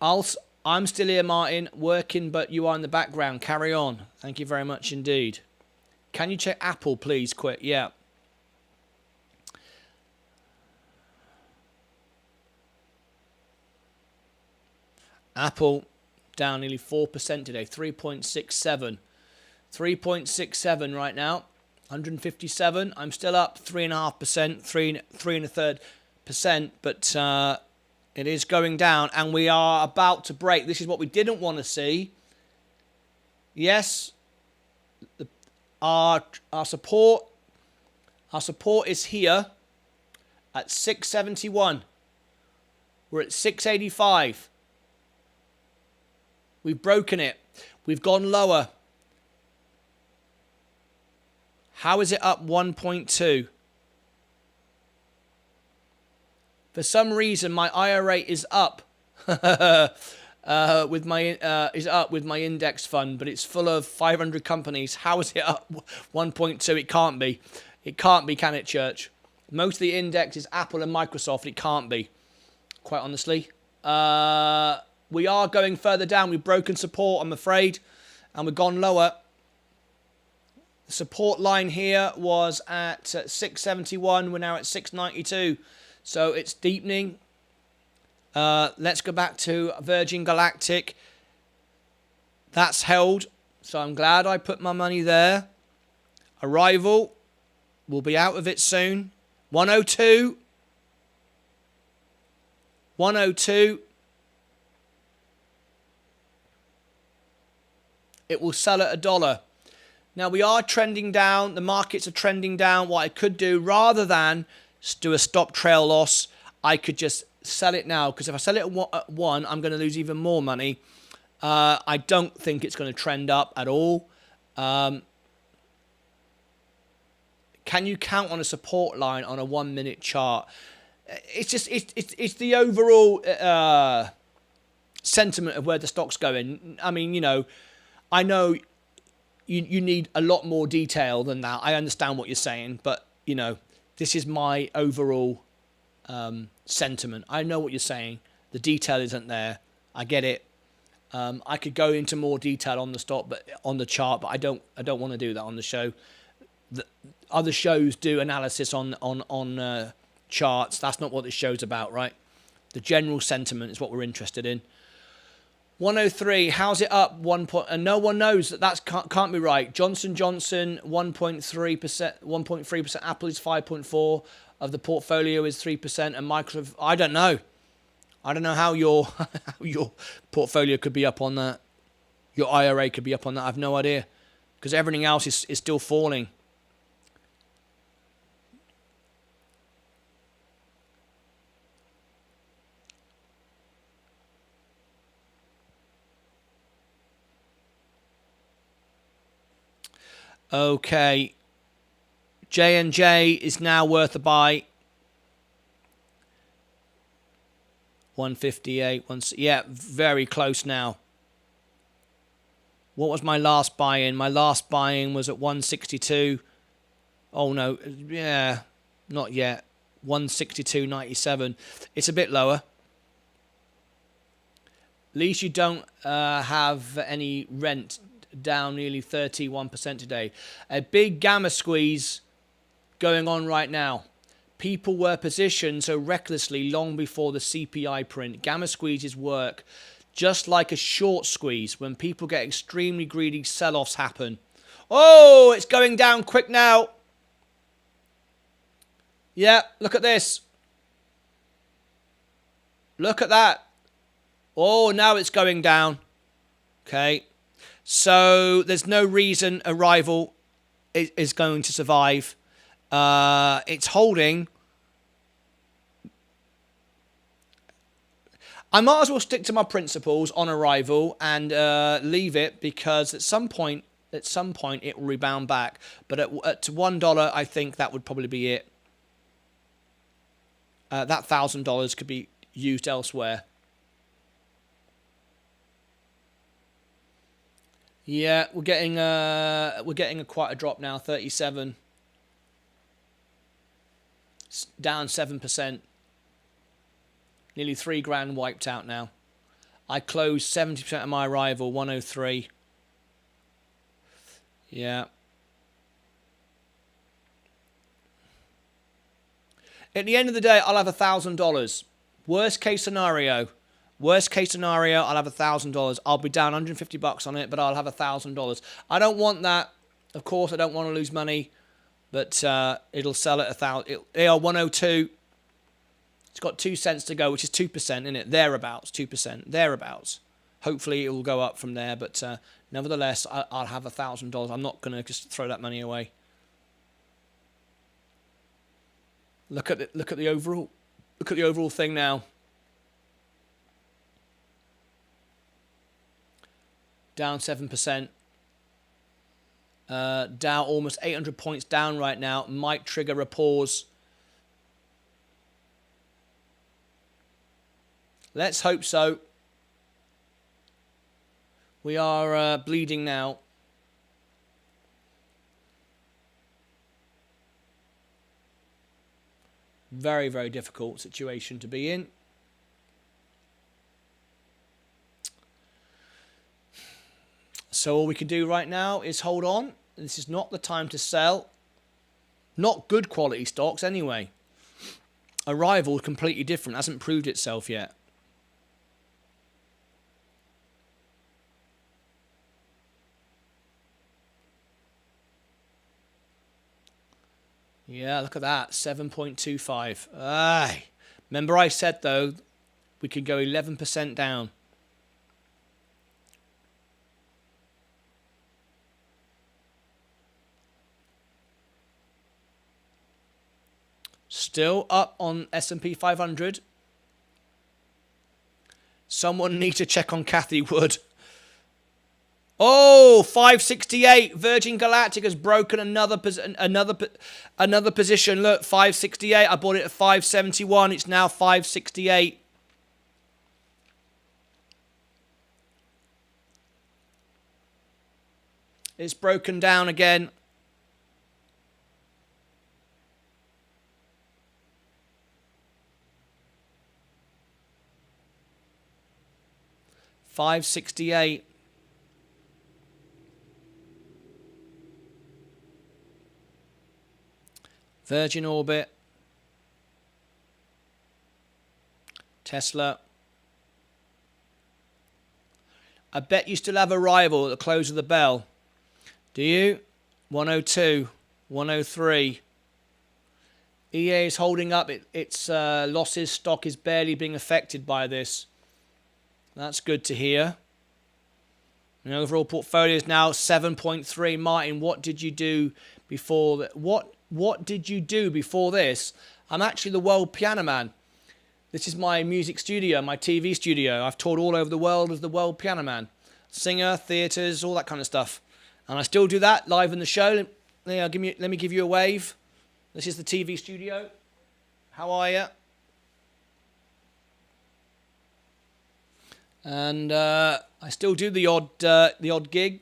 Speaker 1: I'm still here, Martin, working, but you are in the background. Carry on. Thank you very much indeed. Can you check Apple, please, quick? Yeah. Apple down nearly 4% today, 3.67. 3.67 right now, 157. I'm still up 3.5%, 3.33%, but it is going down, and we are about to break. This is what we didn't want to see. Yes, our support is here at 671. We're at 685. We've broken it. We've gone lower. How is it up 1.2? For some reason, my IRA is up with my index fund, but it's full of 500 companies. How is it up 1.2? It can't be. It can't be, can it, Church? Most of the index is Apple and Microsoft. It can't be, quite honestly. We are going further down. We've broken support, I'm afraid, and we've gone lower. The support line here was at 671. We're now at 692. So it's deepening. Let's go back to Virgin Galactic. That's held. So I'm glad I put my money there. Arrival. We'll be out of it soon. 102. 102. It will sell at $1. Now we are trending down. The markets are trending down. What I could do, rather than do a stop trail loss, I could just sell it now. Because if I sell it at 1, I'm going to lose even more money. I don't think it's going to trend up at all. Can you count on a support line on a 1-minute chart? It's just it's the overall sentiment of where the stock's going. I mean, you know, I know you need a lot more detail than that. I understand what you're saying, but, you know, this is my overall sentiment. I know what you're saying. The detail isn't there. I get it. I could go into more detail on the stock, but on the chart, but I don't want to do that on the show. The other shows do analysis on charts. That's not what this show's about, right? The general sentiment is what we're interested in. 103, how's it up 1 point? And no one knows that can't be right. Johnson Johnson 1.3%, 1.3%. Apple is 5.4%. Of the portfolio is 3%, and Microsoft. I don't know. I don't know how your portfolio could be up on that. Your IRA could be up on that. I have no idea, because everything else is still falling. Okay, J&J is now worth a buy. 158, yeah, very close now. What was my last buy-in? My last buy-in was at 162. Oh no, yeah, not yet. 162.97. It's a bit lower. At least you don't have any rent. Down nearly 31% today. A big gamma squeeze going on right now. People were positioned so recklessly long before the CPI print. Gamma squeezes work just like a short squeeze. When people get extremely greedy, sell-offs happen. Oh, it's going down quick now. Yeah, look at this. Look at that. Oh, now it's going down. Okay. So there's no reason a rival is going to survive. It's holding. I might as well stick to my principles on arrival and leave it, because at some point it will rebound back. But at $1, I think that would probably be it. That $1,000 could be used elsewhere. Yeah, we're getting quite a drop now. 37, down 7%. Nearly $3,000 wiped out now. I closed 70% of my arrival, 103. Yeah. At the end of the day, I'll have $1,000. Worst case scenario, I'll have $1,000. I'll be down $150 on it, but I'll have $1,000. I don't want that. Of course, I don't want to lose money, but it'll sell at 1,000. Yeah, 102. It's got 2 cents to go, which is 2%, isn't it? Thereabouts, 2%, thereabouts. Hopefully, it will go up from there, but nevertheless, I'll have $1,000. I'm not going to just throw that money away. Look at the overall thing now. Down 7%. Dow almost 800 points down right now. Might trigger a pause. Let's hope so. We are bleeding now. Very, very difficult situation to be in. So all we can do right now is hold on. This is not the time to sell. Not good quality stocks anyway. Arrival completely different. Hasn't proved itself yet. Yeah, look at that. 7.25. Aye. Remember I said, though, we could go 11% down. Still up on S&P 500. Someone need to check on Cathy Wood. Oh, 568. Virgin Galactic has broken another position. Look, 568. I bought it at 571. It's now 568. It's broken down again. $568. Virgin Orbit, Tesla. I bet you still have a rival at the close of the bell. Do you? 102, 103. EA is holding up. Its losses. Stock is barely being affected by this. That's good to hear. The overall portfolio is now 7.3. Martin, what did you do before that? What did you do before this? I'm actually the world piano man. This is my music studio, my TV studio. I've toured all over the world as the world piano man. Singer, theatres, all that kind of stuff. And I still do that live in the show. Let me give you a wave. This is the TV studio. How are you? And I still do the odd gig.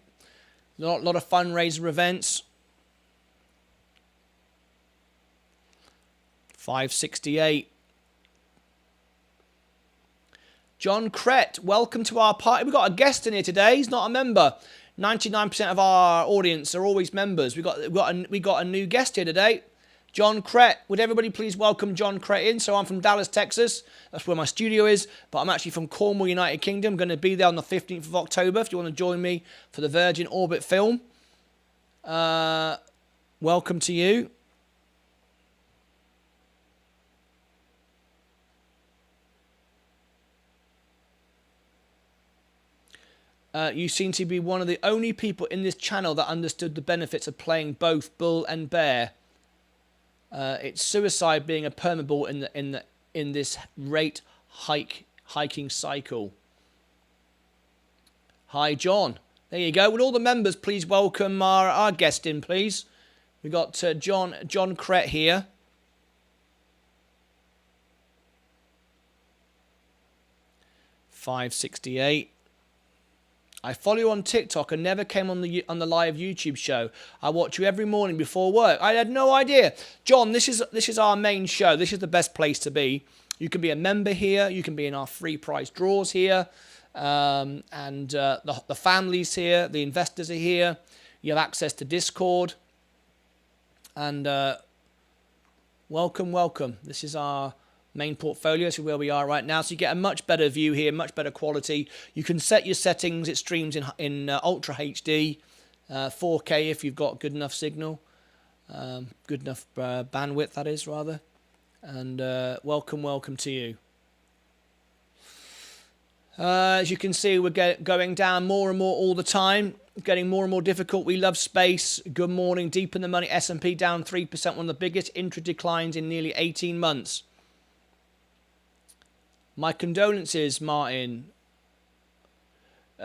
Speaker 1: A lot of fundraiser events. 568. John Crett, welcome to our party. We've got a guest in here today. He's not a member. 99% of our audience are always members. We got a new guest here today. John Crett. Would everybody please welcome John Crett in? So I'm from Dallas, Texas. That's where my studio is. But I'm actually from Cornwall, United Kingdom. I'm going to be there on the 15th of October if you want to join me for the Virgin Orbit film. Welcome to you. You seem to be one of the only people in this channel that understood the benefits of playing both bull and bear. It's suicide being a permabull in this rate hiking cycle. Hi, John. There you go. Would all the members please welcome our guest in, please? We got John Crett here. $5.68. I follow you on TikTok and never came on the live YouTube show. I watch you every morning before work. I had no idea. John, this is our main show. This is the best place to be. You can be a member here. You can be in our free prize draws here. The families here. The investors are here. You have access to Discord. And welcome. This is our main portfolio, so where we are right now. So you get a much better view here, much better quality. You can set your settings. It streams in Ultra HD, 4K if you've got good enough signal, good enough bandwidth, that is, rather. And welcome to you. As you can see, we're going down more and more all the time, getting more and more difficult. We love space. Good morning. Deep in the money. S&P down 3%, one of the biggest intra declines in nearly 18 months. My condolences, Martin.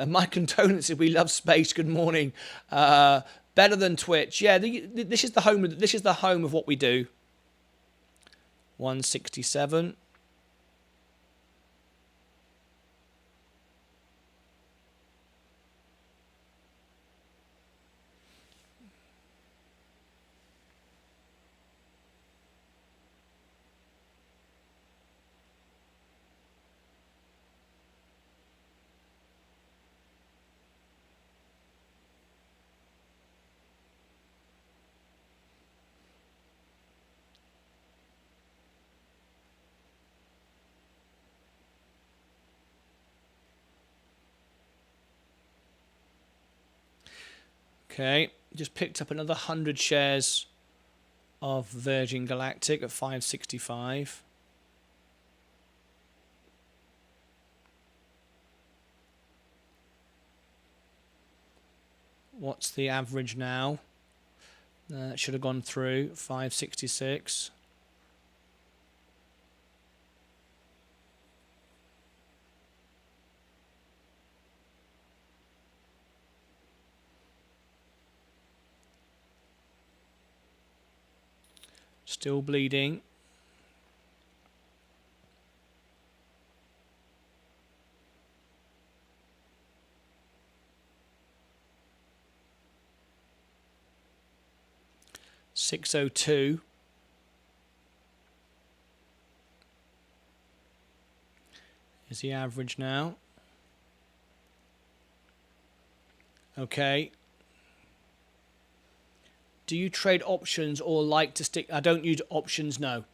Speaker 1: My condolences. We love space. Good morning. Better than Twitch. Yeah, this is the home of what we do. 167. Okay, just picked up another 100 shares of Virgin Galactic at 565. What's the average now? It should have gone through 566. Still bleeding. $602 is the average now. Okay. Do you trade options or like to stick? I don't use options, no.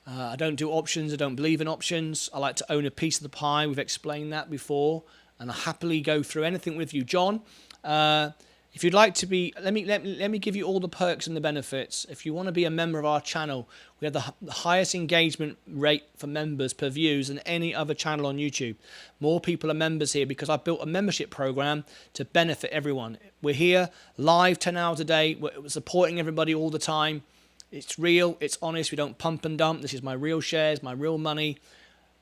Speaker 1: I don't do options. I don't believe in options. I like to own a piece of the pie. We've explained that before. And I'll happily go through anything with you. John, if you'd like to be, let me give you all the perks and the benefits. If you want to be a member of our channel, we have the highest engagement rate for members per views than any other channel on YouTube. More people are members here because I've built a membership program to benefit everyone. We're here live 10 hours a day. We're supporting everybody all the time. It's real. It's honest. We don't pump and dump. This is my real shares, my real money.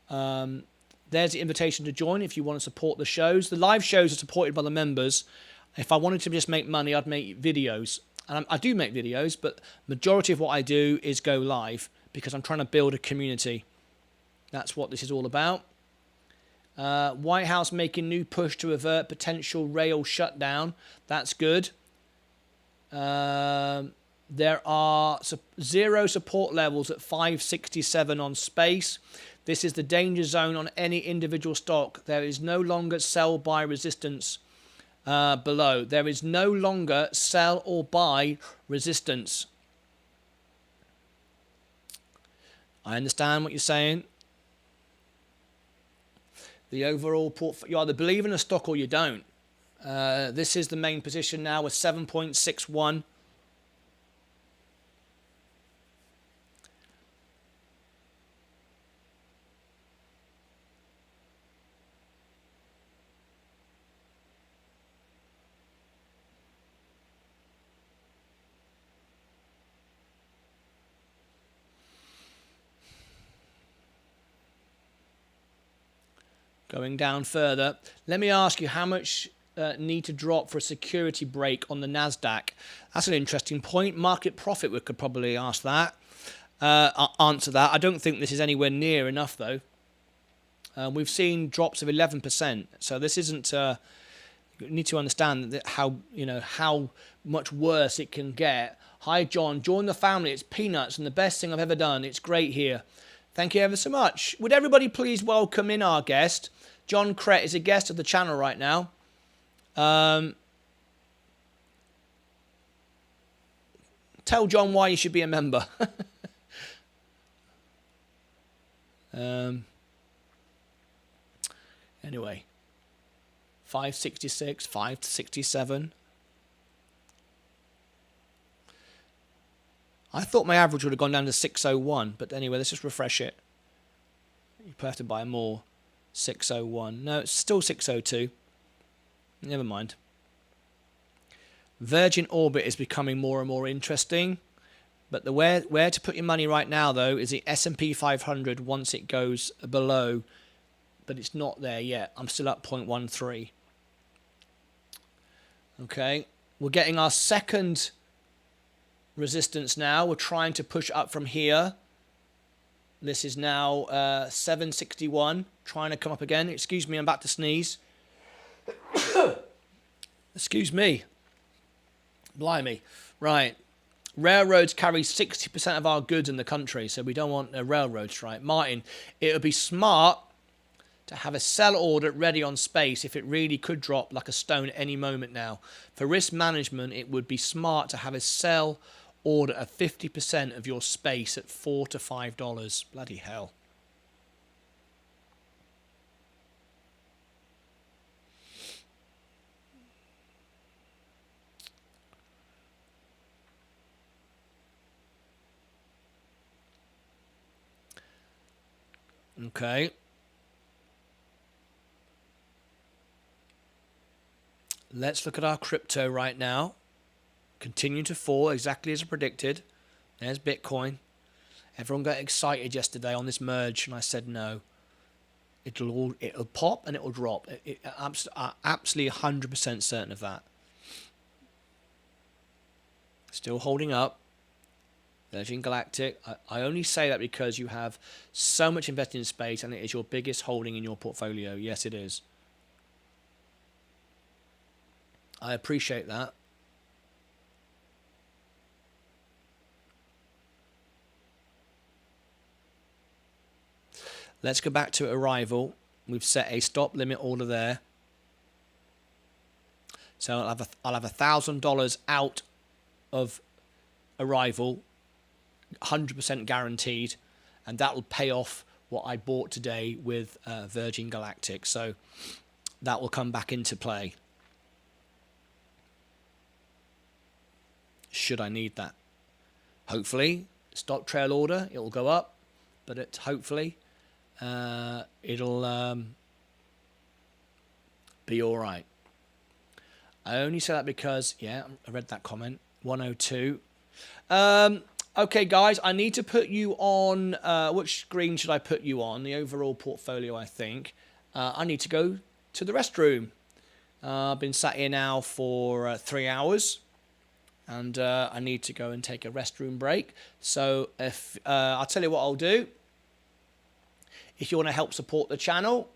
Speaker 1: There's the invitation to join if you want to support the shows. The live shows are supported by the members. If I wanted to just make money, I'd make videos. And I do make videos, but majority of what I do is go live because I'm trying to build a community. That's what this is all about. White House making new push to avert potential rail shutdown. That's good. There are zero support levels at 567 on space. This is the danger zone on any individual stock. There is no longer sell-buy resistance. Below. There is no longer sell or buy resistance. I understand what you're saying. The overall portfolio, you either believe in a stock or you don't. This is the main position now with 7.61. Going down further, let me ask you how much need to drop for a security break on the NASDAQ? That's an interesting point. Market profit, we could probably ask that, answer that. I don't think this is anywhere near enough, though. We've seen drops of 11%, so this isn't. You need to understand that how much worse it can get. Hi, John. Join the family. It's peanuts and the best thing I've ever done. It's great here. Thank you ever so much. Would everybody please welcome in our guest? John Crett is a guest of the channel right now. Tell John why you should be a member. Anyway, 566, 567. I thought my average would have gone down to 601, but anyway, let's just refresh it. You have to buy more. 601. No, it's still 602. Never mind. Virgin Orbit is becoming more and more interesting, but the where to put your money right now, though, is the S&P 500 once it goes below, but it's not there yet. I'm still at 0.13. Okay, we're getting our second resistance now. We're trying to push up from here. This is now 761, trying to come up again. Excuse me, I'm about to sneeze. Excuse me. Blimey. Right. Railroads carry 60% of our goods in the country, so we don't want a railroad strike. Martin, it would be smart to have a sell order ready on space if it really could drop like a stone at any moment now. For risk management, it would be smart to have a sell order of 50% of your space at $4 to $5. Bloody hell. Okay. Let's look at our crypto right now. Continue to fall exactly as I predicted. There's Bitcoin. Everyone got excited yesterday on this merge, and I said no. It'll pop and it'll drop. I'm absolutely 100% certain of that. Still holding up. Virgin Galactic. I only say that because you have so much invested in space, and it is your biggest holding in your portfolio. Yes, it is. I appreciate that. Let's go back to arrival. We've set a stop limit order there. So I'll have $1,000 out of arrival, 100% guaranteed, and that will pay off what I bought today with Virgin Galactic. So that will come back into play. Should I need that? Hopefully, stop trail order, it will go up, but hopefully it'll be all right. I only say that because, yeah, I read that comment. 102. Okay, guys, I need to put you on, which screen should I put you on? The overall portfolio, I think. I need to go to the restroom. I've been sat here now for 3 hours, and I need to go and take a restroom break. So if I'll tell you what I'll do. If you want to help support the channel,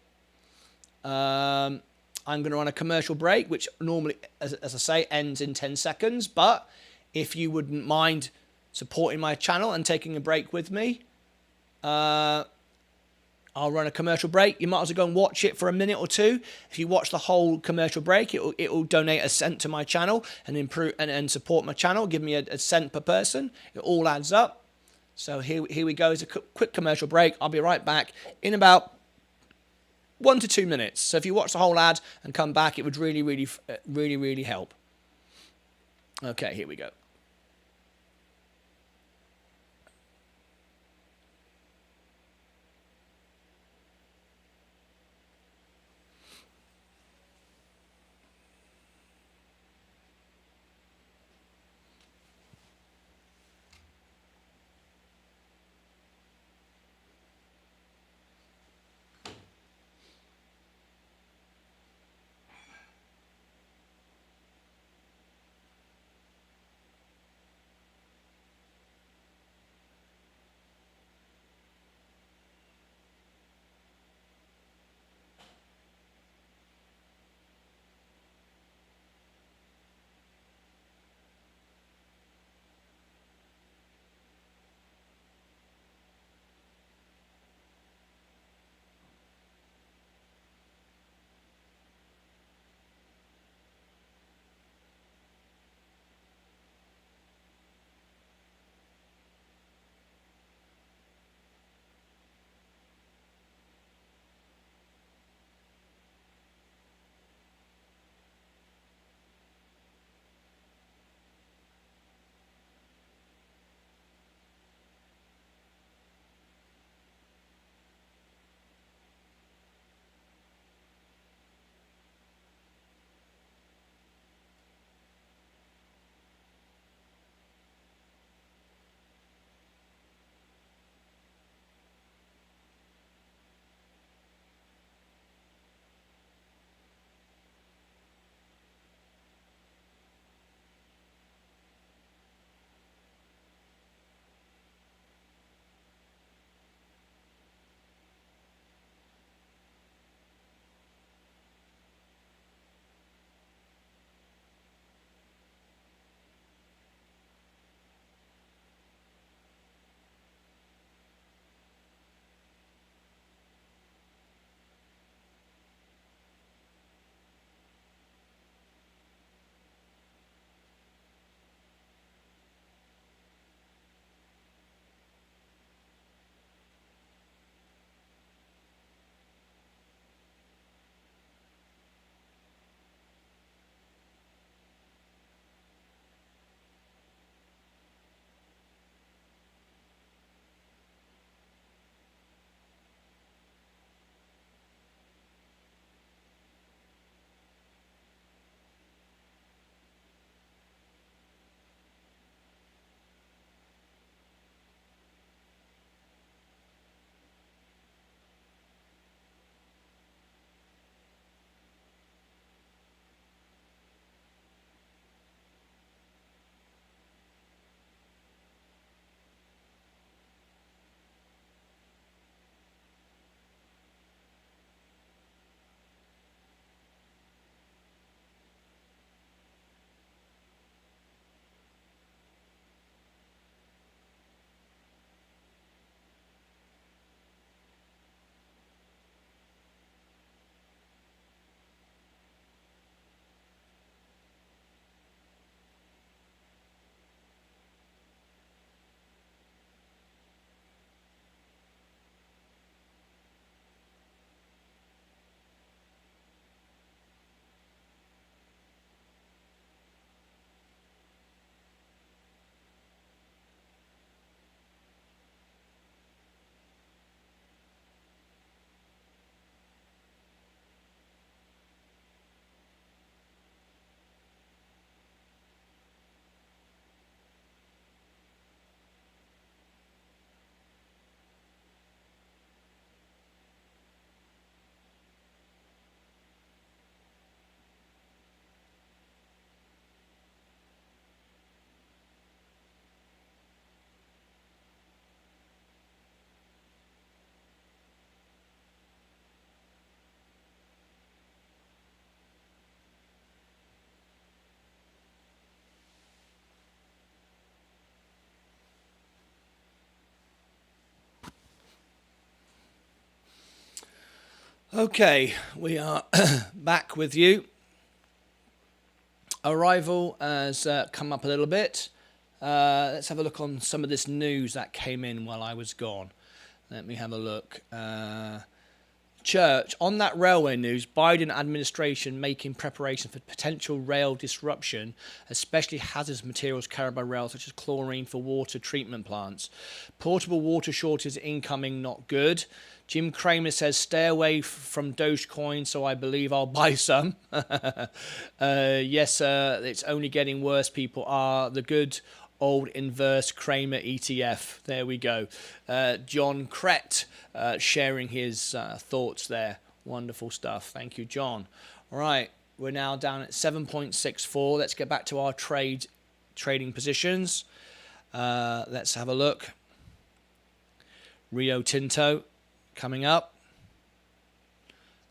Speaker 1: I'm going to run a commercial break, which normally, as I say, ends in 10 seconds. But if you wouldn't mind supporting my channel and taking a break with me, I'll run a commercial break. You might as well go and watch it for a minute or two. If you watch the whole commercial break, it will donate a cent to my channel and improve and support my channel. Give me a cent per person. It all adds up. So here we go. It's a quick commercial break. I'll be right back in about 1 to 2 minutes. So if you watch the whole ad and come back, it would really help. Okay, here we go. Okay, we are back with you. Arrival has come up a little bit. Let's have a look on some of this news that came in while I was gone. Let me have a look. Church, on that railway news, Biden administration making preparation for potential rail disruption, especially hazardous materials carried by rail, such as chlorine for water treatment plants. Portable water shortage incoming, not good. Jim Cramer says, stay away from Dogecoin, so I believe I'll buy some. Yes, it's only getting worse, people are. The good old inverse Cramer ETF. There we go. John Crett sharing his thoughts there. Wonderful stuff. Thank you, John. All right, we're now down at 7.64. Let's get back to our trading positions. Let's have a look. Rio Tinto coming up.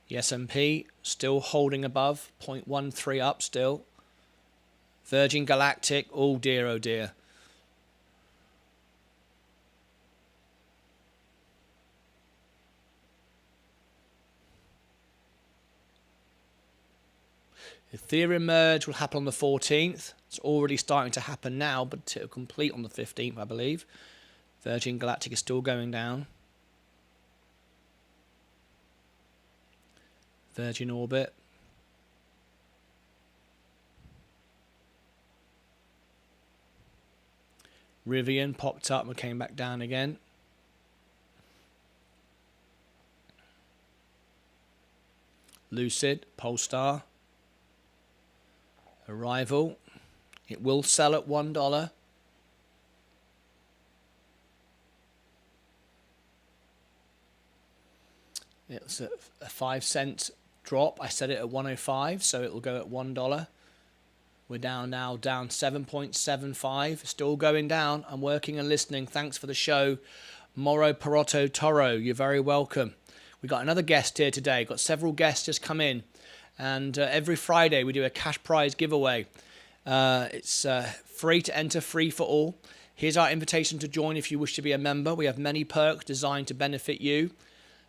Speaker 1: The S&P still holding above, 0.13 up still. Virgin Galactic, oh dear, oh dear. Ethereum merge will happen on the 14th. It's already starting to happen now, but it'll complete on the 15th, I believe. Virgin Galactic is still going down. Virgin Orbit. Rivian popped up and came back down again. Lucid, Polestar. Arrival. It will sell at $1. It's a 5-cent drop. I set it at 105, so it will go at $1. We're down now, down 7.75. Still going down. I'm working and listening. Thanks for the show. Moro Perotto Toro, you're very welcome. We got another guest here today. Got several guests just come in. And every Friday we do a cash prize giveaway. It's free to enter, free for all. Here's our invitation to join if you wish to be a member. We have many perks designed to benefit you.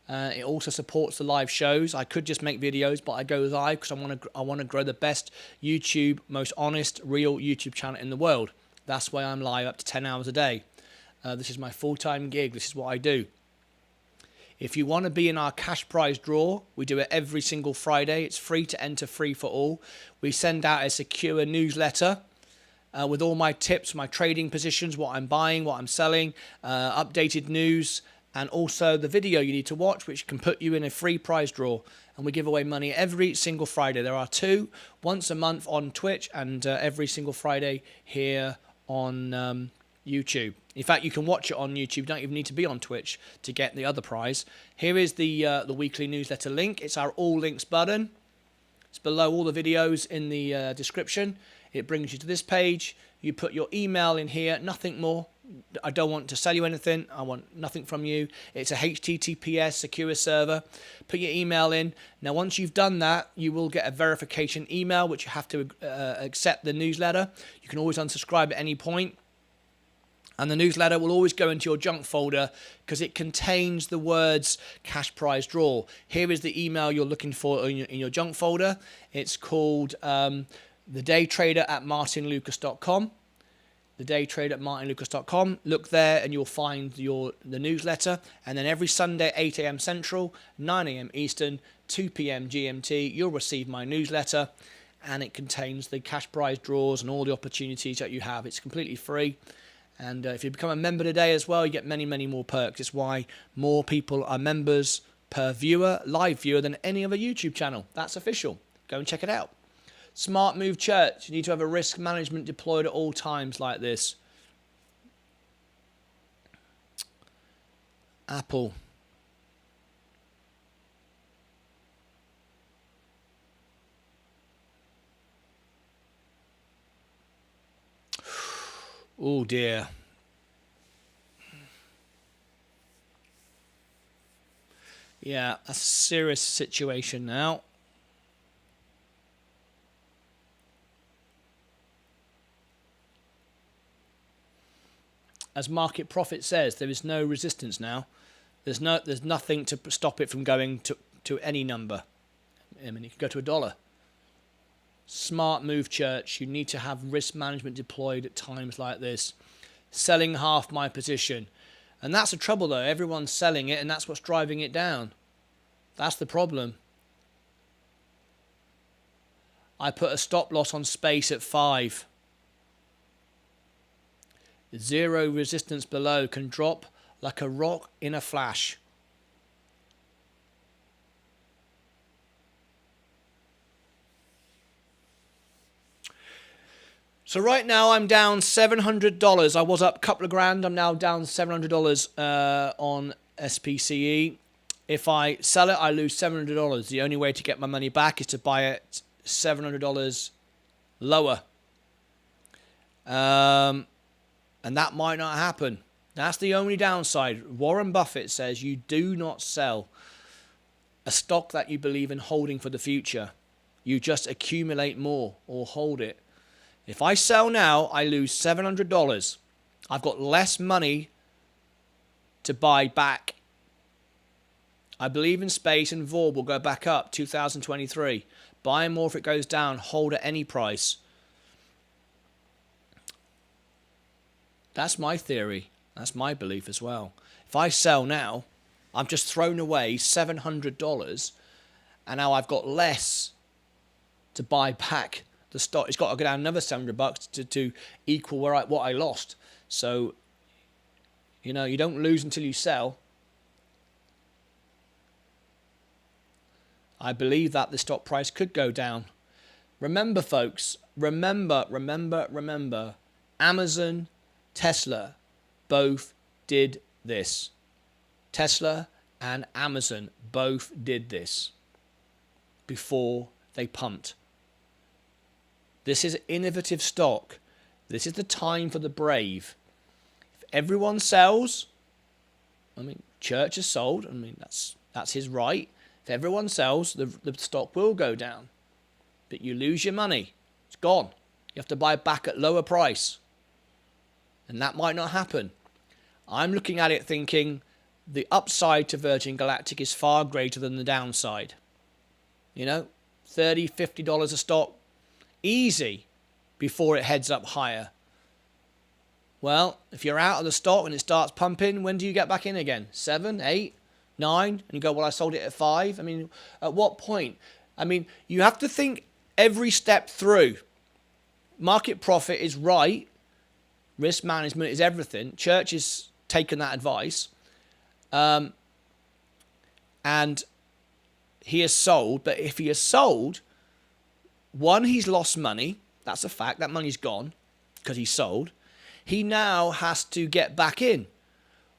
Speaker 1: It also supports the live shows. I could just make videos, but I go live because I want to grow the best YouTube, most honest, real YouTube channel in the world. That's why I'm live up to 10 hours a day. This is my full-time gig. This is what I do. If you want to be in our cash prize draw, we do it every single Friday. It's free to enter, free for all. We send out a secure newsletter with all my tips, my trading positions, what I'm buying, what I'm selling, updated news, and also the video you need to watch, which can put you in a free prize draw. And we give away money every single Friday. There are two, once a month on Twitch and every single Friday here on YouTube. In fact, you can watch it on YouTube. You don't even need to be on Twitch to get the other prize. Here is the weekly newsletter link. It's our all links button. It's below all the videos in the description. It brings you to this page. You put your email in here, nothing more. I don't want to sell you anything. I want nothing from you. It's a HTTPS secure server. Put your email in. Now, once you've done that, you will get a verification email, which you have to accept the newsletter. You can always unsubscribe at any point. And the newsletter will always go into your junk folder because it contains the words cash prize draw. Here is the email you're looking for in your junk folder. It's called thedaytrader@martynlucas.com. thedaytrader@martynlucas.com. Look there and you'll find the newsletter. And then every Sunday, 8 a.m. Central, 9 a.m. Eastern, 2 p.m. GMT, you'll receive my newsletter. And it contains the cash prize draws and all the opportunities that you have. It's completely free. And if you become a member today as well, you get many, many more perks. It's why more people are members per viewer, live viewer, than any other YouTube channel. That's official. Go and check it out. Smart Move Church. You need to have a risk management deployed at all times like this. Apple. Oh dear. Yeah, a serious situation now. As Market Profit says, there is no resistance now. There's nothing to stop it from going to any number. I mean, it could go to $1. Smart move, Church. You need to have risk management deployed at times like this. Selling half my position. And that's the trouble, though. Everyone's selling it, and that's what's driving it down. That's the problem. I put a stop loss on space at 5. Zero resistance below, can drop like a rock in a flash. So right now I'm down $700. I was up a couple of grand. I'm now down $700 on SPCE. If I sell it, I lose $700. The only way to get my money back is to buy it $700 lower. And that might not happen. That's the only downside. Warren Buffett says you do not sell a stock that you believe in holding for the future. You just accumulate more or hold it. If I sell now, I lose $700. I've got less money to buy back. I believe in space and VOR will go back up 2023. Buy more if it goes down. Hold at any price. That's my theory. That's my belief as well. If I sell now, I've just thrown away $700 and now I've got less to buy back the stock. It's got to go down another $700 to equal what I lost. So, you know, you don't lose until you sell. I believe that the stock price could go down. Remember, folks, remember, Amazon, Tesla, both did this. Tesla and Amazon both did this before they pumped. This is innovative stock. This is the time for the brave. If everyone sells, I mean, Church has sold. I mean, that's his right. If everyone sells, the stock will go down. But you lose your money. It's gone. You have to buy back at lower price. And that might not happen. I'm looking at it thinking the upside to Virgin Galactic is far greater than the downside. You know, $30, $50 a stock. Easy before it heads up higher. Well, if you're out of the stock and it starts pumping, when do you get back in again? 7, 8, 9? And you go, well, I sold it at 5. I mean, at what point? I mean, you have to think every step through. Market profit is right. Risk management is everything. Church has taken that advice. And he has sold. But if he has sold, one, he's lost money. That's a fact. That money's gone because he sold. He now has to get back in.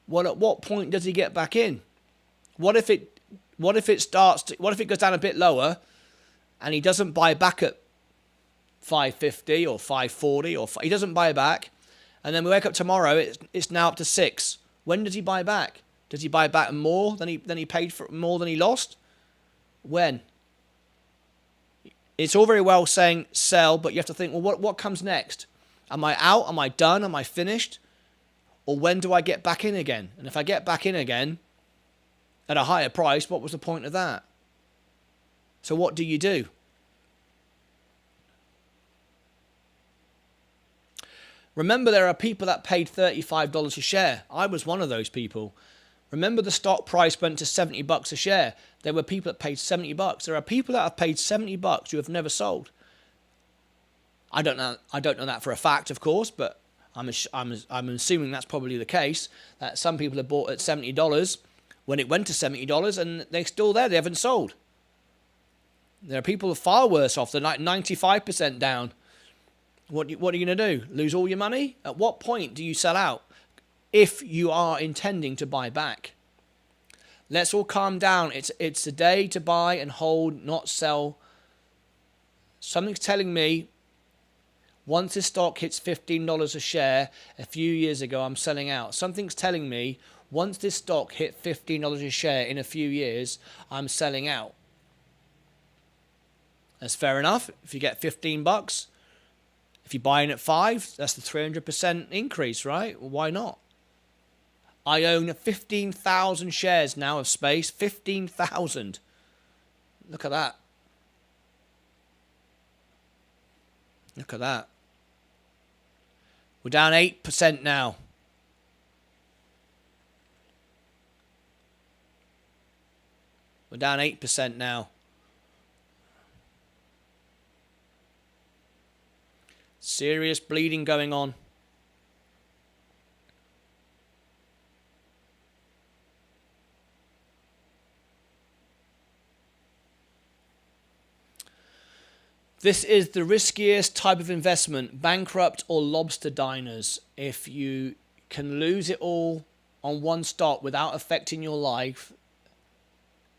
Speaker 1: Well, at what point does he get back in? What if it goes down a bit lower and he doesn't buy back at 550 or 540 or he doesn't buy back, and then we wake up tomorrow, it's now up to 6. When does he buy back? Does he buy back more than he paid for, more than he lost? When? It's all very well saying sell, but you have to think, well, what comes next? Am I out? Am I done? Am I finished? Or when do I get back in again? And if I get back in again at a higher price, what was the point of that? So what do you do? Remember, there are people that paid $35 a share. I was one of those people. Remember, the stock price went to $70 a share. There were people that paid $70. There are people that have paid $70 who have never sold. I don't know that for a fact, of course, but I'm assuming that's probably the case. That some people have bought at $70 when it went to $70, and they're still there. They haven't sold. There are people far worse off. They're like 95% down. What are you going to do? Lose all your money? At what point do you sell out? If you are intending to buy back. Let's all calm down. It's a day to buy and hold, not sell. Something's telling me once this stock hits $15 a share a few years ago, I'm selling out. Something's telling me once this stock hit $15 a share in a few years, I'm selling out. That's fair enough. If you get $15, if you're buying at 5, that's the 300% increase, right? Well, why not? I own 15,000 shares now of space. 15,000. Look at that. Look at that. We're down 8% now. We're down 8% now. Serious bleeding going on. This is the riskiest type of investment, bankrupt or lobster diners. If you can lose it all on one stock without affecting your life,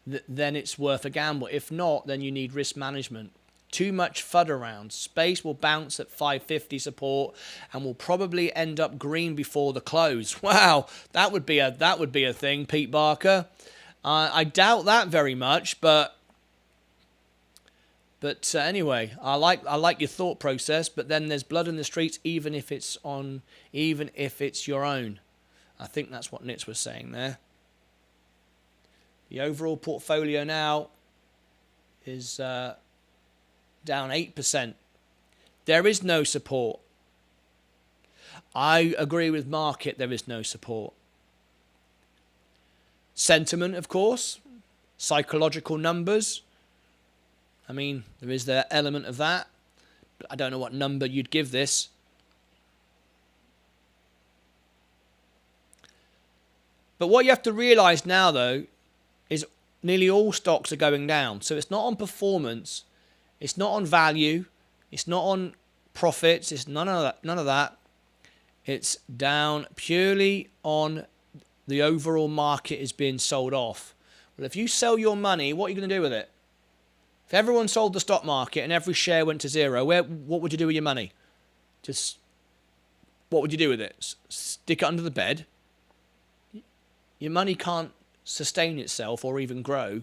Speaker 1: then it's worth a gamble. If not, then you need risk management. Too much FUD around. Space will bounce at 550 support and will probably end up green before the close. Wow, that would be a thing, Pete Barker. I doubt that very much, but anyway, I like your thought process. But then there's blood in the streets, even if it's your own. I think that's what Nitz was saying there. The overall portfolio now is down 8%. There is no support. I agree with market. There is no support. Sentiment, of course. Psychological numbers. I mean, there is the element of that. But I don't know what number you'd give this. But what you have to realise now, though, is nearly all stocks are going down. So it's not on performance. It's not on value. It's not on profits. It's none of that. It's down purely on the overall market is being sold off. Well, if you sell your money, what are you going to do with it? If everyone sold the stock market and every share went to zero, what would you do with your money? What would you do with it? Stick it under the bed? Your money can't sustain itself or even grow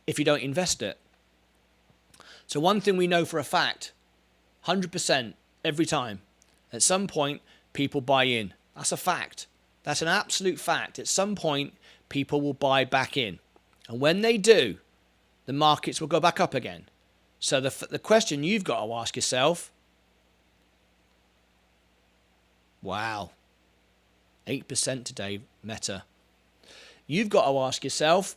Speaker 1: if you don't invest it. So one thing we know for a fact, 100% every time, at some point people buy in. That's a fact. That's an absolute fact. At some point people will buy back in. And when they do, the markets will go back up again. So the question you've got to ask yourself, wow, 8% today, Meta. You've got to ask yourself,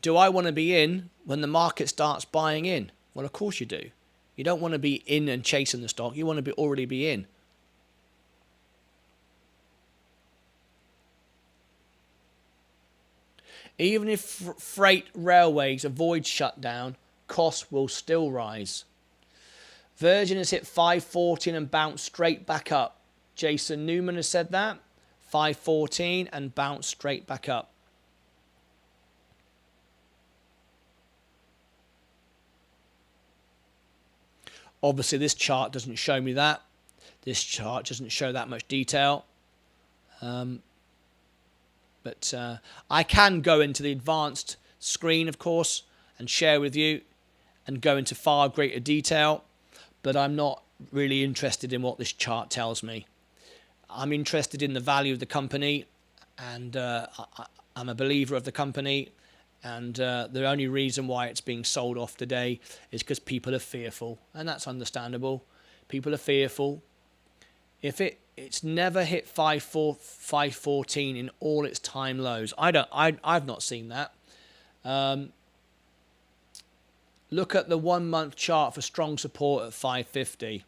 Speaker 1: do I want to be in when the market starts buying in? Well, of course you do. You don't want to be in and chasing the stock. You want to already be in. Even if freight railways avoid shutdown, costs will still rise. Virgin has hit 514 and bounced straight back up. Jason Newman has said that. 514 and bounced straight back up. Obviously, this chart doesn't show me that. This chart doesn't show that much detail. But I can go into the advanced screen, of course, and share with you and go into far greater detail. But I'm not really interested in what this chart tells me. I'm interested in the value of the company, and I'm a believer of the company. And the only reason why it's being sold off today is because people are fearful, and that's understandable. People are fearful. If it's never hit 514 in all its time lows. I've not seen that. Look at the 1 month chart for strong support at 550.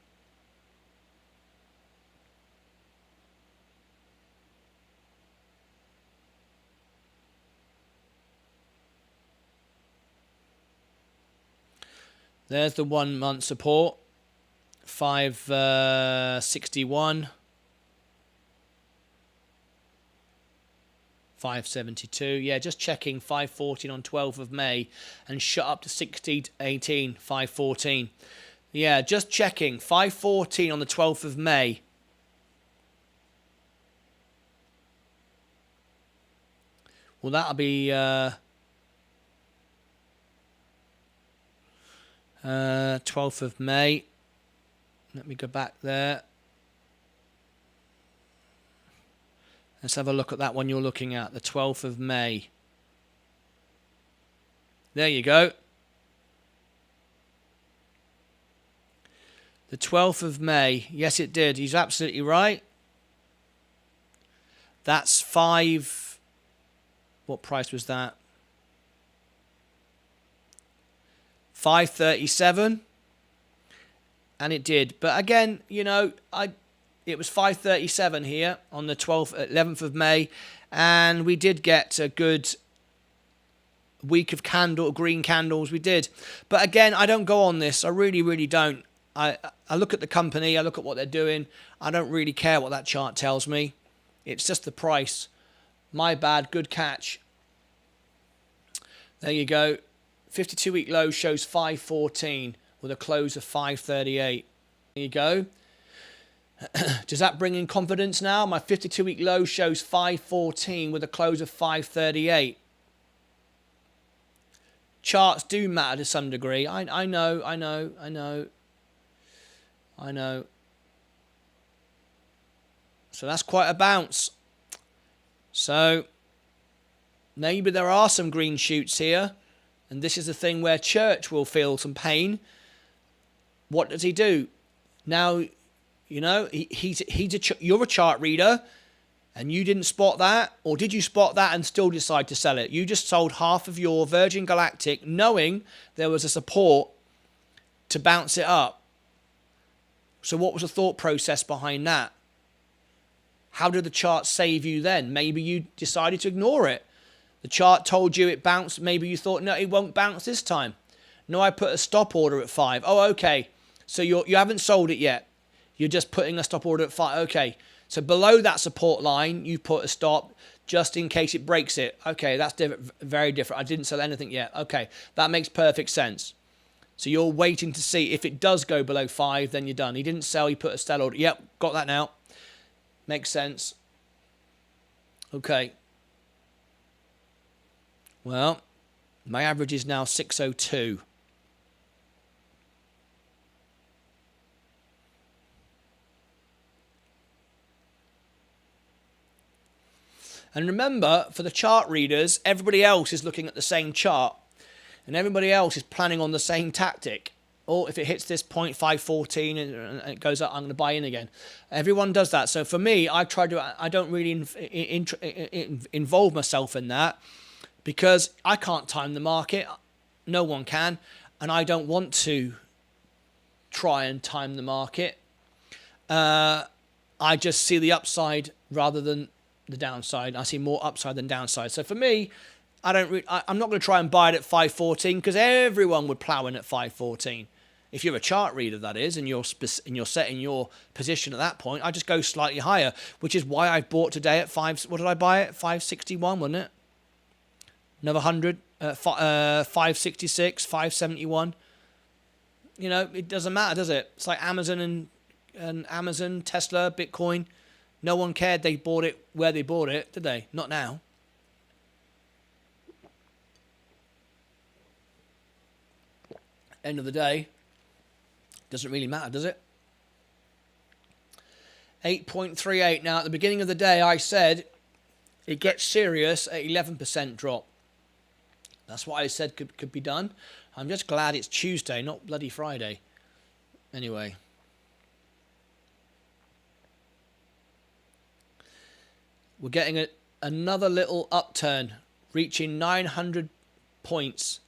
Speaker 1: There's the 1 month support, 561, 572. Yeah, just checking 514 on 12th of May and shut up to 1618, 514. Yeah, just checking 514 on the 12th of May. Well, that'll be 12th of May. Let me go back there. Let's have a look at that one you're looking at, the 12th of May. There you go. The 12th of May. Yes, it did. He's absolutely right. That's 5. What price was that? 537. And it did. But again, you know, it was 537 here on the 11th of May. And we did get a good week of green candles. We did. But again, I don't go on this. I really, really don't. I look at the company. I look at what they're doing. I don't really care what that chart tells me. It's just the price. My bad. Good catch. There you go. 52-week low shows 514 with a close of 538. There you go. Does that bring in confidence now? My 52-week low shows 514 with a close of 538. Charts do matter to some degree. I know. So that's quite a bounce. So maybe there are some green shoots here. And this is the thing where Church will feel some pain. What does he do? Now, you know, you're a chart reader and you didn't spot that. Or did you spot that and still decide to sell it? You just sold half of your Virgin Galactic knowing there was a support to bounce it up. So what was the thought process behind that? How did the chart save you then? Maybe you decided to ignore it. The chart told you it bounced. Maybe you thought, no, it won't bounce this time. No, I put a stop order at 5. Oh, okay. So you haven't sold it yet. You're just putting a stop order at 5. Okay. So below that support line, you put a stop just in case it breaks it. Okay, that's different, very different. I didn't sell anything yet. Okay, that makes perfect sense. So you're waiting to see if it does go below 5, then you're done. He didn't sell, he put a sell order. Yep, got that now. Makes sense. Okay. Well, my average is now 602. And remember, for the chart readers, everybody else is looking at the same chart. And everybody else is planning on the same tactic. Or if it hits this point, 514, and it goes up, I'm going to buy in again. Everyone does that. So for me, I don't really involve myself in that. Because I can't time the market. No one can. And I don't want to try and time the market. I just see the upside rather than the downside. I see more upside than downside. So for me, I'm not going to try and buy it at 514 because everyone would plow in at 514. If you're a chart reader, that is, and you're setting your position at that point, I just go slightly higher, which is why I bought today at 5. What did I buy it? 561, wasn't it? Another 100, 566, 571. You know, it doesn't matter, does it? It's like Amazon and Amazon, Tesla, Bitcoin. No one cared they bought it where they bought it, did they? Not now. End of the day, doesn't really matter, does it? 8.38. Now, at the beginning of the day, I said it gets serious at 11% drop. That's what I said could be done. I'm just glad it's Tuesday, not bloody Friday. Anyway. We're getting another little upturn, reaching 900 points.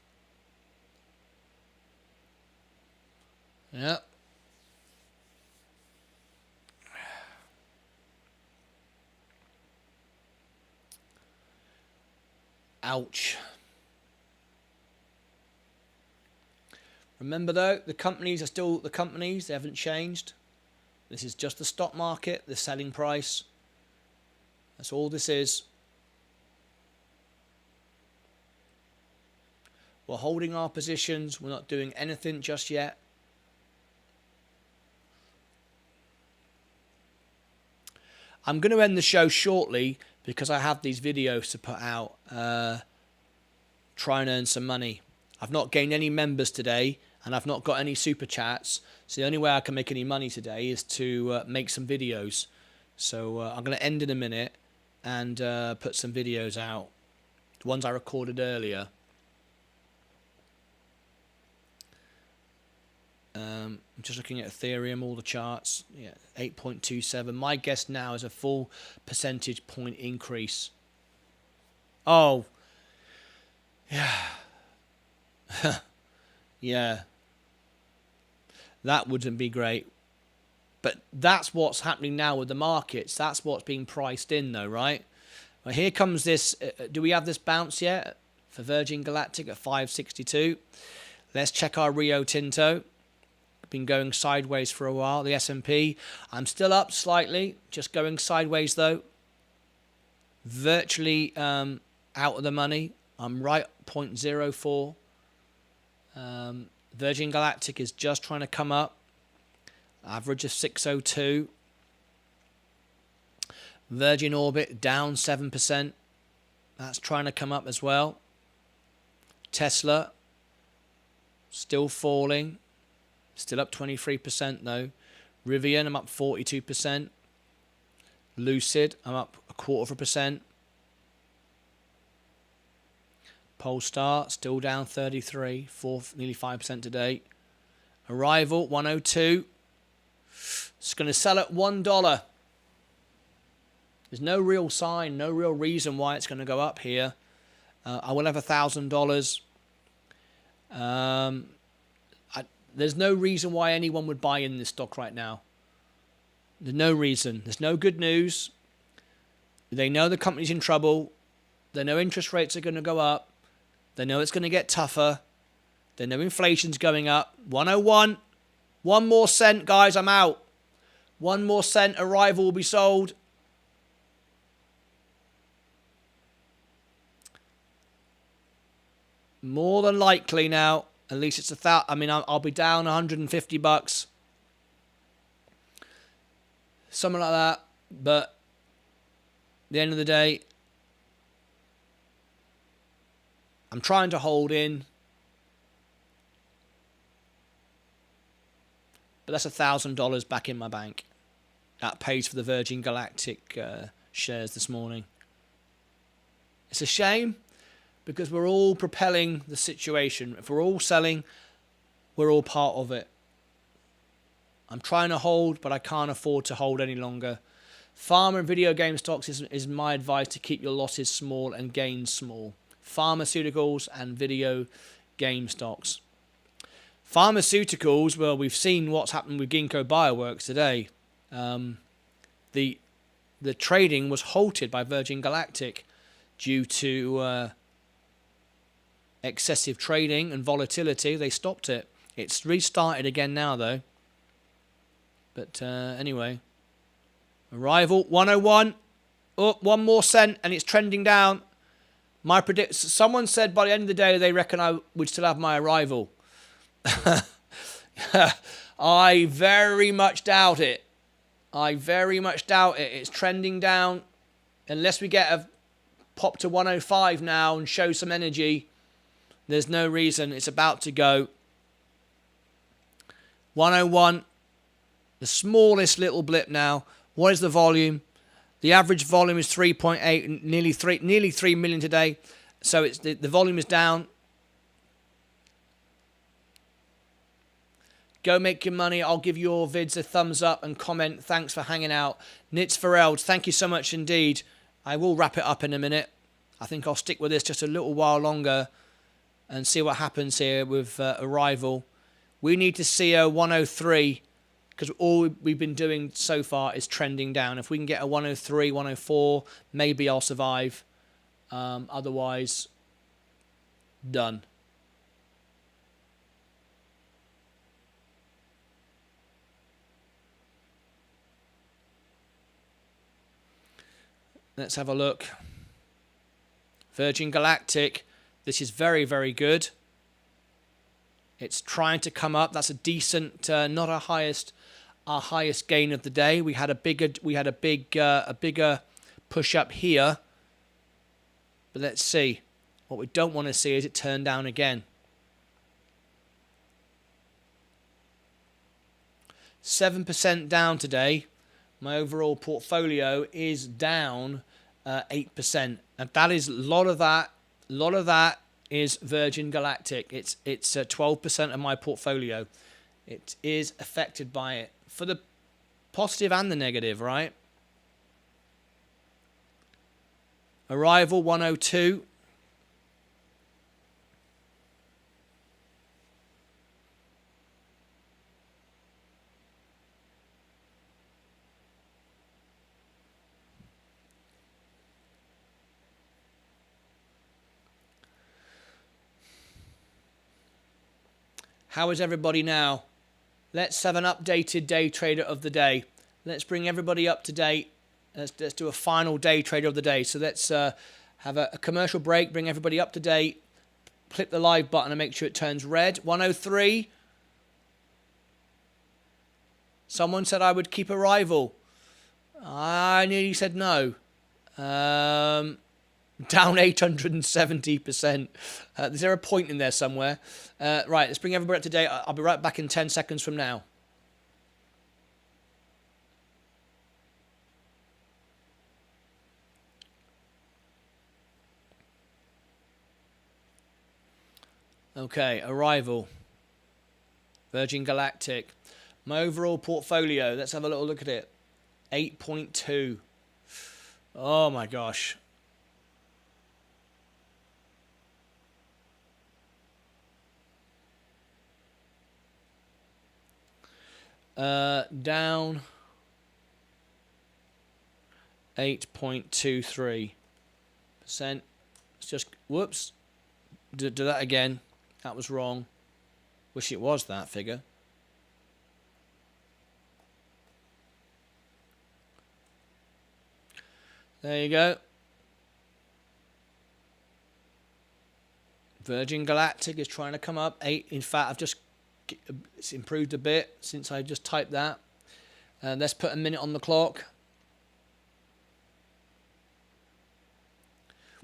Speaker 1: Yeah. Ouch. Remember though, the companies are still the companies, they haven't changed. This is just the stock market, the selling price. That's all this is. We're holding our positions, we're not doing anything just yet. I'm going to end the show shortly because I have these videos to put out. Try and earn some money. I've not gained any members today and I've not got any super chats. So the only way I can make any money today is to make some videos. So I'm going to end in a minute and put some videos out. The ones I recorded earlier. I'm just looking at Ethereum, all the charts. Yeah, 8.27. My guess now is a full percentage point increase. Oh, yeah. Yeah. That wouldn't be great. But that's what's happening now with the markets. That's what's being priced in, though, right? Well, here comes this. Do we have this bounce yet for Virgin Galactic at 562? Let's check our Rio Tinto. Been going sideways for a while. The S&P, I'm still up slightly, just going sideways though. Virtually out of the money. I'm right 0.04. Virgin Galactic is just trying to come up. Average of 602. Virgin Orbit down 7%. That's trying to come up as well. Tesla still falling. Still up 23% though. Rivian, I'm up 42%. Lucid, I'm up 0.25%. Polestar, still down 33, nearly 5% today. Arrival, 102. It's going to sell at $1. There's no real sign, no real reason why it's going to go up here. I will have $1,000. There's no reason why anyone would buy in this stock right now. There's no reason. There's no good news. They know the company's in trouble. They know interest rates are going to go up. They know it's going to get tougher. They know inflation's going up. 101. 1 more cent, guys. I'm out. 1 more cent. Arrival will be sold. More than likely now. At least it's I mean, I'll be down $150. Something like that. But at the end of the day, I'm trying to hold in. But that's $1,000 back in my bank. That pays for the Virgin Galactic shares this morning. It's a shame, because we're all propelling the situation. If we're all selling, we're all part of it. I'm trying to hold, but I can't afford to hold any longer. Pharma and video game stocks is my advice, to keep your losses small and gains small. Pharmaceuticals and video game stocks. Pharmaceuticals, well, we've seen what's happened with Ginkgo Bioworks today. The trading was halted by Virgin Galactic due to excessive trading and volatility. They stopped it. It's restarted again now, though. But anyway, Arrival 101. Oh, 1 more cent, and it's trending down. Someone said by the end of the day they reckon I would still have my Arrival. I very much doubt it. I very much doubt it. It's trending down. Unless we get a pop to 105 now and show some energy, there's no reason. It's about to go. 101. The smallest little blip now. What is the volume? The average volume is 3.8, nearly 3 million today. So it's the volume is down. Go make your money. I'll give your vids a thumbs up and comment. Thanks for hanging out. Nits Farreld, thank you so much indeed. I will wrap it up in a minute. I think I'll stick with this just a little while longer and see what happens here with Arrival. We need to see a 103, because all we've been doing so far is trending down. If we can get a 103, 104, maybe I'll survive. Otherwise, done. Let's have a look. Virgin Galactic. This is very, very good. It's trying to come up. That's a decent, not our highest gain of the day. We had a bigger push up here. But let's see. What we don't want to see is it turn down again. 7% down today. My overall portfolio is down 8%, and that is a lot of that is Virgin Galactic. It's 12% of my portfolio. It is affected by it for the positive and the negative, right? Arrival 102. How is everybody now? Let's have an updated day trader of the day. Let's bring everybody up to date. Let's do a final day trader of the day. So let's have a commercial break, bring everybody up to date, click the live button and make sure it turns red. 103. Someone said I would keep Arrival. I nearly said no. Down 870%. Is there a point in there somewhere? Right, let's bring everybody up to date. I'll be right back in 10 seconds from now. Okay, Arrival. Virgin Galactic. My overall portfolio, let's have a little look at it. 8.2. Oh my gosh. Down 8.23%. Let's just, whoops, do that again. That was wrong. Wish it was that figure. There you go. Virgin Galactic is trying to come up. 8. In fact, it's improved a bit since I just typed that. Let's put a minute on the clock.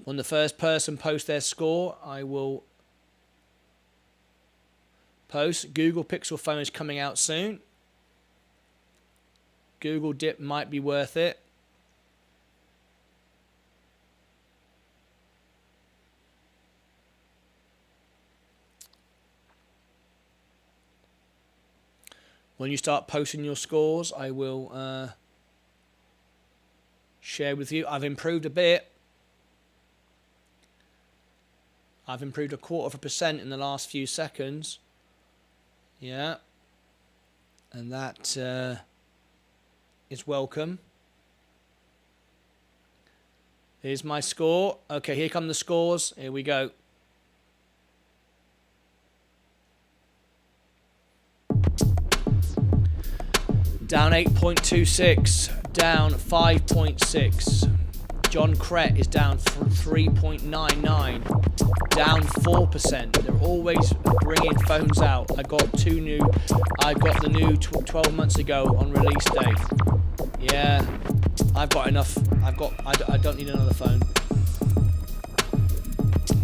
Speaker 1: When the first person posts their score, I will post. Google Pixel phone is coming out soon. Google dip might be worth it. When you start posting your scores, I will share with you. I've improved a bit. I've improved 0.25% in the last few seconds. Yeah. And that is welcome. Here's my score. Okay, here come the scores. Here we go. Down 8.26, down 5.6. John Crett is down 3.99, down 4%. They're always bringing phones out. I got the new 12 months ago on release day. Yeah, I've got enough. I don't need another phone.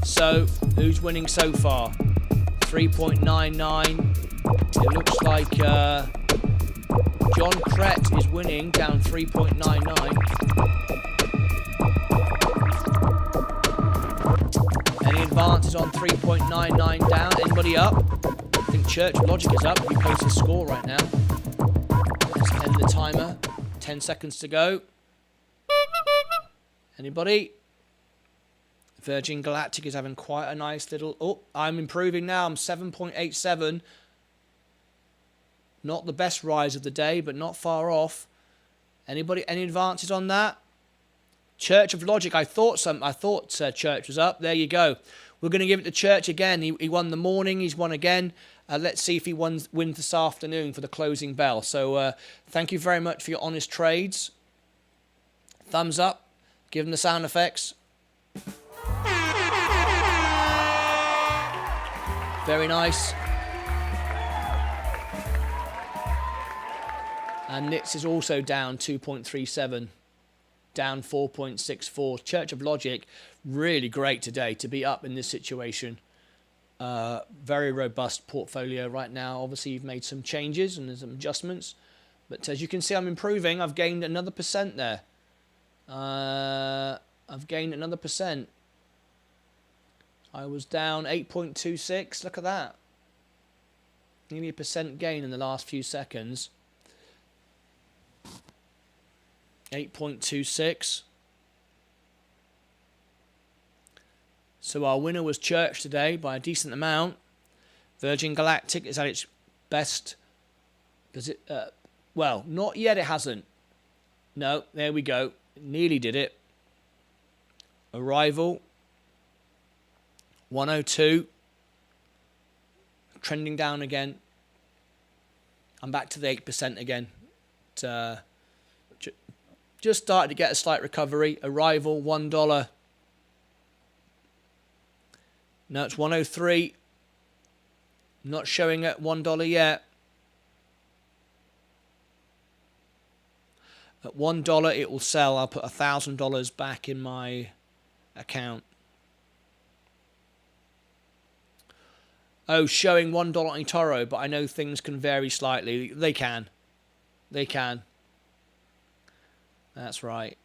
Speaker 1: So, who's winning so far? 3.99. It looks like John Crett is winning, down 3.99. Any advances on 3.99 down? Anybody up? I think Church of Logic is up. If you post a score right now. Let's end the timer. 10 seconds to go. Anybody? Virgin Galactic is having quite a nice little... Oh, I'm improving now. I'm 7.87. Not the best rise of the day, but not far off. Anybody? Any advances on that? Church of Logic. I thought Church was up. There you go. We're going to give it to Church again. He won the morning. He's won again. Let's see if he wins this afternoon for the closing bell. So thank you very much for your honest trades. Thumbs up. Give them the sound effects. Very nice. And NYSE is also down 2.37, down 4.64. Church of Logic, really great today to be up in this situation. Very robust portfolio right now. Obviously, you've made some changes and there's some adjustments. But as you can see, I'm improving. I've gained another percent there. I've gained another percent. I was down 8.26. Look at that. Nearly a % gain in the last few seconds. 8.26. So our winner was Church today by a decent amount. Virgin Galactic is at its best. Does it? Well, not yet. It hasn't. No, there we go. Nearly did it. Arrival. 102. Trending down again. I'm back to the 8% again. Just started to get a slight recovery. Arrival, $1. No, it's 103. Not showing at $1 yet. At $1 it will sell. I'll put $1,000 back in my account. Oh, showing $1 on eToro, but I know things can vary slightly. They can. They can. That's right.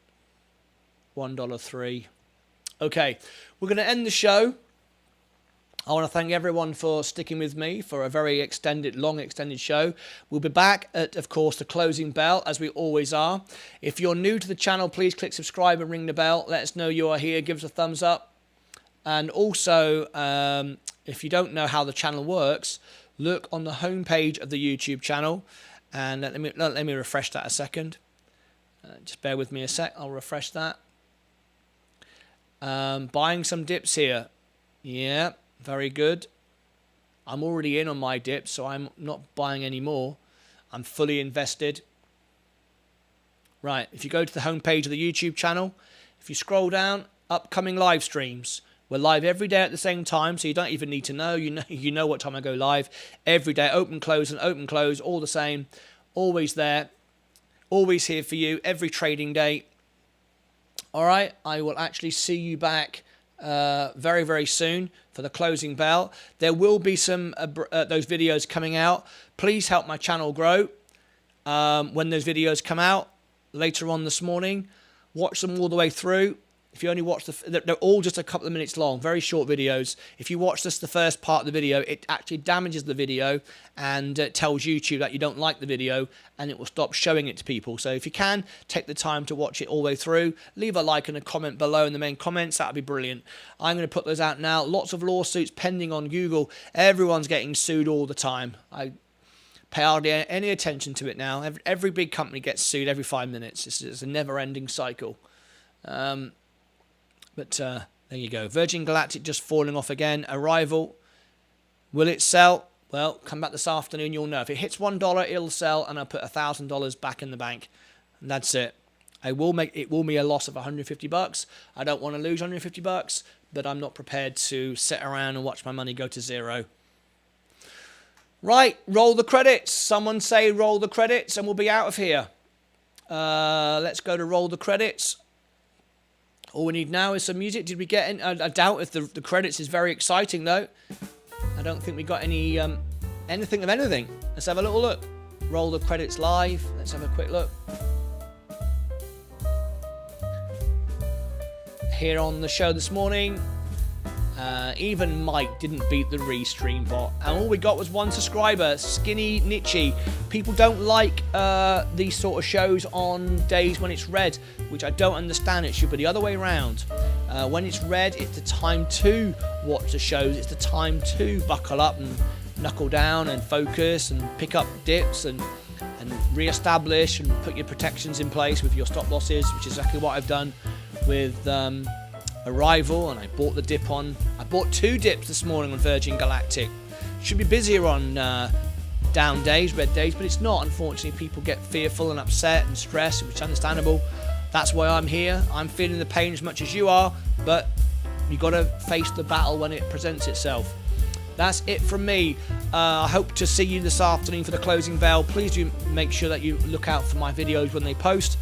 Speaker 1: $1.03. Okay, we're going to end the show. I want to thank everyone for sticking with me for a very long extended show. We'll be back at, of course, the closing bell, as we always are. If you're new to the channel, please click subscribe and ring the bell. Let us know you are here. Give us a thumbs up. And also, if you don't know how the channel works, look on the homepage of the YouTube channel. And let me refresh that a second. Just bear with me a sec. I'll refresh that. Buying some dips here. Yeah. Very good. I'm already in on my dips, so I'm not buying any more. I'm fully invested. Right, if you go to the homepage of the YouTube channel, if you scroll down, upcoming live streams. We're live every day at the same time, so you don't even need to know. You know what time I go live. Every day, open, close, and open, close, all the same. Always there. Always here for you, every trading day. All right, I will actually see you back very, very soon for the closing bell. There will be some those videos coming out. Please help my channel grow when those videos come out later on this morning. Watch them all the way through. If you only watch they're all just a couple of minutes long, very short videos. If you watch just the first part of the video, it actually damages the video and tells YouTube that you don't like the video, and it will stop showing it to people. So if you can, take the time to watch it all the way through. Leave a like and a comment below in the main comments. That would be brilliant. I'm going to put those out now. Lots of lawsuits pending on Google. Everyone's getting sued all the time. I pay hardly any attention to it now. Every big company gets sued every 5 minutes. It's a never-ending cycle. But there you go. Virgin Galactic just falling off again. Arrival. Will it sell? Well, come back this afternoon. You'll know. If it hits $1, it'll sell, and I'll put $1,000 back in the bank. And that's it. It will be a loss of $150. I don't want to lose $150, but I'm not prepared to sit around and watch my money go to zero. Right. Roll the credits. Someone say roll the credits, and we'll be out of here. Let's go to roll the credits. All we need now is some music. Did we get in? I doubt if the credits is very exciting, though. I don't think we got any anything of anything. Let's have a little look. Roll the credits live. Let's have a quick look. Here on the show this morning, even Mike didn't beat the Restream bot. And all we got was one subscriber, Skinny Nichi. People don't like these sort of shows on days when it's red, which I don't understand. It should be the other way around. When it's red, it's the time to watch the shows. It's the time to buckle up and knuckle down and focus and pick up dips and re-establish and put your protections in place with your stop losses, which is exactly what I've done with Arrival, and I bought the dip on. I bought 2 dips this morning on Virgin Galactic. Should be busier on down days, red days, but it's not. Unfortunately, people get fearful and upset and stressed, which is understandable. That's why I'm here. I'm feeling the pain as much as you are, but you've got to face the battle when it presents itself. That's it from me. I hope to see you this afternoon for the closing bell. Please do make sure that you look out for my videos when they post,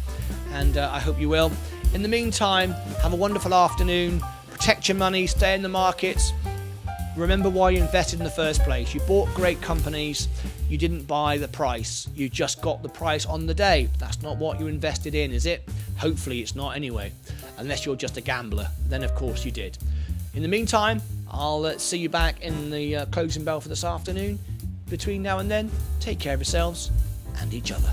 Speaker 1: and I hope you will. In the meantime, have a wonderful afternoon. Protect your money, stay in the markets. Remember why you invested in the first place. You bought great companies. You didn't buy the price. You just got the price on the day. That's not what you invested in, is it? Hopefully it's not anyway. Unless you're just a gambler. Then, of course, you did. In the meantime, I'll see you back in the closing bell for this afternoon. Between now and then, take care of yourselves and each other.